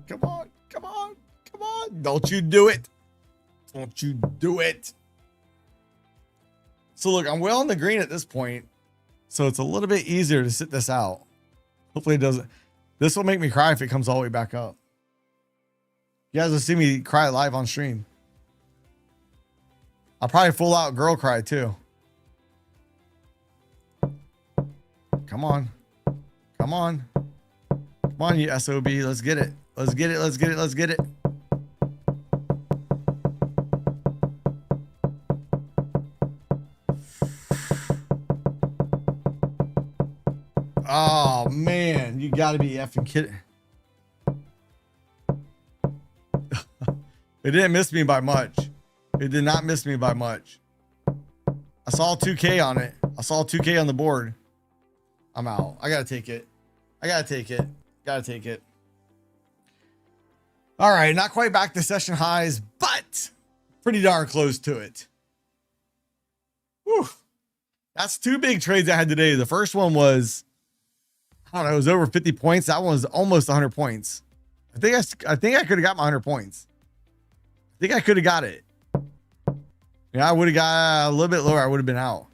Come on. Come on. Come on. Don't you do it. Don't you do it. So look, I'm well in the green at this point. So it's a little bit easier to sit this out. Hopefully it doesn't. This will make me cry if it comes all the way back up. You guys will see me cry live on stream. I'll probably full out girl cry too. Come on. Come on. Come on, you SOB. Let's get it. Let's get it. Let's get it. Let's get it. Oh, man. You got to be effing kidding. It didn't miss me by much. It did not miss me by much. I saw 2K on it. I saw 2K on the board. I'm out. I got to take it. I got to take it. Got to take it. All right. Not quite back to session highs, but pretty darn close to it. Whew. That's two big trades I had today. The first one was, I don't know, it was over 50 points. That one was almost 100 points. I think I could have got my 100 points. I think I could have got it. Yeah, I would have got a little bit lower. I would have been out.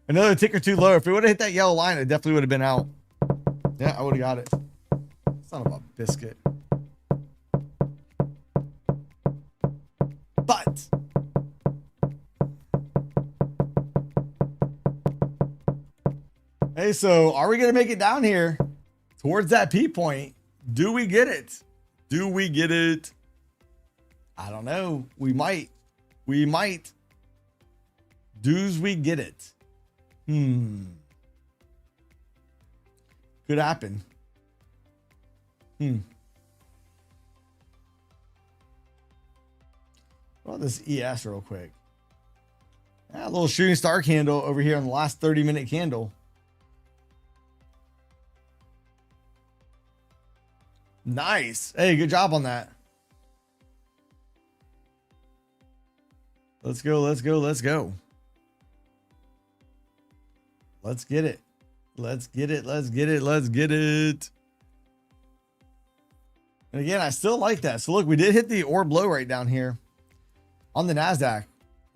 Another tick or two lower. If it would have hit that yellow line, it definitely would have been out. Yeah, I would have got it. Son of a biscuit. But hey, so are we going to make it down here towards that P point? Do we get it? Do we get it? I don't know. We might. We might. Does we get it? Could happen. What about this ES real quick? A little shooting star candle over here on the last 30-minute candle. Nice. Hey, good job on that. Let's go. Let's go. Let's go. Let's get it. Let's get it. Let's get it. Let's get it. And again, I still like that. So look, we did hit the orb low right down here on the NASDAQ.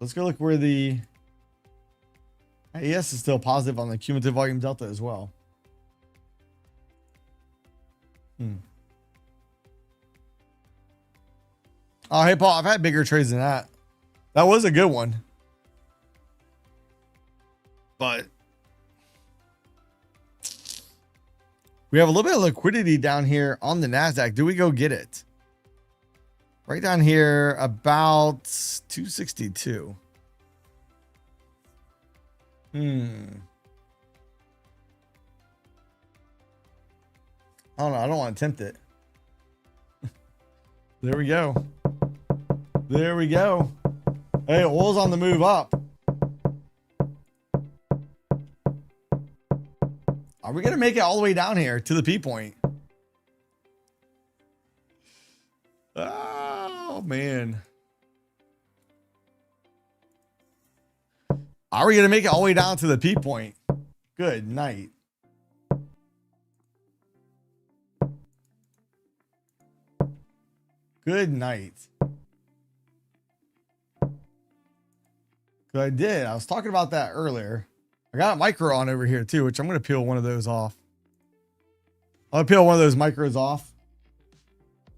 Let's go look where the AES is still positive on the cumulative volume delta as well. Oh, hey, Paul, I've had bigger trades than that. That was a good one. But we have a little bit of liquidity down here on the NASDAQ. Do we go get it? Right down here, about 262. I don't know. I don't want to tempt it. There we go. There we go. Hey, oil's on the move up. Are we going to make it all the way down here to the P point? Oh, man. Are we going to make it all the way down to the P point? Good night. Good night. I did. I was talking about that earlier. I got a micro on over here too, which I'm going to peel one of those off. I'll peel one of those micros off.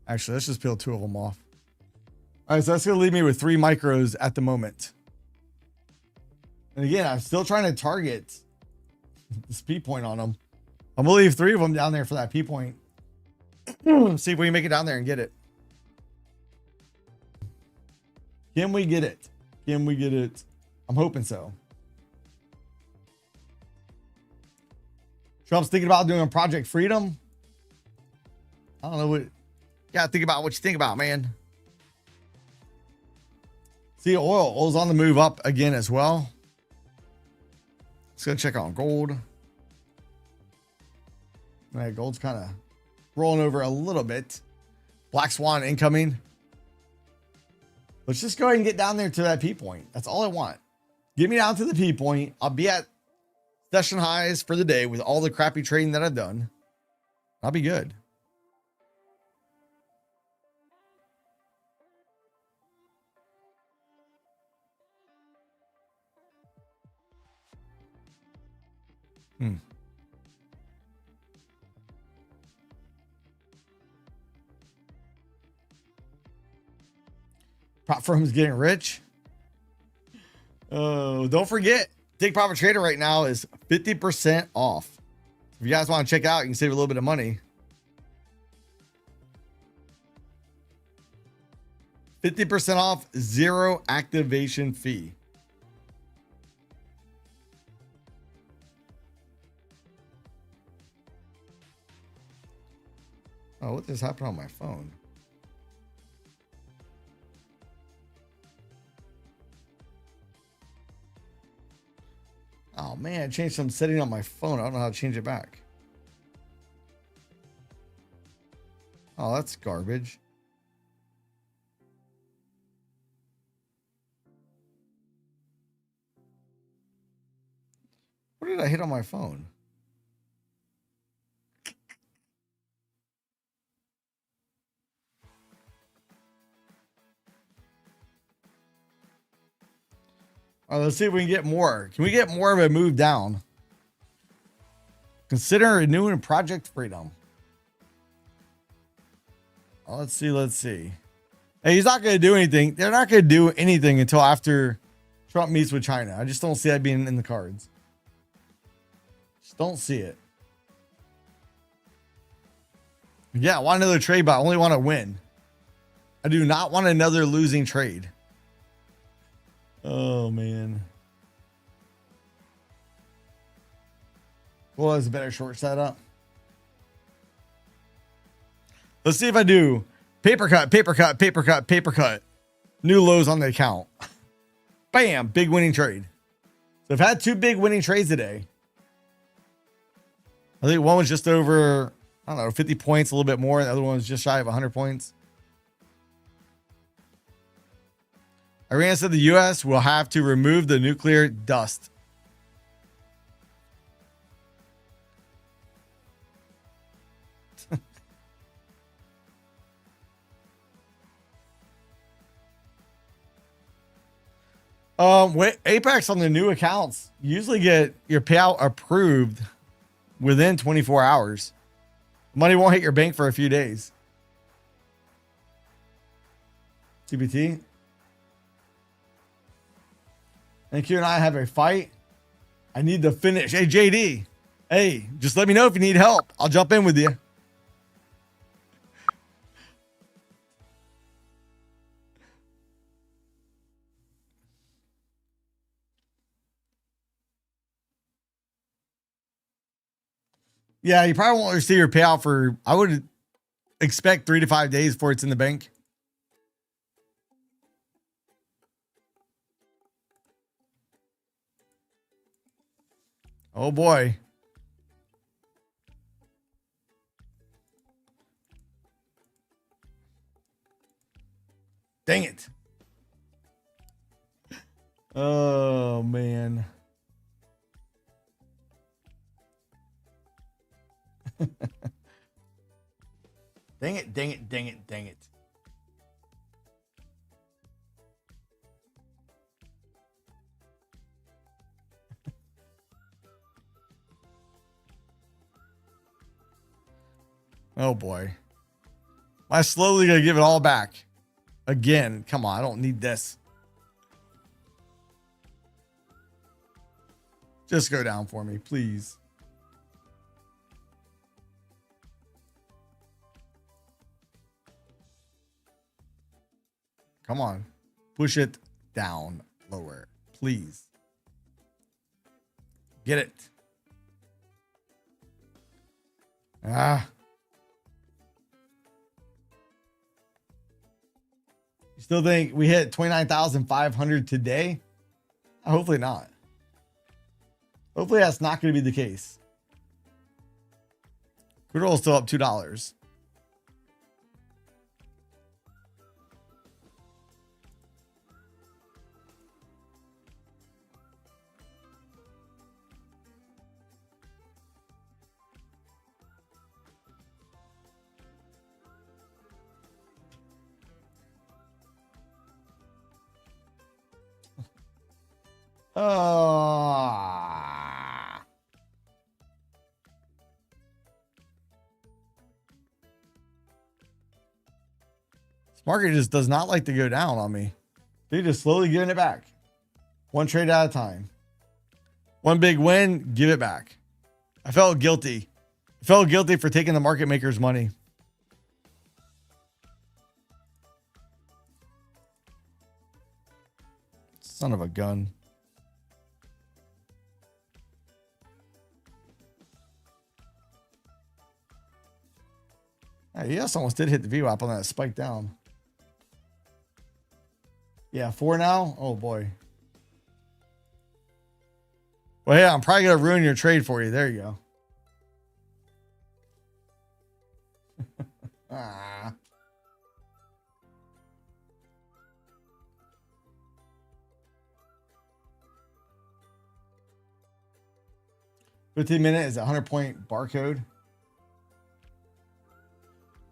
Actually, let's just peel two of them off. All right, so that's going to leave me with 3 micros at the moment. And again, I'm still trying to target this P point on them. I'm going to leave 3 of them down there for that P point. See if we can make it down there and get it. Can we get it? Can we get it? I'm hoping so. Trump's thinking about doing Project Freedom. I don't know what. You gotta think about what you think about, man. See, oil's on the move up again as well. Let's go check on gold. All right, gold's kind of rolling over a little bit. Black Swan incoming. Let's just go ahead and get down there to that P point. That's all I want. Get me down to the P point. I'll be at session highs for the day with all the crappy trading that I've done. I'll be good. Prop firms getting rich. Oh, don't forget, Take Profit Trader right now is 50% off. If you guys want to check out, you can save a little bit of money. 50% off, 0 activation fee. Oh, what just happened on my phone? Oh man, I changed some setting on my phone. I don't know how to change it back. Oh, that's garbage. What did I hit on my phone? All right, let's see if we can get more. Can we get more of a move down? Consider renewing Project Freedom. Oh, let's see. Let's see. Hey, he's not going to do anything. They're not going to do anything until after Trump meets with China. I just don't see that being in the cards. Just don't see it. Yeah, I want another trade, but I only want to win. I do not want another losing trade. Oh, man. Well, it's a better short setup. Let's see if I do paper cut, paper cut, paper cut, paper cut. New lows on the account. Bam, big winning trade. So I've had 2 big winning trades today. I think one was just over, I don't know, 50 points, a little bit more. The other one was just shy of 100 points. Iran said the U.S. will have to remove the nuclear dust. With Apex on the new accounts, you usually get your payout approved within 24 hours. Money won't hit your bank for a few days. TPT. And Q and I have a fight. I need to finish. Hey, JD. Hey, just let me know if you need help. I'll jump in with you. Yeah, you probably won't receive your payout for, I would expect 3 to 5 days before it's in the bank. Oh boy. Dang it. Oh man. Dang it, dang it, dang it, dang it. Oh boy. Am I slowly gonna give it all back? Again, come on, I don't need this. Just go down for me, please. Come on. Push it down lower, please. Get it. Ah. You still think we hit 29,500 today? Hopefully not. Hopefully that's not going to be the case. Crude oil is still up $2. This market just does not like to go down on me. They're just slowly giving it back. One trade at a time. One big win, give it back. I felt guilty. I felt guilty for taking the market maker's money. Son of a gun. Hey, yes, almost did hit the VWAP on that spike down. Yeah, 4 now? Oh, boy. Well, yeah, I'm probably going to ruin your trade for you. There you go. Ah. $15 is a 100-point barcode.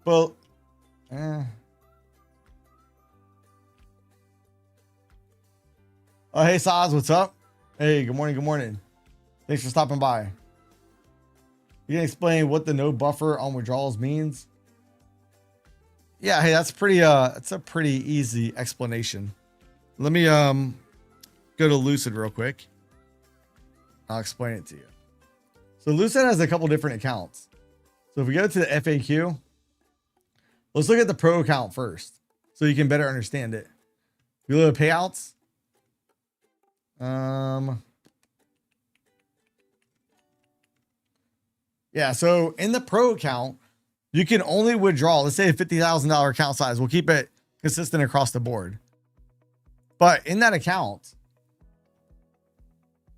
Well, Oh, hey, Saz, what's up? Hey, good morning, good morning. Thanks for stopping by. You can explain what the no buffer on withdrawals means? Yeah, hey, that's a pretty easy explanation. Let me go to Lucid real quick. I'll explain it to you. So Lucid has a couple different accounts. So if we go to the FAQ, let's look at the pro account first so you can better understand it. We look at payouts. Yeah, so in the pro account, you can only withdraw, let's say a $50,000 account size. We'll keep it consistent across the board. But in that account,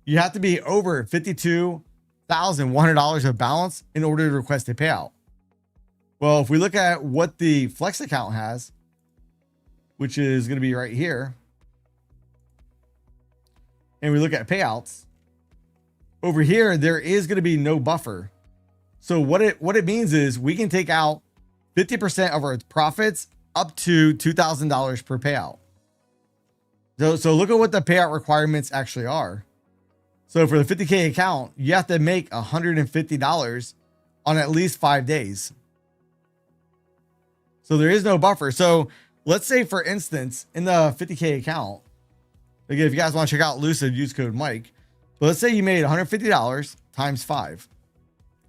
you have to be over $52,100 of balance in order to request a payout. Well, if we look at what the Flex account has, which is going to be right here, and we look at payouts, over here, there is going to be no buffer. So what it means is we can take out 50% of our profits up to $2,000 per payout. So look at what the payout requirements actually are. So for the 50K account, you have to make $150 on at least 5 days. So there is no buffer. So let's say, for instance, in the 50K account, again, if you guys want to check out Lucid, use code Mike. But let's say you made $150 times 5.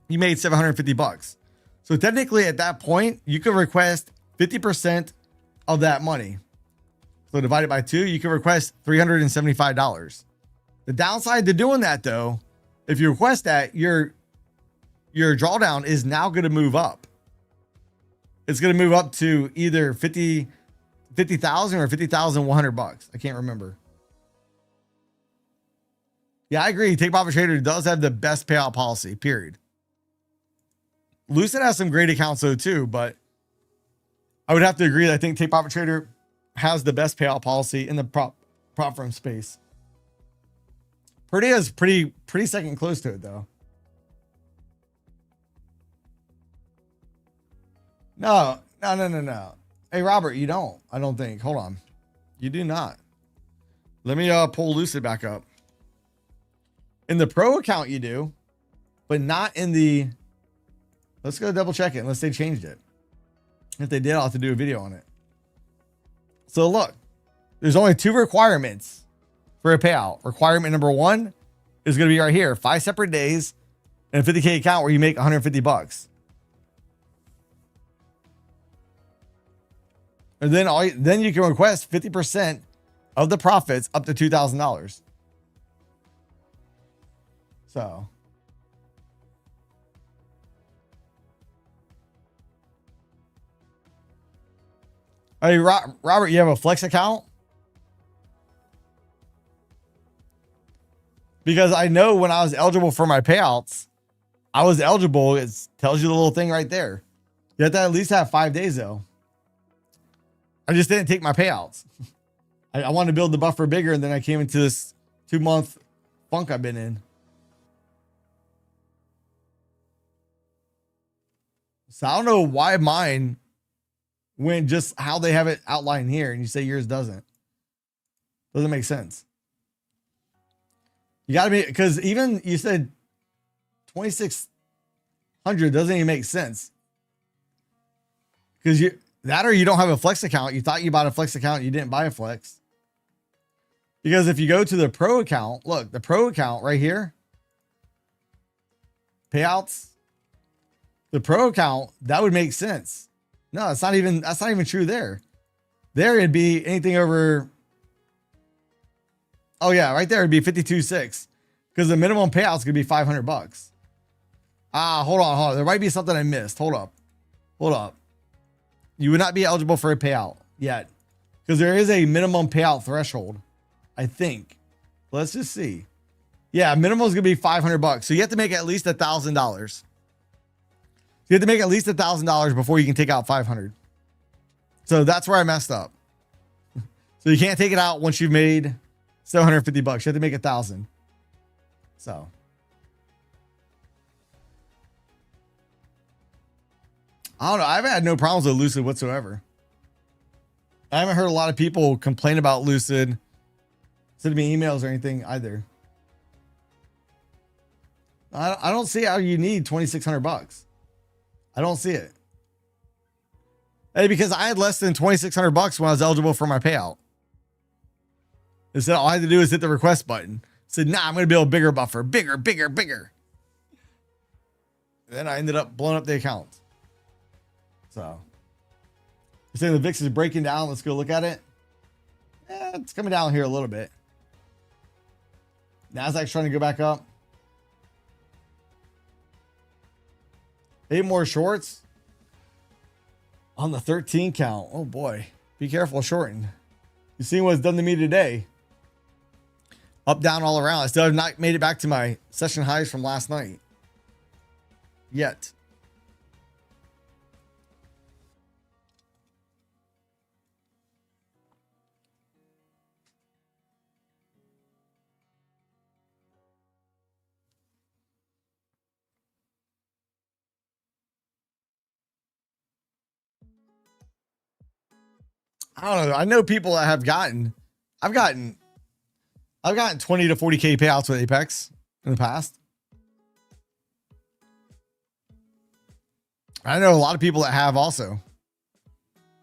You made $750. So technically at that point, you could request 50% of that money. So divided by 2, you can request $375. The downside to doing that, though, if you request that, your drawdown is now going to move up. It's going to move up to either 50,000 or $50,100. I can't remember. Yeah, I agree. Take Profit Trader does have the best payout policy, period. Lucid has some great accounts though too, but I would have to agree that I think Take Profit Trader has the best payout policy in the prop firm space. Purdy is pretty second close to it though. No. Hey, Robert, you don't. I don't think. Hold on. You do not. Let me pull Lucid back up. In the pro account, you do, but not in the. Let's go double check it unless they changed it. If they did, I'll have to do a video on it. So look, there's only 2 requirements for a payout. Requirement number 1 is going to be right here: 5 separate days and a 50K account where you make $150. And then you can request 50% of the profits up to $2,000. So. Hey, Robert, you have a Flex account? Because I know when I was eligible for my payouts, I was eligible. It tells you the little thing right there. You have to at least have 5 days though. I just didn't take my payouts. I wanted to build the buffer bigger, and then I came into this 2-month funk I've been in. So I don't know why mine went just how they have it outlined here, and you say yours doesn't. Doesn't make sense. You got to be, because even you said 2,600 doesn't even make sense. Because that or you don't have a Flex account. You thought you bought a Flex account. You didn't buy a Flex. Because if you go to the pro account, look, the pro account right here, payouts, the pro account, that would make sense. No, that's not even true there. There it'd be anything over. Oh yeah, right there it'd be 52.6 because the minimum payout's gonna be $500. Hold on. There might be something I missed. Hold up. You would not be eligible for a payout yet because there is a minimum payout threshold, I think. Let's just see. Yeah, minimum is gonna be $500. So you have to make at least $1,000. You have to make at least $1,000 before you can take out 500. So that's where I messed up. So you can't take it out once you've made $750. You have to make 1,000. So. I don't know. I've had no problems with Lucid whatsoever. I haven't heard a lot of people complain about Lucid, send me emails or anything either. I don't see how you need $2,600. I don't see it. Hey, because I had less than $2,600 when I was eligible for my payout. It said all I had to do is hit the request button. It said, nah, I'm going to build a bigger buffer. Bigger. Then I ended up blowing up the account. So. You're saying the VIX is breaking down. Let's go look at it. It's coming down here a little bit. NASDAQ's trying to go back up. 8 more shorts on the 13 count. Oh boy, be careful shorting. You see what it's done to me today? Up, down, all around. I still have not made it back to my session highs from last night yet. I don't know. I know people that have gotten, I've gotten 20 to 40K payouts with Apex in the past. I know a lot of people that have also.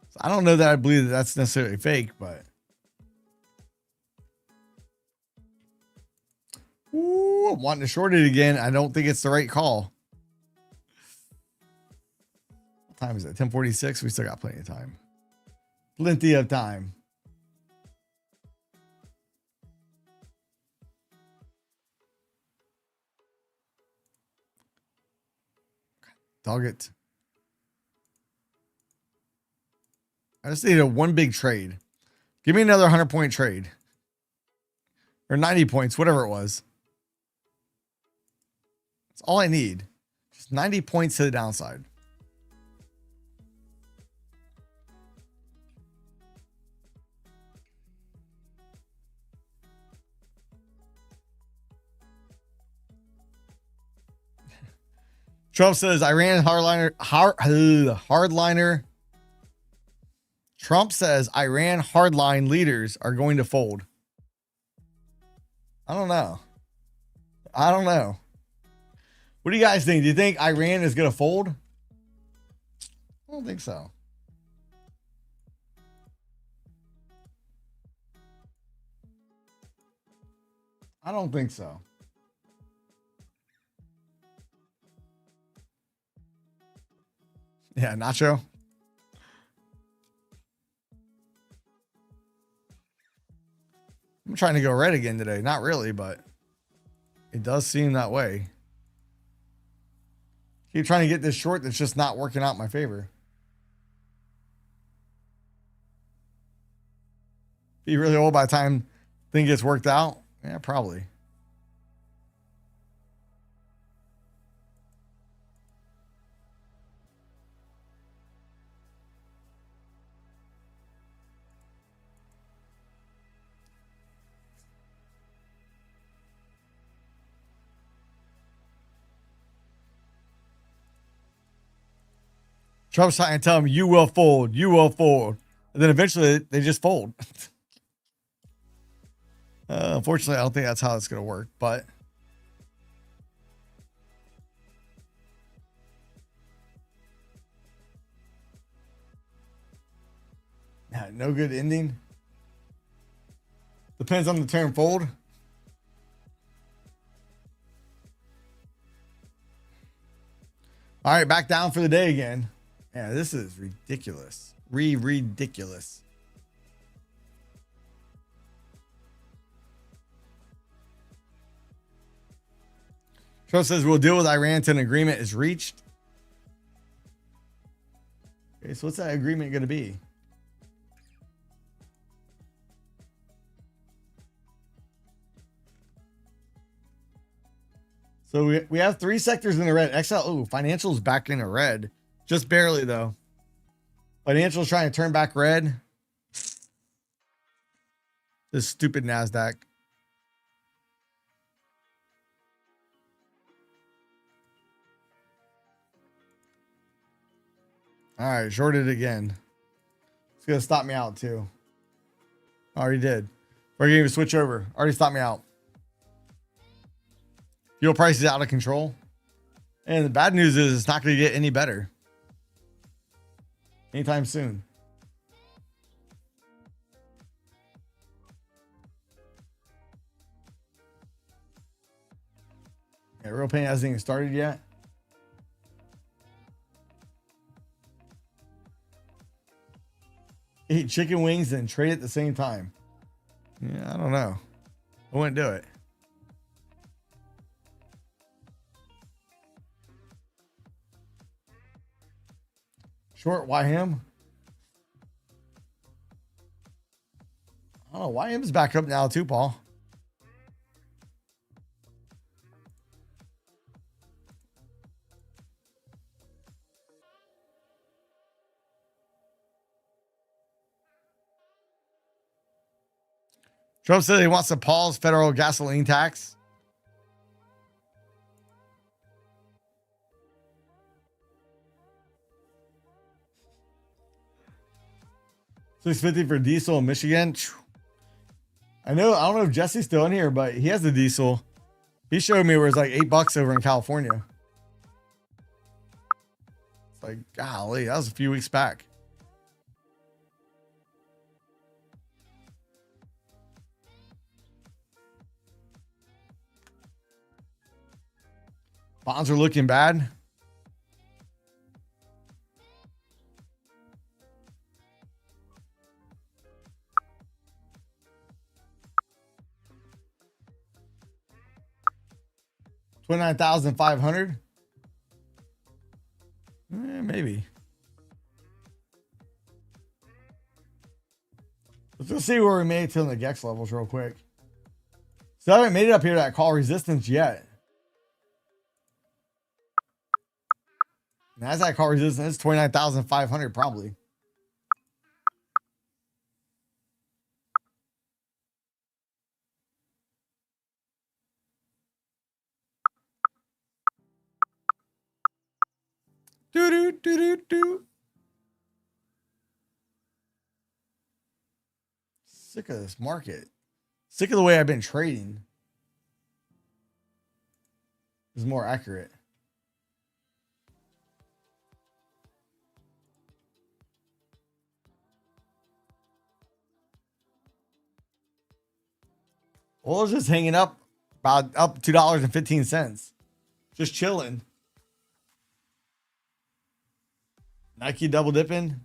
So I don't know that I believe that that's necessarily fake, but. Ooh, I'm wanting to short it again. I don't think it's the right call. What time is it? 10:46. We still got plenty of time. Plenty of time. Dog it. I just need one big trade. Give me another 100-point trade. Or 90 points, whatever it was. That's all I need. Just 90 points to the downside. Trump says Iran hardliner. Trump says Iran hardline leaders are going to fold. I don't know. What do you guys think? Do you think Iran is going to fold? I don't think so. I don't think so. Yeah, Nacho. I'm trying to go red again today. Not really, but it does seem that way. Keep trying to get this short that's just not working out in my favor. Be really old by the time thing gets worked out. Yeah, probably. Trump's trying to tell them, you will fold, you will fold. And then eventually they just fold. Unfortunately, I don't think that's how it's going to work, but. No good ending. Depends on the term fold. All right, back down for the day again. Yeah, this is ridiculous. Ridiculous. Trump says we'll deal with Iran until an agreement is reached. Okay, so what's that agreement going to be? So we have three sectors in the red. XL, financials back in the red. Just barely, though. Financials trying to turn back red. This stupid NASDAQ. All right, shorted again. It's going to stop me out, too. Already did. We're going to switch over. Already stopped me out. Fuel price is out of control. And the bad news is it's not going to get any better anytime soon. Yeah, real pain hasn't even started yet. Eat chicken wings and trade at the same time. Yeah, I don't know. I wouldn't do it. Short YM. Oh, YM's back up now too, Paul. Trump said he wants to pause federal gasoline tax. $6.50 for diesel in Michigan. I don't know if Jesse's still in here, but he has the diesel. He showed me where it's like $8 over in California. It's like, golly, that was a few weeks back. Bonds are looking bad. $29,500. Maybe. Let's see where we made it to in the GEX levels real quick. So I haven't made it up here to that call resistance yet. NASDAQ call resistance is 29,500 probably. Do. Sick of this market. Sick of the way I've been trading. Is more accurate. Oil's just hanging up, about up $2.15. Just chilling. Nike double dipping.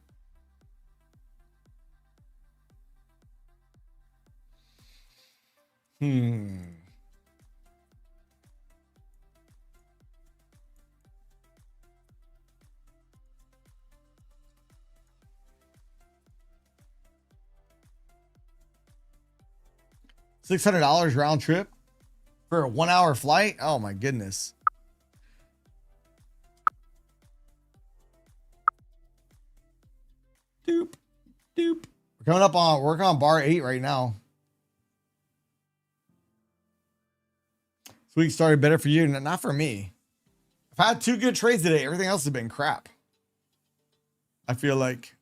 $600 round trip for a 1 hour flight. Oh my goodness. Doop. We're coming up on, working on bar 8 right now. This week started better for you, not for me. I've had 2 good trades today. Everything else has been crap. I feel like.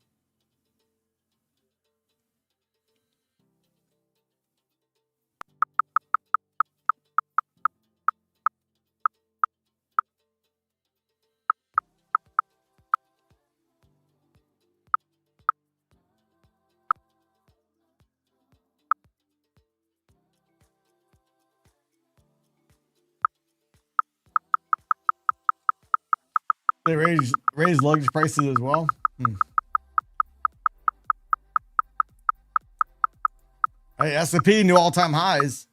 They raised luggage prices as well. Hey, S&P new all-time highs.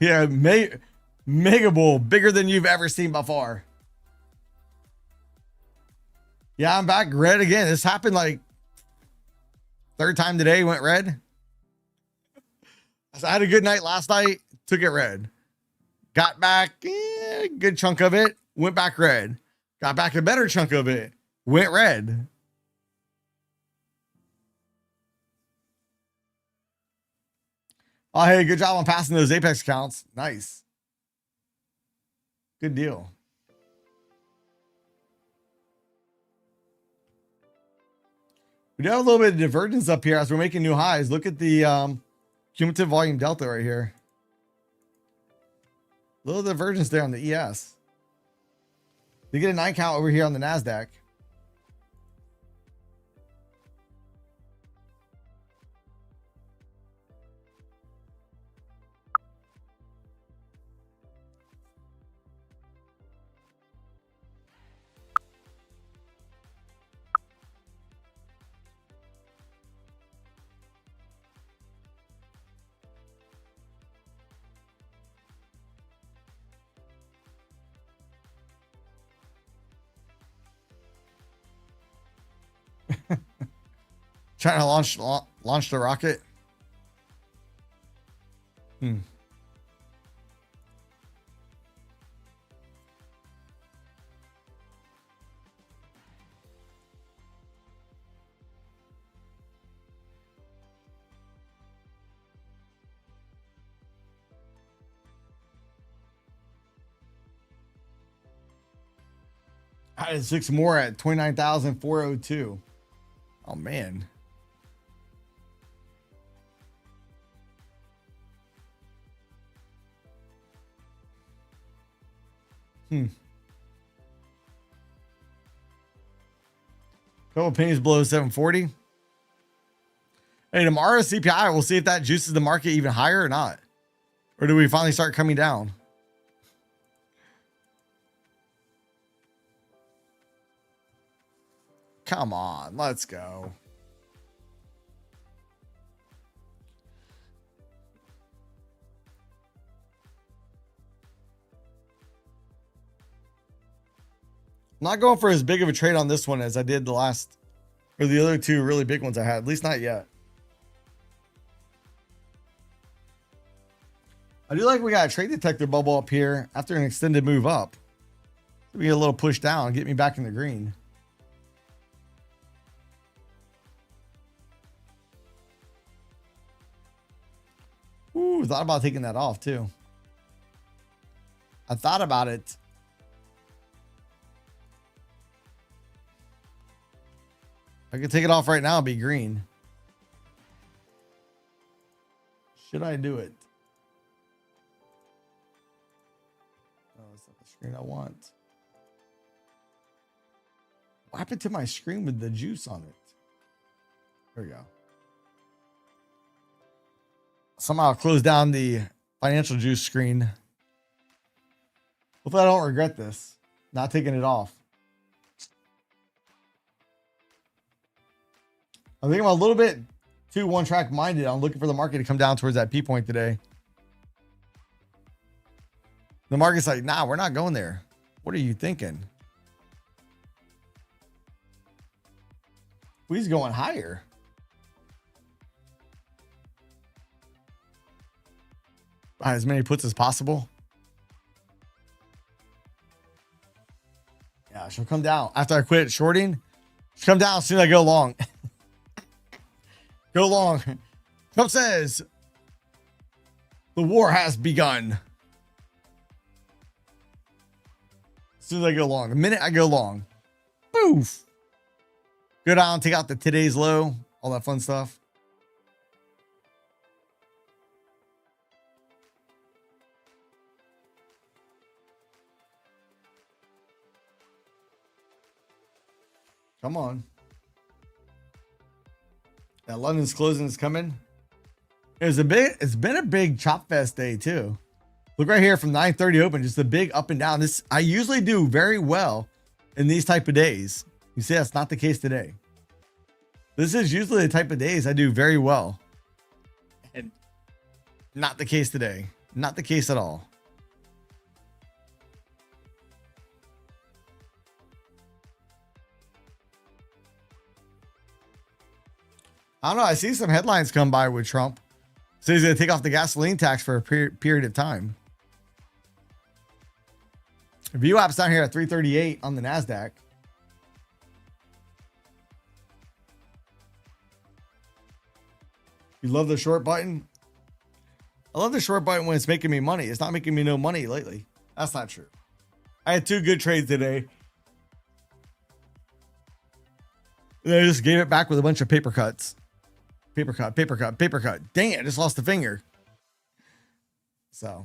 Yeah, mega bull, bigger than you've ever seen before. Yeah, I'm back red again. This happened like 3rd time today, went red. I had a good night last night, took it red. Got back, good chunk of it, went back red. Got back a better chunk of it, went red. Oh, hey, good job on passing those Apex counts. Nice. Good deal. We do have a little bit of divergence up here as we're making new highs. Look at the cumulative volume delta right here. Little divergence there on the ES. We get a 9 count over here on the NASDAQ. Trying to launch the rocket. I had 6 more at 29,402. Oh man. Couple pennies below 740. Hey, tomorrow's CPI, we'll see if that juices the market even higher or not. Or do we finally start coming down? Come on, let's go. I'm not going for as big of a trade on this one as I did the last, or the other two really big ones I had, at least not yet. I do like we got a trade detector bubble up here after an extended move up. We get a little push down, get me back in the green. Ooh, thought about taking that off too. I thought about it. I could take it off right now and be green. Should I do it? Oh, that's not the screen I want. What happened to my screen with the juice on it? There we go. Somehow close down the financial juice screen. Hopefully I don't regret this. Not taking it off. I think I'm a little bit too one-track minded. I'm looking for the market to come down towards that P point today. The market's like, nah, we're not going there. What are you thinking? He's going higher. Buy as many puts as possible. Yeah, she'll come down. After I quit shorting, she'll come down as soon as I go long. Go long. Trump says the war has begun. As soon as I go long. The minute I go long. Poof. Go down, take out the today's low. All that fun stuff. Come on. Yeah, London's closing is coming. It's been a big chop fest day too. Look right here from 9:30 open, just a big up and down. This I usually do very well in these type of days. You see, that's not the case today. This is usually the type of days I do very well. And not the case today. Not the case at all. I don't know. I see some headlines come by with Trump. So he's going to take off the gasoline tax for a period of time. VWAP's down here at 338 on the NASDAQ. You love the short button? I love the short button when it's making me money. It's not making me no money lately. That's not true. I had 2 good trades today. And I just gave it back with a bunch of paper cuts. Paper cut, paper cut, paper cut. Dang it, I just lost a finger. So.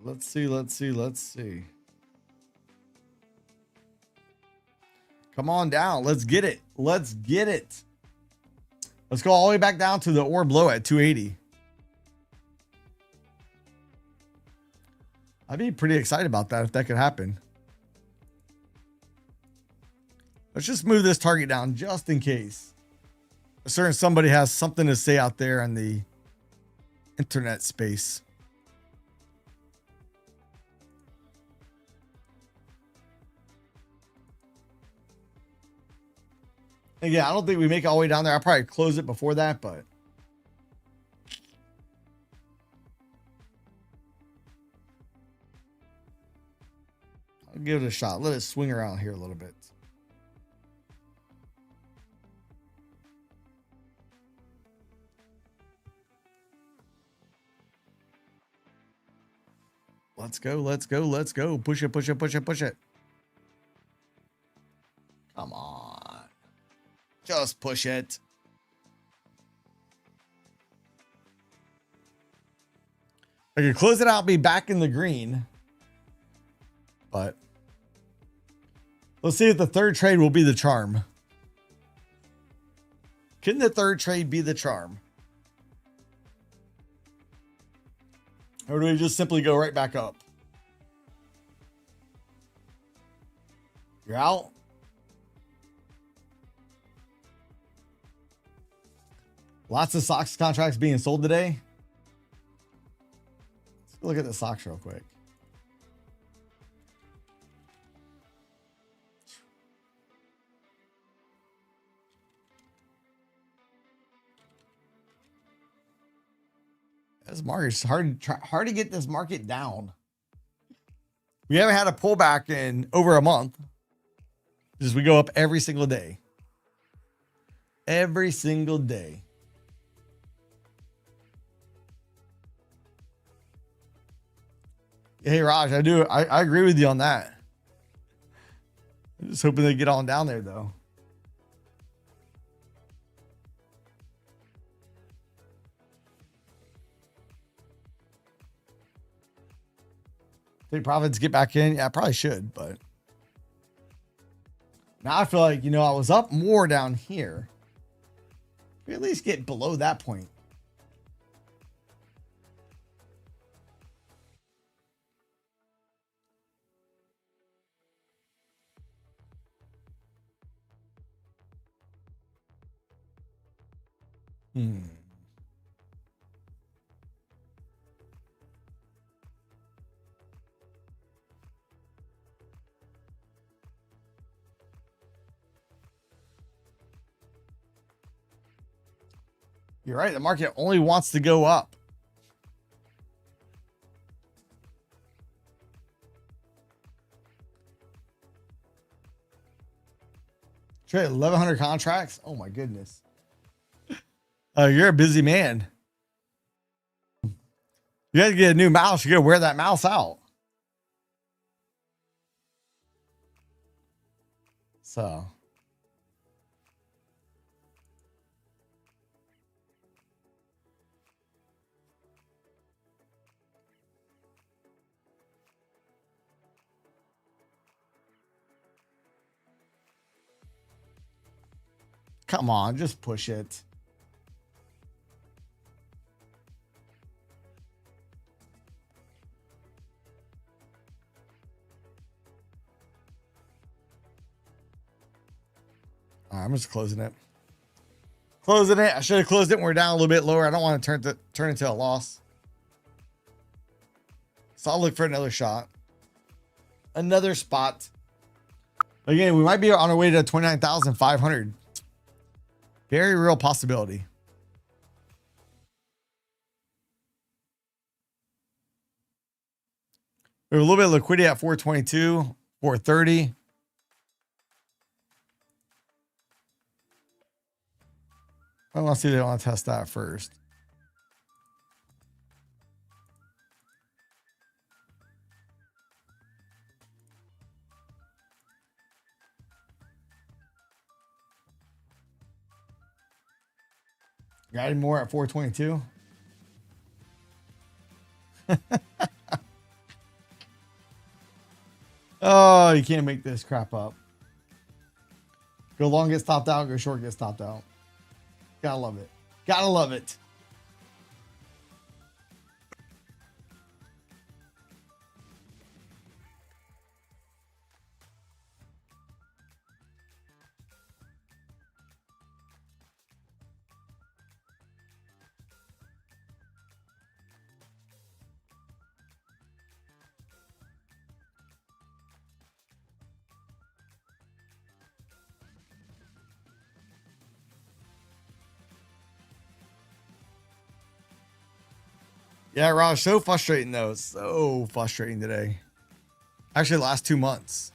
Let's see. Come on down. Let's get it. Let's go all the way back down to the orb low at 280. I'd be pretty excited about that if that could happen. Let's just move this target down just in case. A certain somebody has something to say out there in the internet space. Again, I don't think we make it all the way down there. I'll probably close it before that, but I'll give it a shot. Let it swing around here a little bit. Let's go. Let's go. Let's go. Push it, push it, push it, push it. Come on. Just push it. I could close it out, be back in the green. But let's see if the third trade will be the charm. Can the third trade be the charm? Or do we just simply go right back up? You're out. Lots of SOX contracts being sold today. Let's look at the SOX real quick. This market's hard to get this market down. We haven't had a pullback in over a month. Just we go up every single day. Every single day. Hey Raj, I agree with you on that. I'm just hoping they get on down there though. Take profits, get back in. Yeah, I probably should, but now I feel like, you know, I was up more down here. We at least get below that point. You're right. The market only wants to go up. Trade 1,100 contracts. Oh my goodness. You're a busy man. You got to get a new mouse. You got to wear that mouse out. So. Come on, just push it. All right, I'm just closing it. Closing it. I should have closed it when we're down a little bit lower. I don't want to turn into a loss. So I'll look for another shot. Another spot. Again, we might be on our way to 29,500. Very real possibility. We have a little bit of liquidity at 422, 430. I want to see if they want to test that first. Got any more at 422? Oh, you can't make this crap up. Go long, get stopped out. Go short, get stopped out. Gotta love it. Gotta love it. Yeah, Raj, so frustrating though. So frustrating today. Actually, the last 2 months.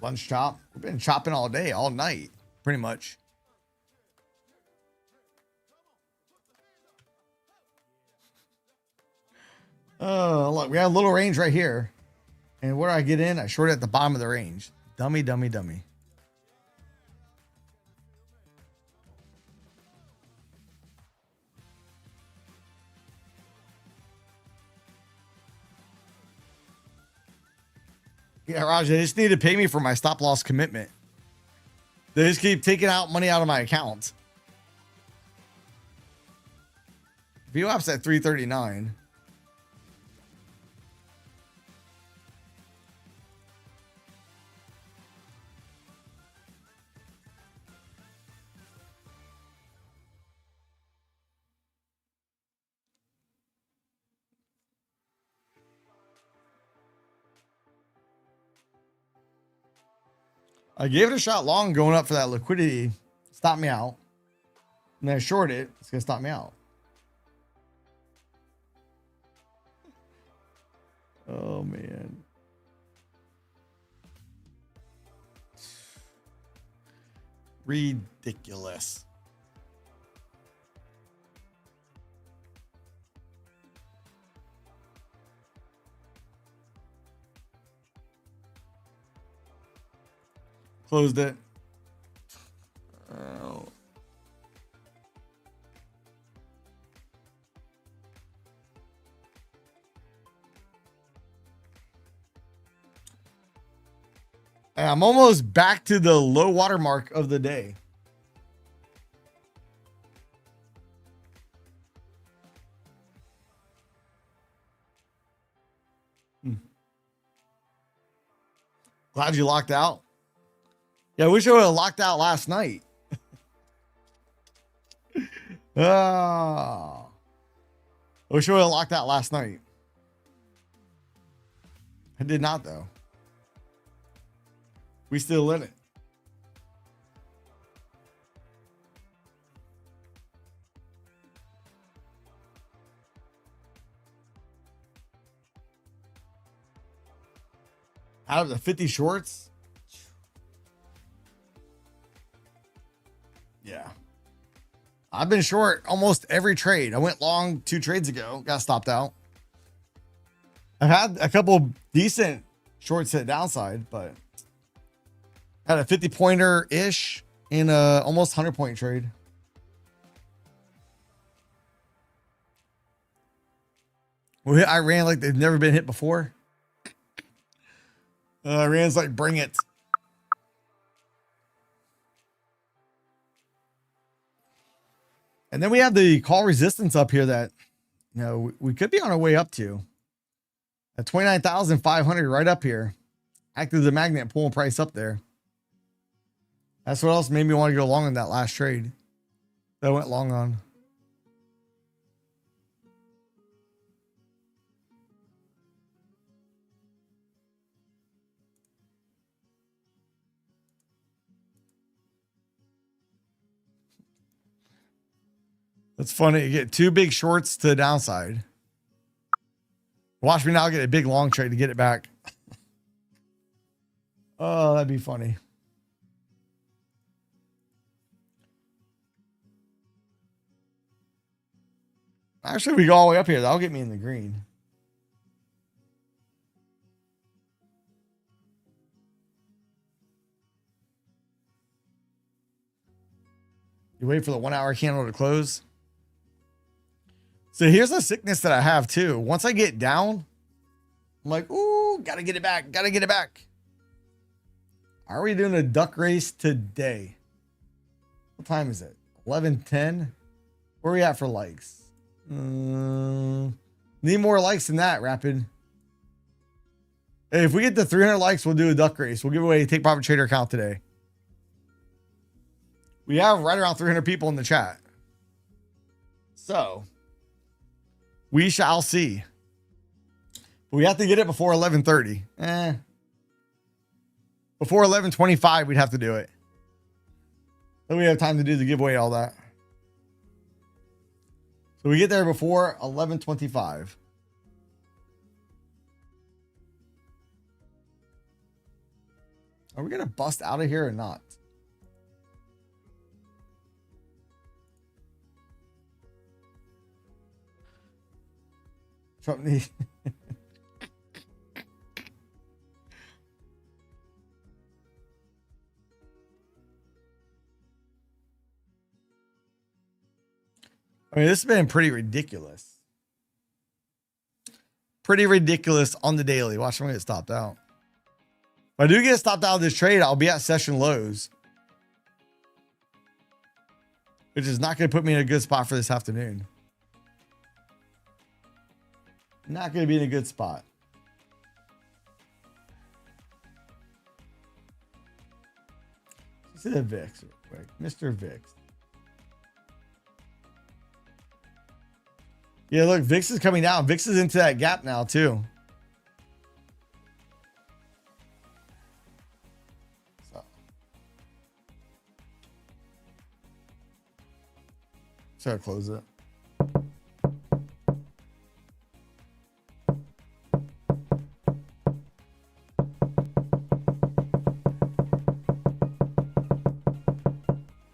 Lunch chop. We've been chopping all day, all night, pretty much. Oh, look, we have a little range right here. And where do I get in? I short it at the bottom of the range. Dummy, dummy, dummy. Yeah, Raj, they just need to pay me for my stop loss commitment. They just keep taking out money out of my account. VWAP's at 339. I gave it a shot long going up for that liquidity. Stop me out. And then I short it. It's going to stop me out. Oh, man. Ridiculous. Closed it. Oh. I'm almost back to the low water mark of the day. Glad you locked out. Yeah, I wish I would have locked out last night. I wish I would have locked out last night. I did not, though. We still in it. Out of the 50 shorts? Yeah. I've been short almost every trade. I went long 2 trades ago. Got stopped out. I've had a couple decent shorts hit downside, but had a 50 pointer ish in a almost 100-point trade. We hit Iran like they've never been hit before. Iran's like, bring it. And then we have the call resistance up here that, you know, we could be on our way up to. At 29,500 right up here. Acted as a magnet, pulling price up there. That's what else made me want to go long on that last trade that I went long on. It's funny. You get 2 big shorts to the downside. Watch me now get a big long trade to get it back. Oh, that'd be funny. Actually, we go all the way up here. That'll get me in the green. You wait for the 1 hour candle to close. So here's a sickness that I have too. Once I get down, I'm like, ooh, gotta get it back. Gotta get it back. Are we doing a duck race today? What time is it? 11:10. Where are we at for likes? Need more likes than that, Rapid. Hey, if we get to 300 likes, we'll do a duck race. We'll give away a Take Profit Trader account today. We have right around 300 people in the chat. So we shall see. But we have to get it before 11:30. Before 11:25, we'd have to do it. Then we have time to do the giveaway, all that. So we get there before 11:25. Are we going to bust out of here or not? Trump need. I mean, this has been pretty ridiculous. Pretty ridiculous on the daily. Watch, I'm going to get stopped out. If I do get stopped out of this trade, I'll be at session lows, which is not going to put me in a good spot for this afternoon. Not going to be in a good spot. Let's see the VIX real quick. Mr. VIX. Yeah, look, VIX is coming down. VIX is into that gap now, too. So I close it.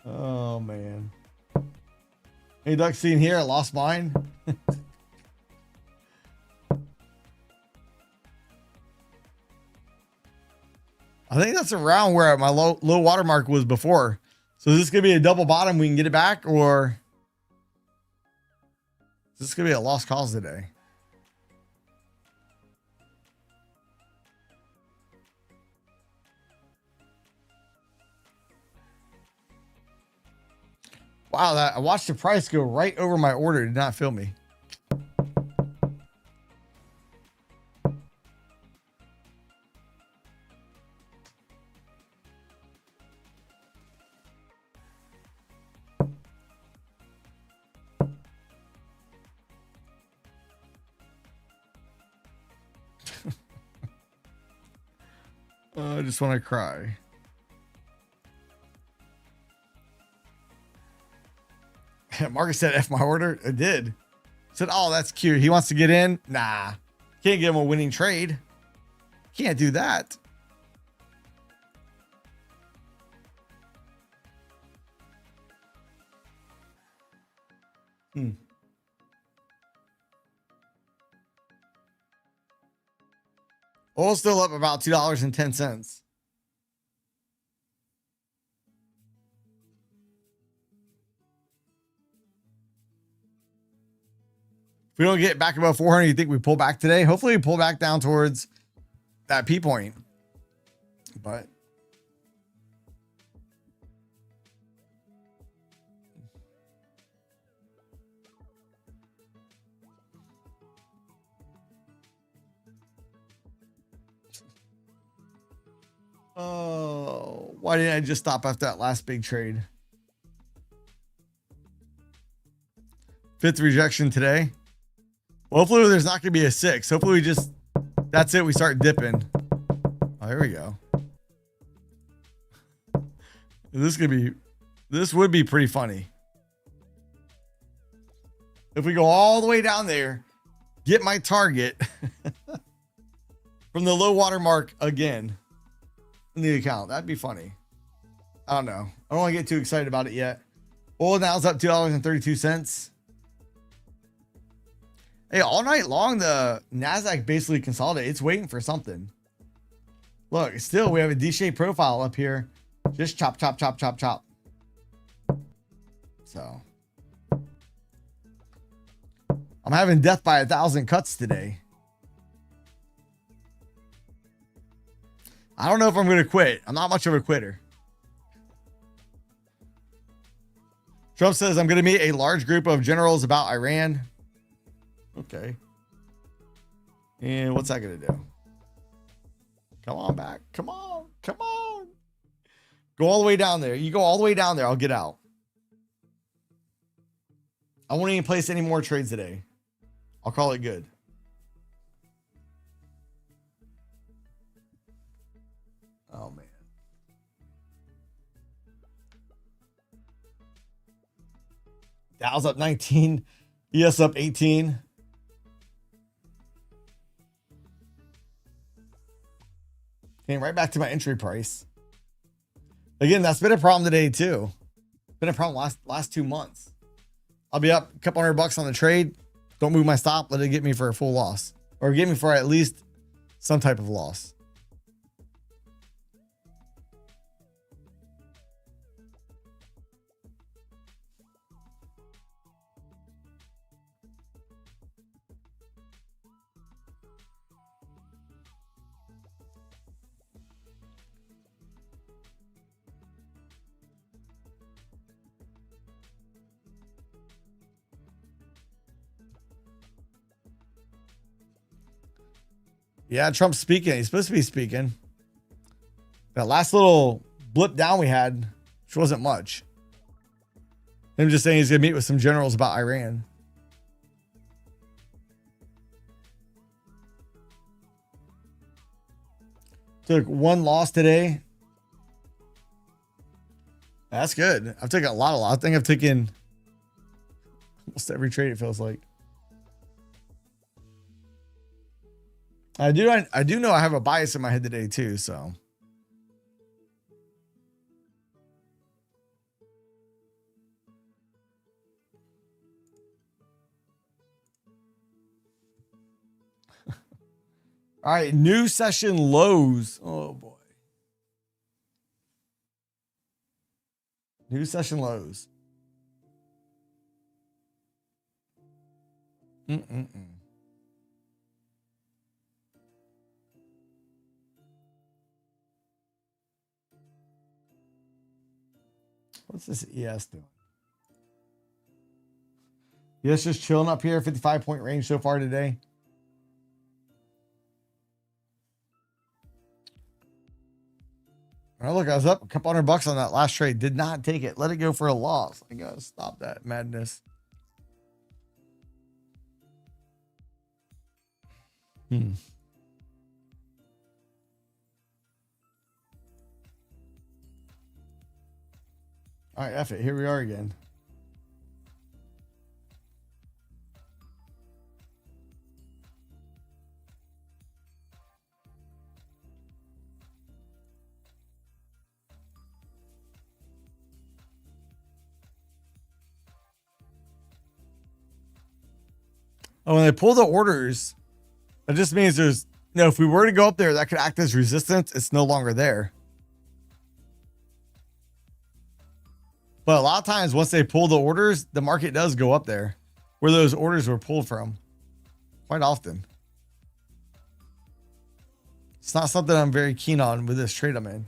Oh, man. Hey, duck scene here. I lost mine. I think that's around where my low watermark was before. So is this going to be a double bottom? We can get it back, or is this going to be a lost cause today? Wow, I watched the price go right over my order. It did not fill me. I just want to cry. Marcus said F my order. I did. Said, oh, that's cute. He wants to get in. Nah. Can't give him a winning trade. Can't do that. Oil's still up about $2.10. If we don't get back above 400, you think we pull back today? Hopefully we pull back down towards that P point. But oh, why didn't I just stop after that last big trade? Fifth rejection today. Well, hopefully there's not going to be a 6. Hopefully we just, that's it. We start dipping. Oh, here we go. This would be pretty funny. If we go all the way down there, get my target from the low water mark again in the account. That'd be funny. I don't know. I don't want to get too excited about it yet. Oil now is up $2.32. Hey, all night long, the NASDAQ basically consolidated. It's waiting for something. Look, still, we have a D-shaped profile up here. Just chop, chop, chop, chop, chop. So I'm having death by 1,000 cuts today. I don't know if I'm going to quit. I'm not much of a quitter. Trump says I'm going to meet a large group of generals about Iran. Okay. And what's that going to do? Come on back. Come on. Come on. Go all the way down there. You go all the way down there. I'll get out. I won't even place any more trades today. I'll call it good. Oh, man. Dow's up 19. ES up 18. Came right back to my entry price. Again, that's been a problem today too. Been a problem last 2 months. I'll be up a couple $100 on the trade. Don't move my stop. Let it get me for a full loss, or get me for at least some type of loss. Yeah, Trump's speaking. He's supposed to be speaking. That last little blip down we had, which wasn't much. Him just saying he's going to meet with some generals about Iran. Took one loss today. That's good. I've taken a lot of loss. I think I've taken almost every trade, it feels like. I do know I have a bias in my head today too, so. All right, new session lows. Oh boy. New session lows. What's this ES doing? ES just chilling up here, 55-point range so far today. Well, look, I was up a couple $100 on that last trade. Did not take it. Let it go for a loss. I gotta stop that madness. All right, F it. Here we are again. Oh, when they pull the orders, that just means there's, you know, if we were to go up there, that could act as resistance. It's no longer there. But a lot of times once they pull the orders, the market does go up there where those orders were pulled from quite often. It's not something I'm very keen on with this trade I'm in.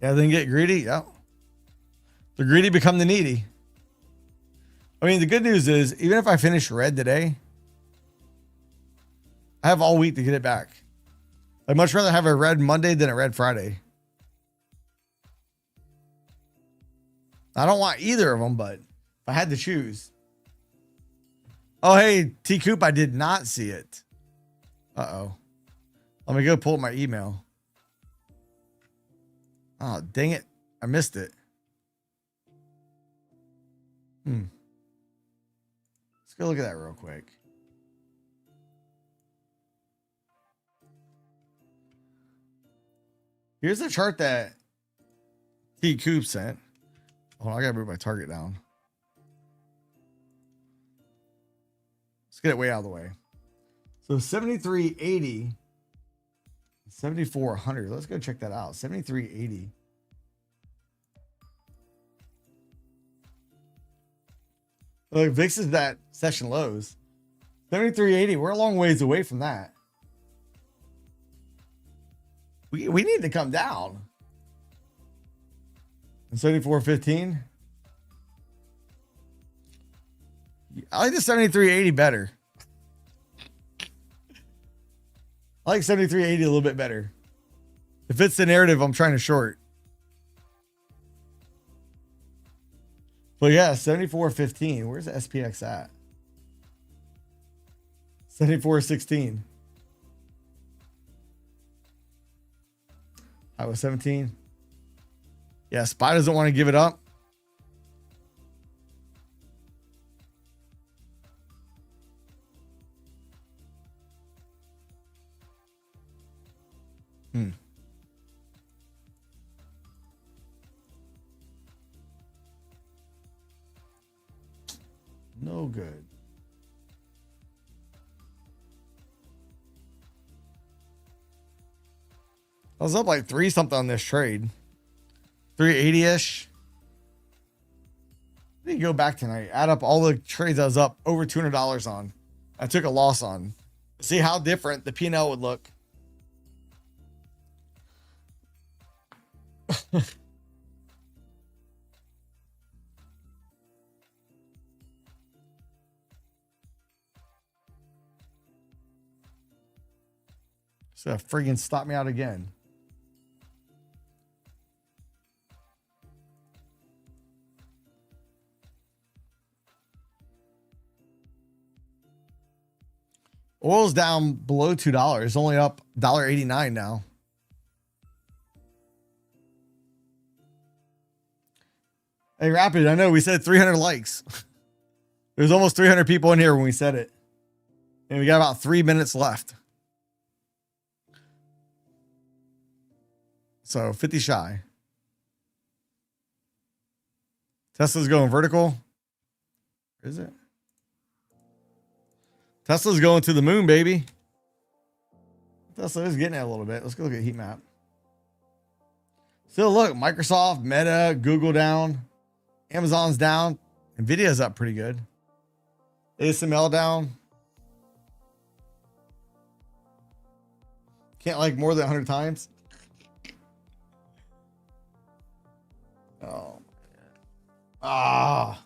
Yeah, then get greedy. Yeah. The greedy become the needy. I mean, the good news is even if I finish red today, I have all week to get it back. I'd much rather have a red Monday than a red Friday. I don't want either of them, but if I had to choose. Oh, hey, T Coop, I did not see it. Uh-oh. Let me go pull up my email. Oh, dang it. I missed it. Let's go look at that real quick. Here's the chart that T Coop sent. Hold on, I gotta move my target down. Let's get it way out of the way. So 73.80, 7400. Let's go check that out. 73.80. Look, VIX is that session lows. 73.80. We're a long ways away from that. We need to come down. And 74.15. I like the 73.80 better. I like 73.80 a little bit better. If it's the narrative I'm trying to short. But yeah, 74.15. Where's the SPX at? 74.16. I was 17. Yeah, SPY doesn't want to give it up. No good. I was up like 3 something on this trade. 380-ish. I need to go back tonight. Add up all the trades I was up over $200 on. I took a loss on. See how different the P&L would look. So friggin' stop me out again. Oil's down below $2. Only up $1.89 now. Hey, Rapid, I know we said 300 likes. There's almost 300 people in here when we said it. And we got about 3 minutes left. So 50 shy. Tesla's going vertical. Is it? Tesla's going to the moon, baby. Tesla is getting it a little bit. Let's go look at heat map. Still look, Microsoft, Meta, Google down. Amazon's down. Nvidia's up pretty good. ASML down. Can't like more than 100 times. Oh. I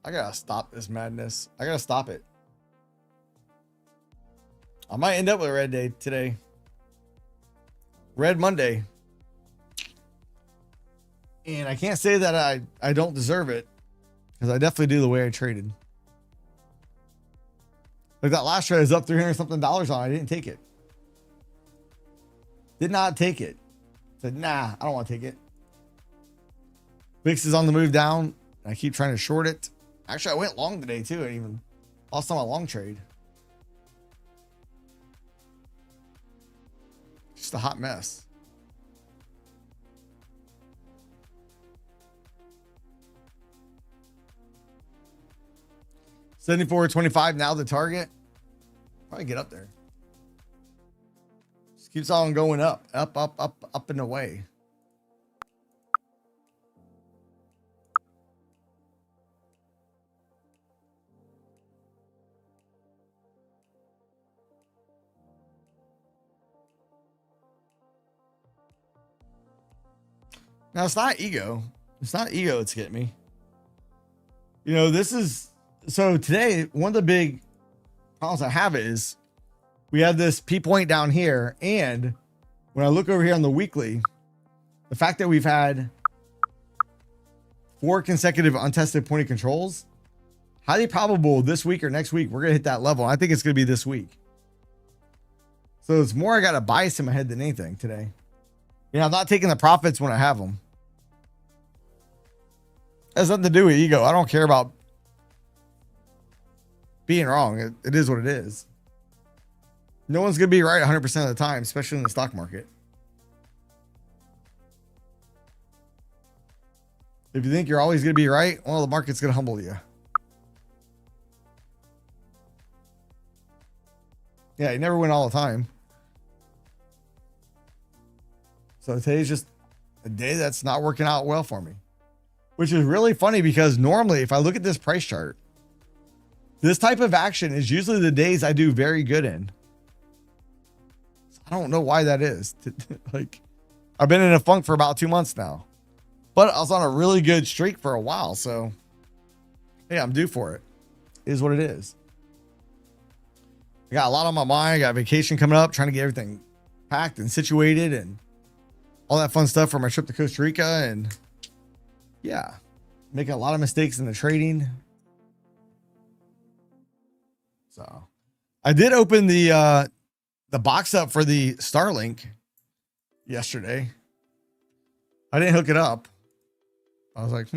gotta stop this madness. I gotta stop it. I might end up with a red day today. Red Monday. And I can't say that I don't deserve it, because I definitely do the way I traded. Like that last trade is up 300 something dollars on. I didn't take it. Did not take it. Said, nah, I don't want to take it. VIX is on the move down. I keep trying to short it. Actually, I went long today too. I even lost on my long trade. Just a hot mess. $74.25 now the target. Probably get up there. Just keeps on going up, up and away. Now, it's not ego. It's not ego that's getting me. You know, this is... So today, one of the big problems I have is we have this P point down here. And when I look over here on the weekly, the fact that we've had 4 consecutive untested point of controls, highly probable this week or next week, we're going to hit that level. I think it's going to be this week. So it's more I got a bias in my head than anything today. You know, I'm not taking the profits when I have them. It has nothing to do with ego. I don't care about being wrong. It is what it is. No one's going to be right 100% of the time, especially in the stock market. If you think you're always going to be right, well, the market's going to humble you. Yeah, you never win all the time. So today's just a day that's not working out well for me. Which is really funny because normally if I look at this price chart, this type of action is usually the days I do very good in. I don't know why that is. Like, I've been in a funk for about 2 months now, but I was on a really good streak for a while. So, hey, I'm due for it. It is what it is. I got a lot on my mind. I got vacation coming up, trying to get everything packed and situated and all that fun stuff for my trip to Costa Rica. And yeah, making a lot of mistakes in the trading. So I did open the box up for the Starlink yesterday. I didn't hook it up. I was like,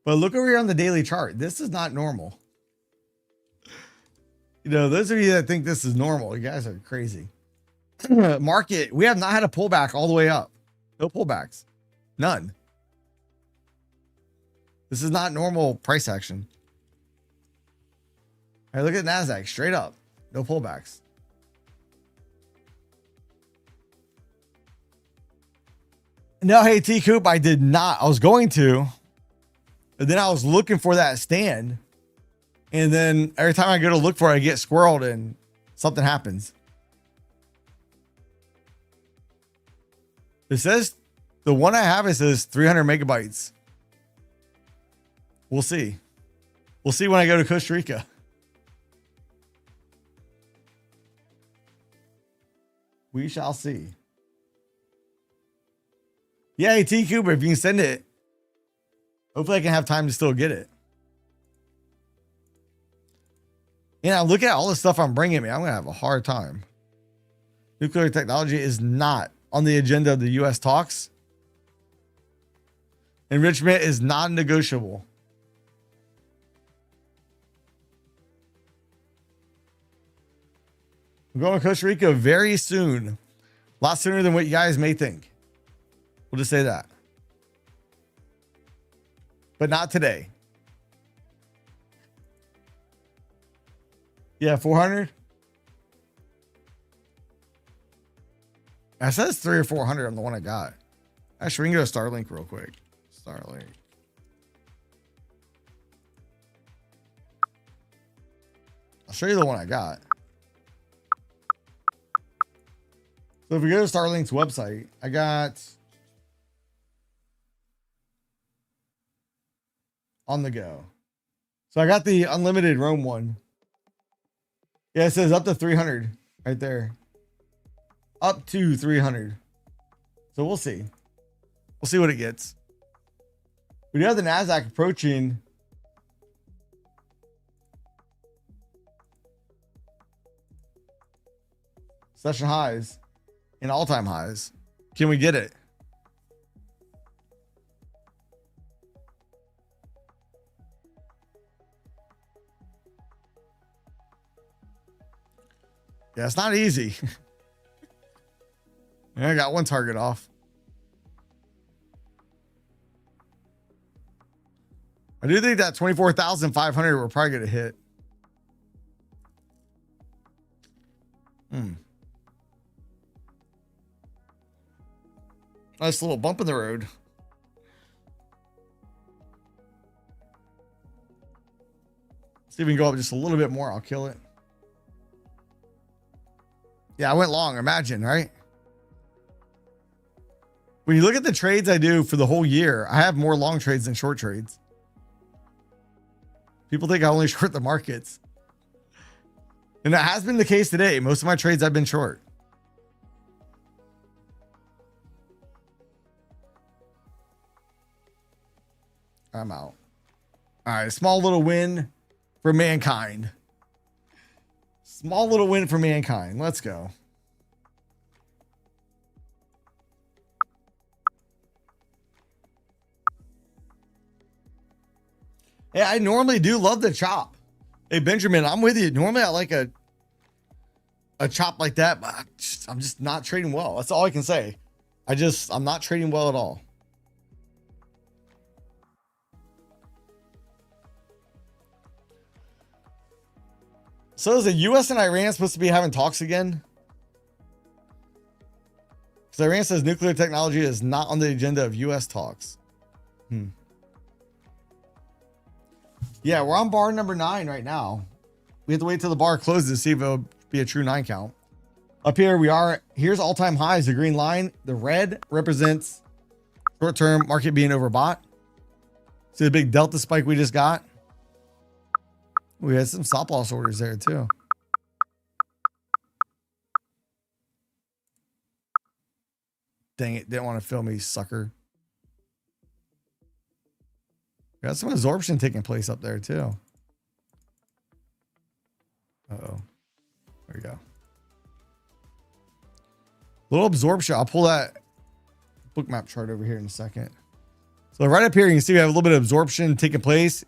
But look over here on the daily chart. This is not normal. You know, those of you that think this is normal, you guys are crazy. Market, we have not had a pullback all the way up. No pullbacks. None. This is not normal price action. All right, look at NASDAQ. Straight up. No pullbacks. No, hey, T-Coop, I did not. I was going to. And then I was looking for that stand. And then every time I go to look for it, I get squirreled and something happens. It says, the one I have, it says 300 megabytes. We'll see. We'll see when I go to Costa Rica. We shall see. Yeah, T-Cube, if you can send it, hopefully I can have time to still get it. Yeah, look at all the stuff I'm bringing me. I'm going to have a hard time. Nuclear technology is not on the agenda of the U.S. talks. Enrichment is non-negotiable. I'm going to Costa Rica very soon. A lot sooner than what you guys may think. We'll just say that. But not today. Yeah, 400. I says 300 or 400 on the one I got. Actually, we can go to Starlink real quick. Starlink. I'll show you the one I got. So if we go to Starlink's website, I got on the go. So I got the unlimited roam one. Yeah, it says up to 300 right there. Up to 300. So we'll see. We'll see what it gets. We do have the NASDAQ approaching session highs and all-time highs. Can we get it? Yeah, it's not easy. Yeah, I got one target off. I do think that 24,500 we're probably going to hit. Nice little bump in the road. See if we can go up just a little bit more. I'll kill it. Yeah, I went long. Imagine, right? When you look at the trades I do for the whole year, I have more long trades than short trades. People think I only short the markets. And that has been the case today. Most of my trades I've been short. I'm out. All right, small little win for mankind. Small little win for mankind. Let's go. Yeah, I normally do love the chop. Hey, Benjamin, I'm with you. Normally I like a chop like that, but I'm just not trading well. That's all I can say. I'm not trading well at all. So is the U.S. and Iran supposed to be having talks again? Because Iran says nuclear technology is not on the agenda of U.S. talks. Yeah, we're on bar number 9 right now. We have to wait till the bar closes to see if it'll be a true 9 count. Up here we are. Here's all-time highs. The green line. The red represents short-term market being overbought. See the big delta spike we just got? We had some stop loss orders there too. Dang it. Didn't want to film me, sucker. Got some absorption taking place up there too. Uh-oh. There we go. Little absorption. I'll pull that Bookmap chart over here in a second. So right up here, you can see we have a little bit of absorption taking place.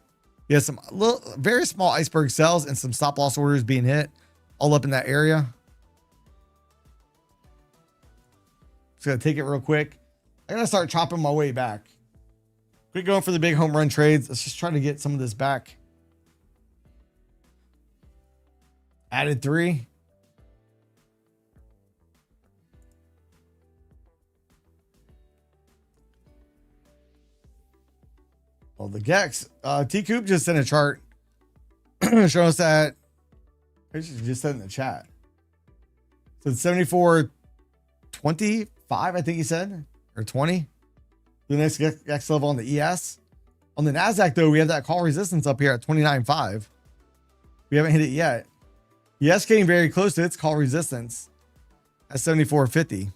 You have some very small iceberg sells and some stop loss orders being hit all up in that area. Just gonna take it real quick. I gotta start chopping my way back. Quit going for the big home run trades. Let's just try to get some of this back. Added 3. Well, the Gex, T-Coop just sent a chart showing us that. I just said in the chat. So it's 74.25, I think he said, or 20. The next Gex level on the ES. On the NASDAQ, though, we have that call resistance up here at 29.5. We haven't hit it yet. ES came very close to its call resistance at 74.50.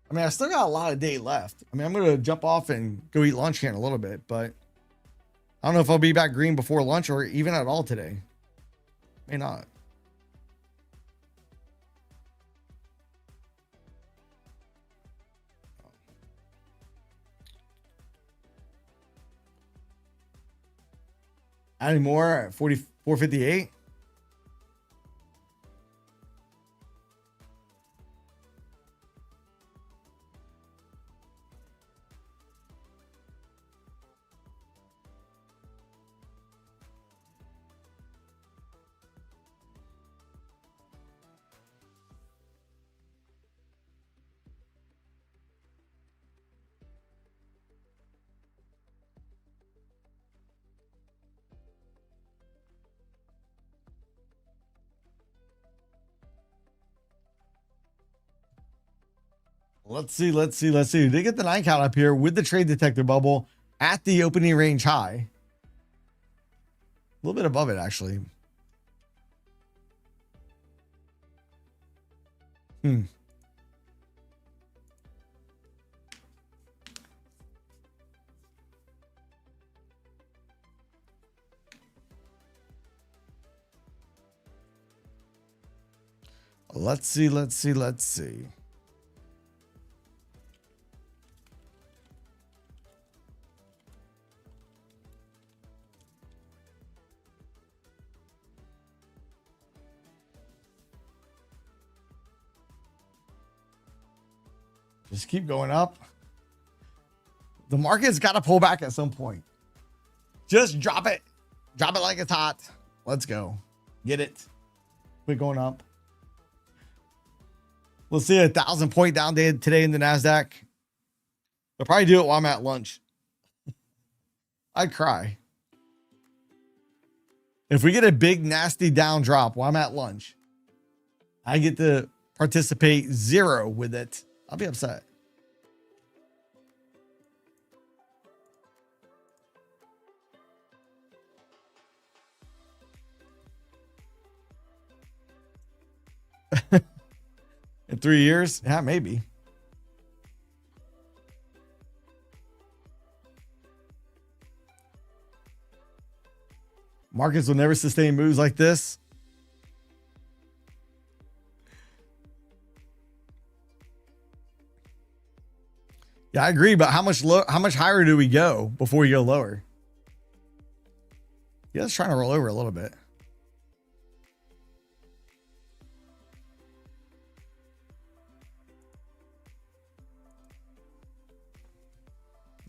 I mean, I still got a lot of day left. I mean, I'm going to jump off and go eat lunch here in a little bit, but I don't know if I'll be back green before lunch or even at all today. May not. Adding more at 44.58. Let's see. We did get the 9 count up here with the trade detector bubble at the opening range high. A little bit above it, actually. Let's see. Just keep going up. The market's got to pull back at some point. Just drop it. Drop it like it's hot. Let's go. Get it. Quit going up. We'll see a 1,000-point down day today in the NASDAQ. I'll probably do it while I'm at lunch. I'd cry. If we get a big, nasty down drop while I'm at lunch, I get to participate 0 with it. I'll be upset. In 3 years? Yeah, maybe. Markets will never sustain moves like this. Yeah, I agree, but how much higher do we go before we go lower? Yeah, it's trying to roll over a little bit.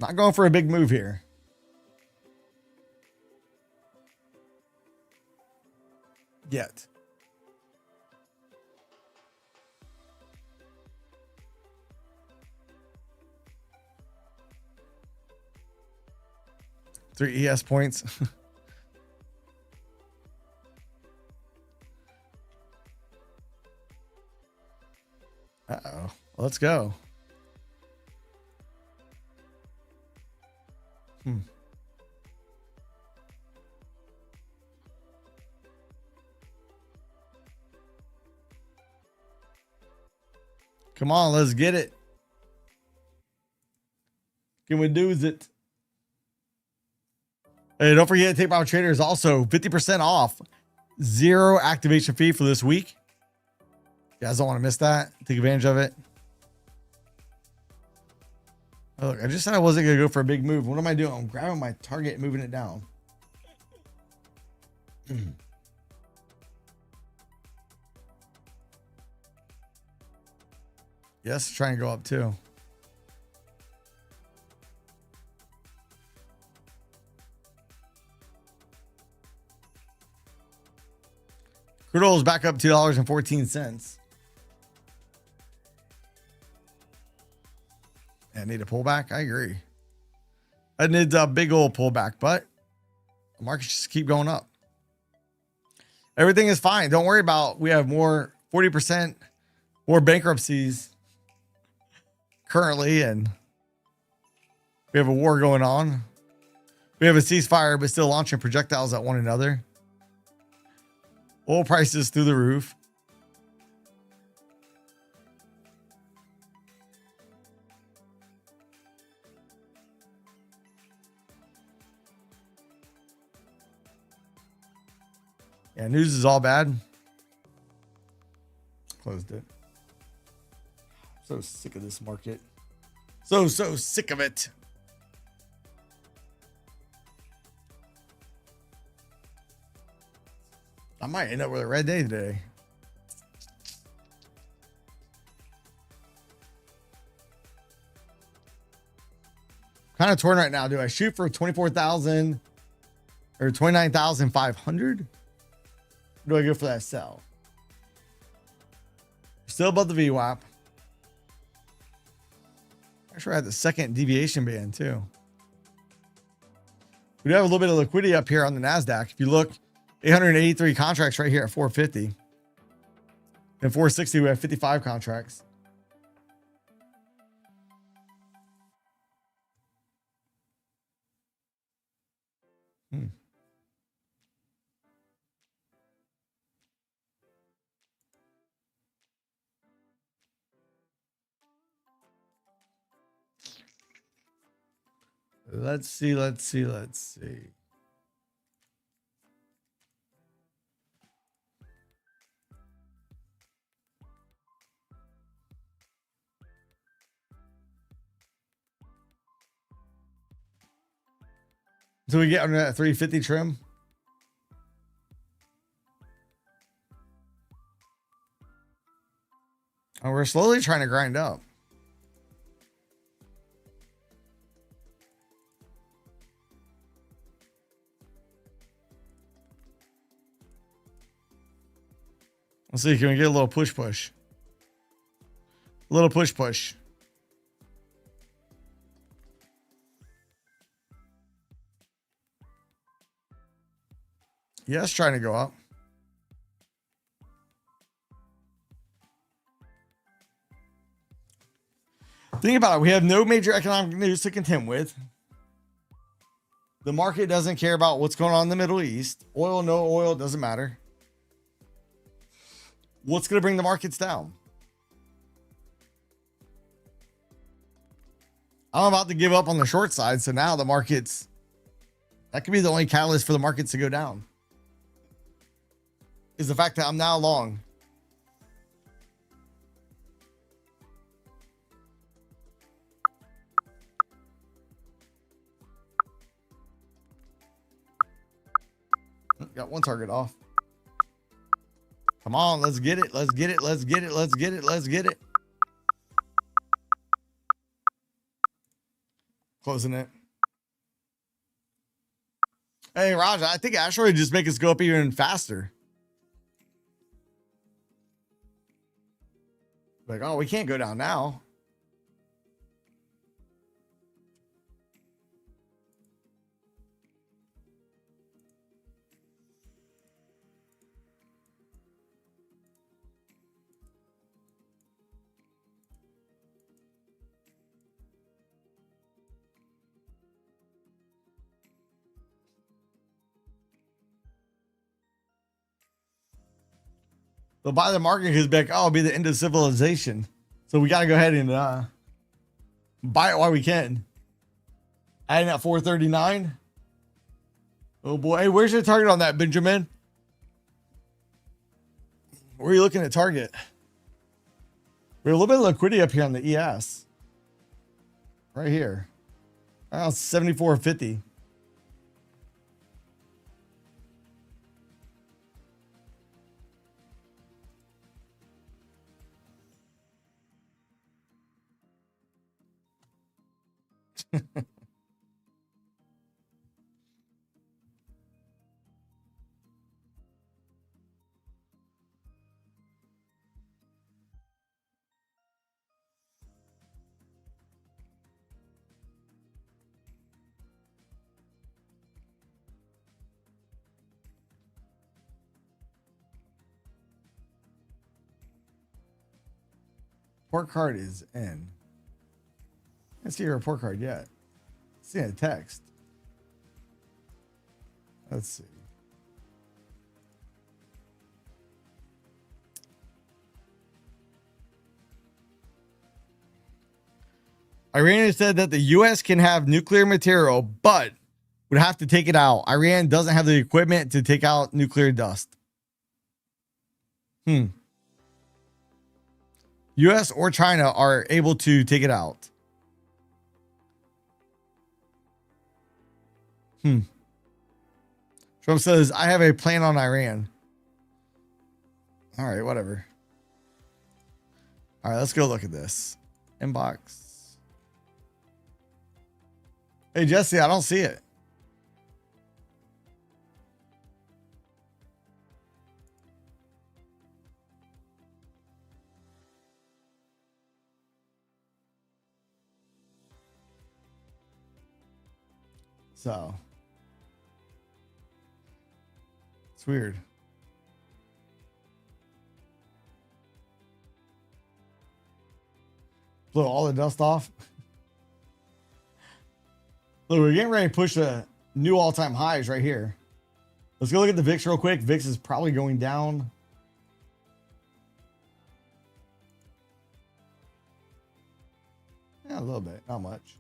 Not going for a big move here. Yet. Three ES points. Uh-oh. Let's go. Come on, let's get it. Can we do it? Hey, don't forget, Take Profit Trader is also 50% off. 0 activation fee for this week. You guys don't want to miss that. Take advantage of it. Oh, look, I just said I wasn't going to go for a big move. What am I doing? I'm grabbing my target and moving it down. Yes, trying to go up too. Crude oil is back up $2.14. I need a pullback. I agree. I need a big old pullback, but the markets just keep going up. Everything is fine. Don't worry about, we have more 40% more bankruptcies currently, and we have a war going on. We have a ceasefire, but still launching projectiles at one another. Oil prices through the roof. Yeah, news is all bad. Closed it. So sick of this market. So sick of it. I might end up with a red day today. Kind of torn right now. Do I shoot for 24,000 or 29,500? Do I go for that sell? Still above the VWAP. Actually, I had the second deviation band too. We do have a little bit of liquidity up here on the NASDAQ. If you look, 883 contracts right here at 450. And 460, we have 55 contracts. Let's see. So we get under that 350 trim. And we're slowly trying to grind up. Let's see, can we get a little push? A little push. Yes, trying to go up. Think about it. We have no major economic news to contend with. The market doesn't care about what's going on in the Middle East. Oil, no oil, doesn't matter. What's going to bring the markets down? I'm about to give up on the short side. So now the markets, that could be the only catalyst for the markets to go down, is the fact that I'm now long. Got one target off. Come on, let's get it. Closing it. Hey, Raj, I think actually just make us go up even faster. Like, oh, we can't go down now. But by the market, he's like, oh, it'll be the end of civilization. So we got to go ahead and buy it while we can. Adding at 439. Oh boy. Hey, where's your target on that, Benjamin? Where are you looking at target? We have a little bit of liquidity up here on the ES. Right here. Around 74.50. Report card is in. I don't see your report card yet. See a text. Let's see. Iran said that the U.S. can have nuclear material, but would have to take it out. Iran doesn't have the equipment to take out nuclear dust. U.S. or China are able to take it out. Trump says, I have a plan on Iran. All right, whatever. All right, let's go look at this. Inbox. Hey, Jesse, I don't see it. So it's weird. Blow all the dust off. Look, we're getting ready to push the new all-time highs right here. Let's go look at the VIX real quick. VIX is probably going down. Yeah, a little bit, not much.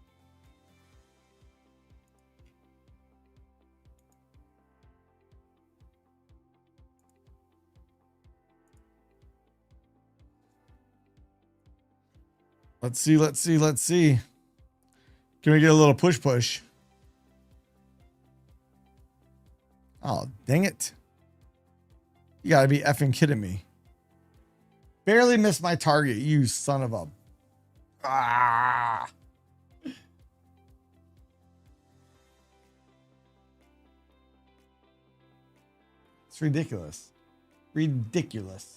Let's see. Can we get a little push? Oh, dang it. You gotta be effing kidding me. Barely missed my target, you son of a... Ah! It's ridiculous. Ridiculous.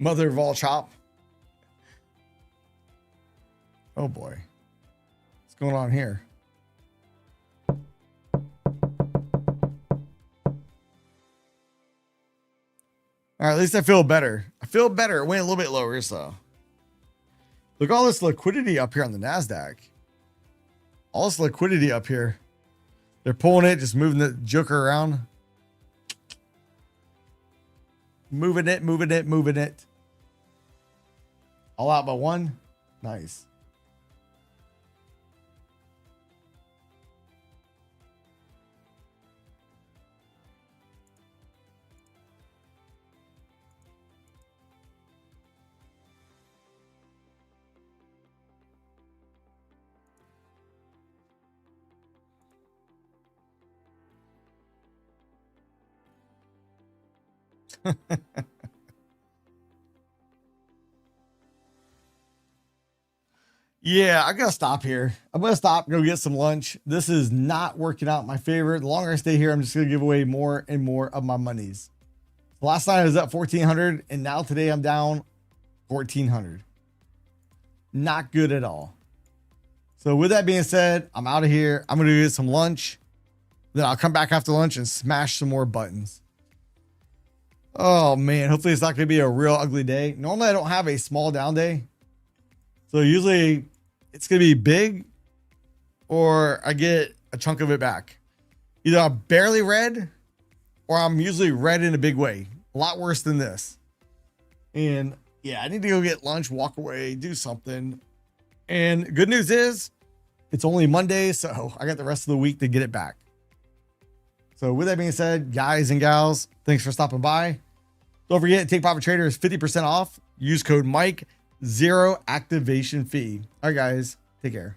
Mother of all chop. Oh boy. What's going on here? All right, at least I feel better. It went a little bit lower, so. Look at all this liquidity up here on the NASDAQ. All this liquidity up here. They're pulling it, just moving the joker around. Moving it. All out by one. Nice. Yeah, I gotta stop here. I'm gonna stop, go get some lunch. This is not working out in my favor. The longer I stay here, I'm just gonna give away more and more of my monies. Last night I was up 1,400, and now today I'm down 1,400. Not good at all. So with that being said, I'm out of here. I'm gonna get some lunch. Then I'll come back after lunch and smash some more buttons. Oh man, hopefully it's not gonna be a real ugly day. Normally I don't have a small down day. So usually it's going to be big or I get a chunk of it back. Either I'm barely red or I'm usually red in a big way. A lot worse than this. And yeah, I need to go get lunch, walk away, do something. And good news is it's only Monday, so I got the rest of the week to get it back. So with that being said, guys and gals, thanks for stopping by. Don't forget, Take Profit Trader is 50% off. Use code Mike, 0 activation fee. All right, guys, take care.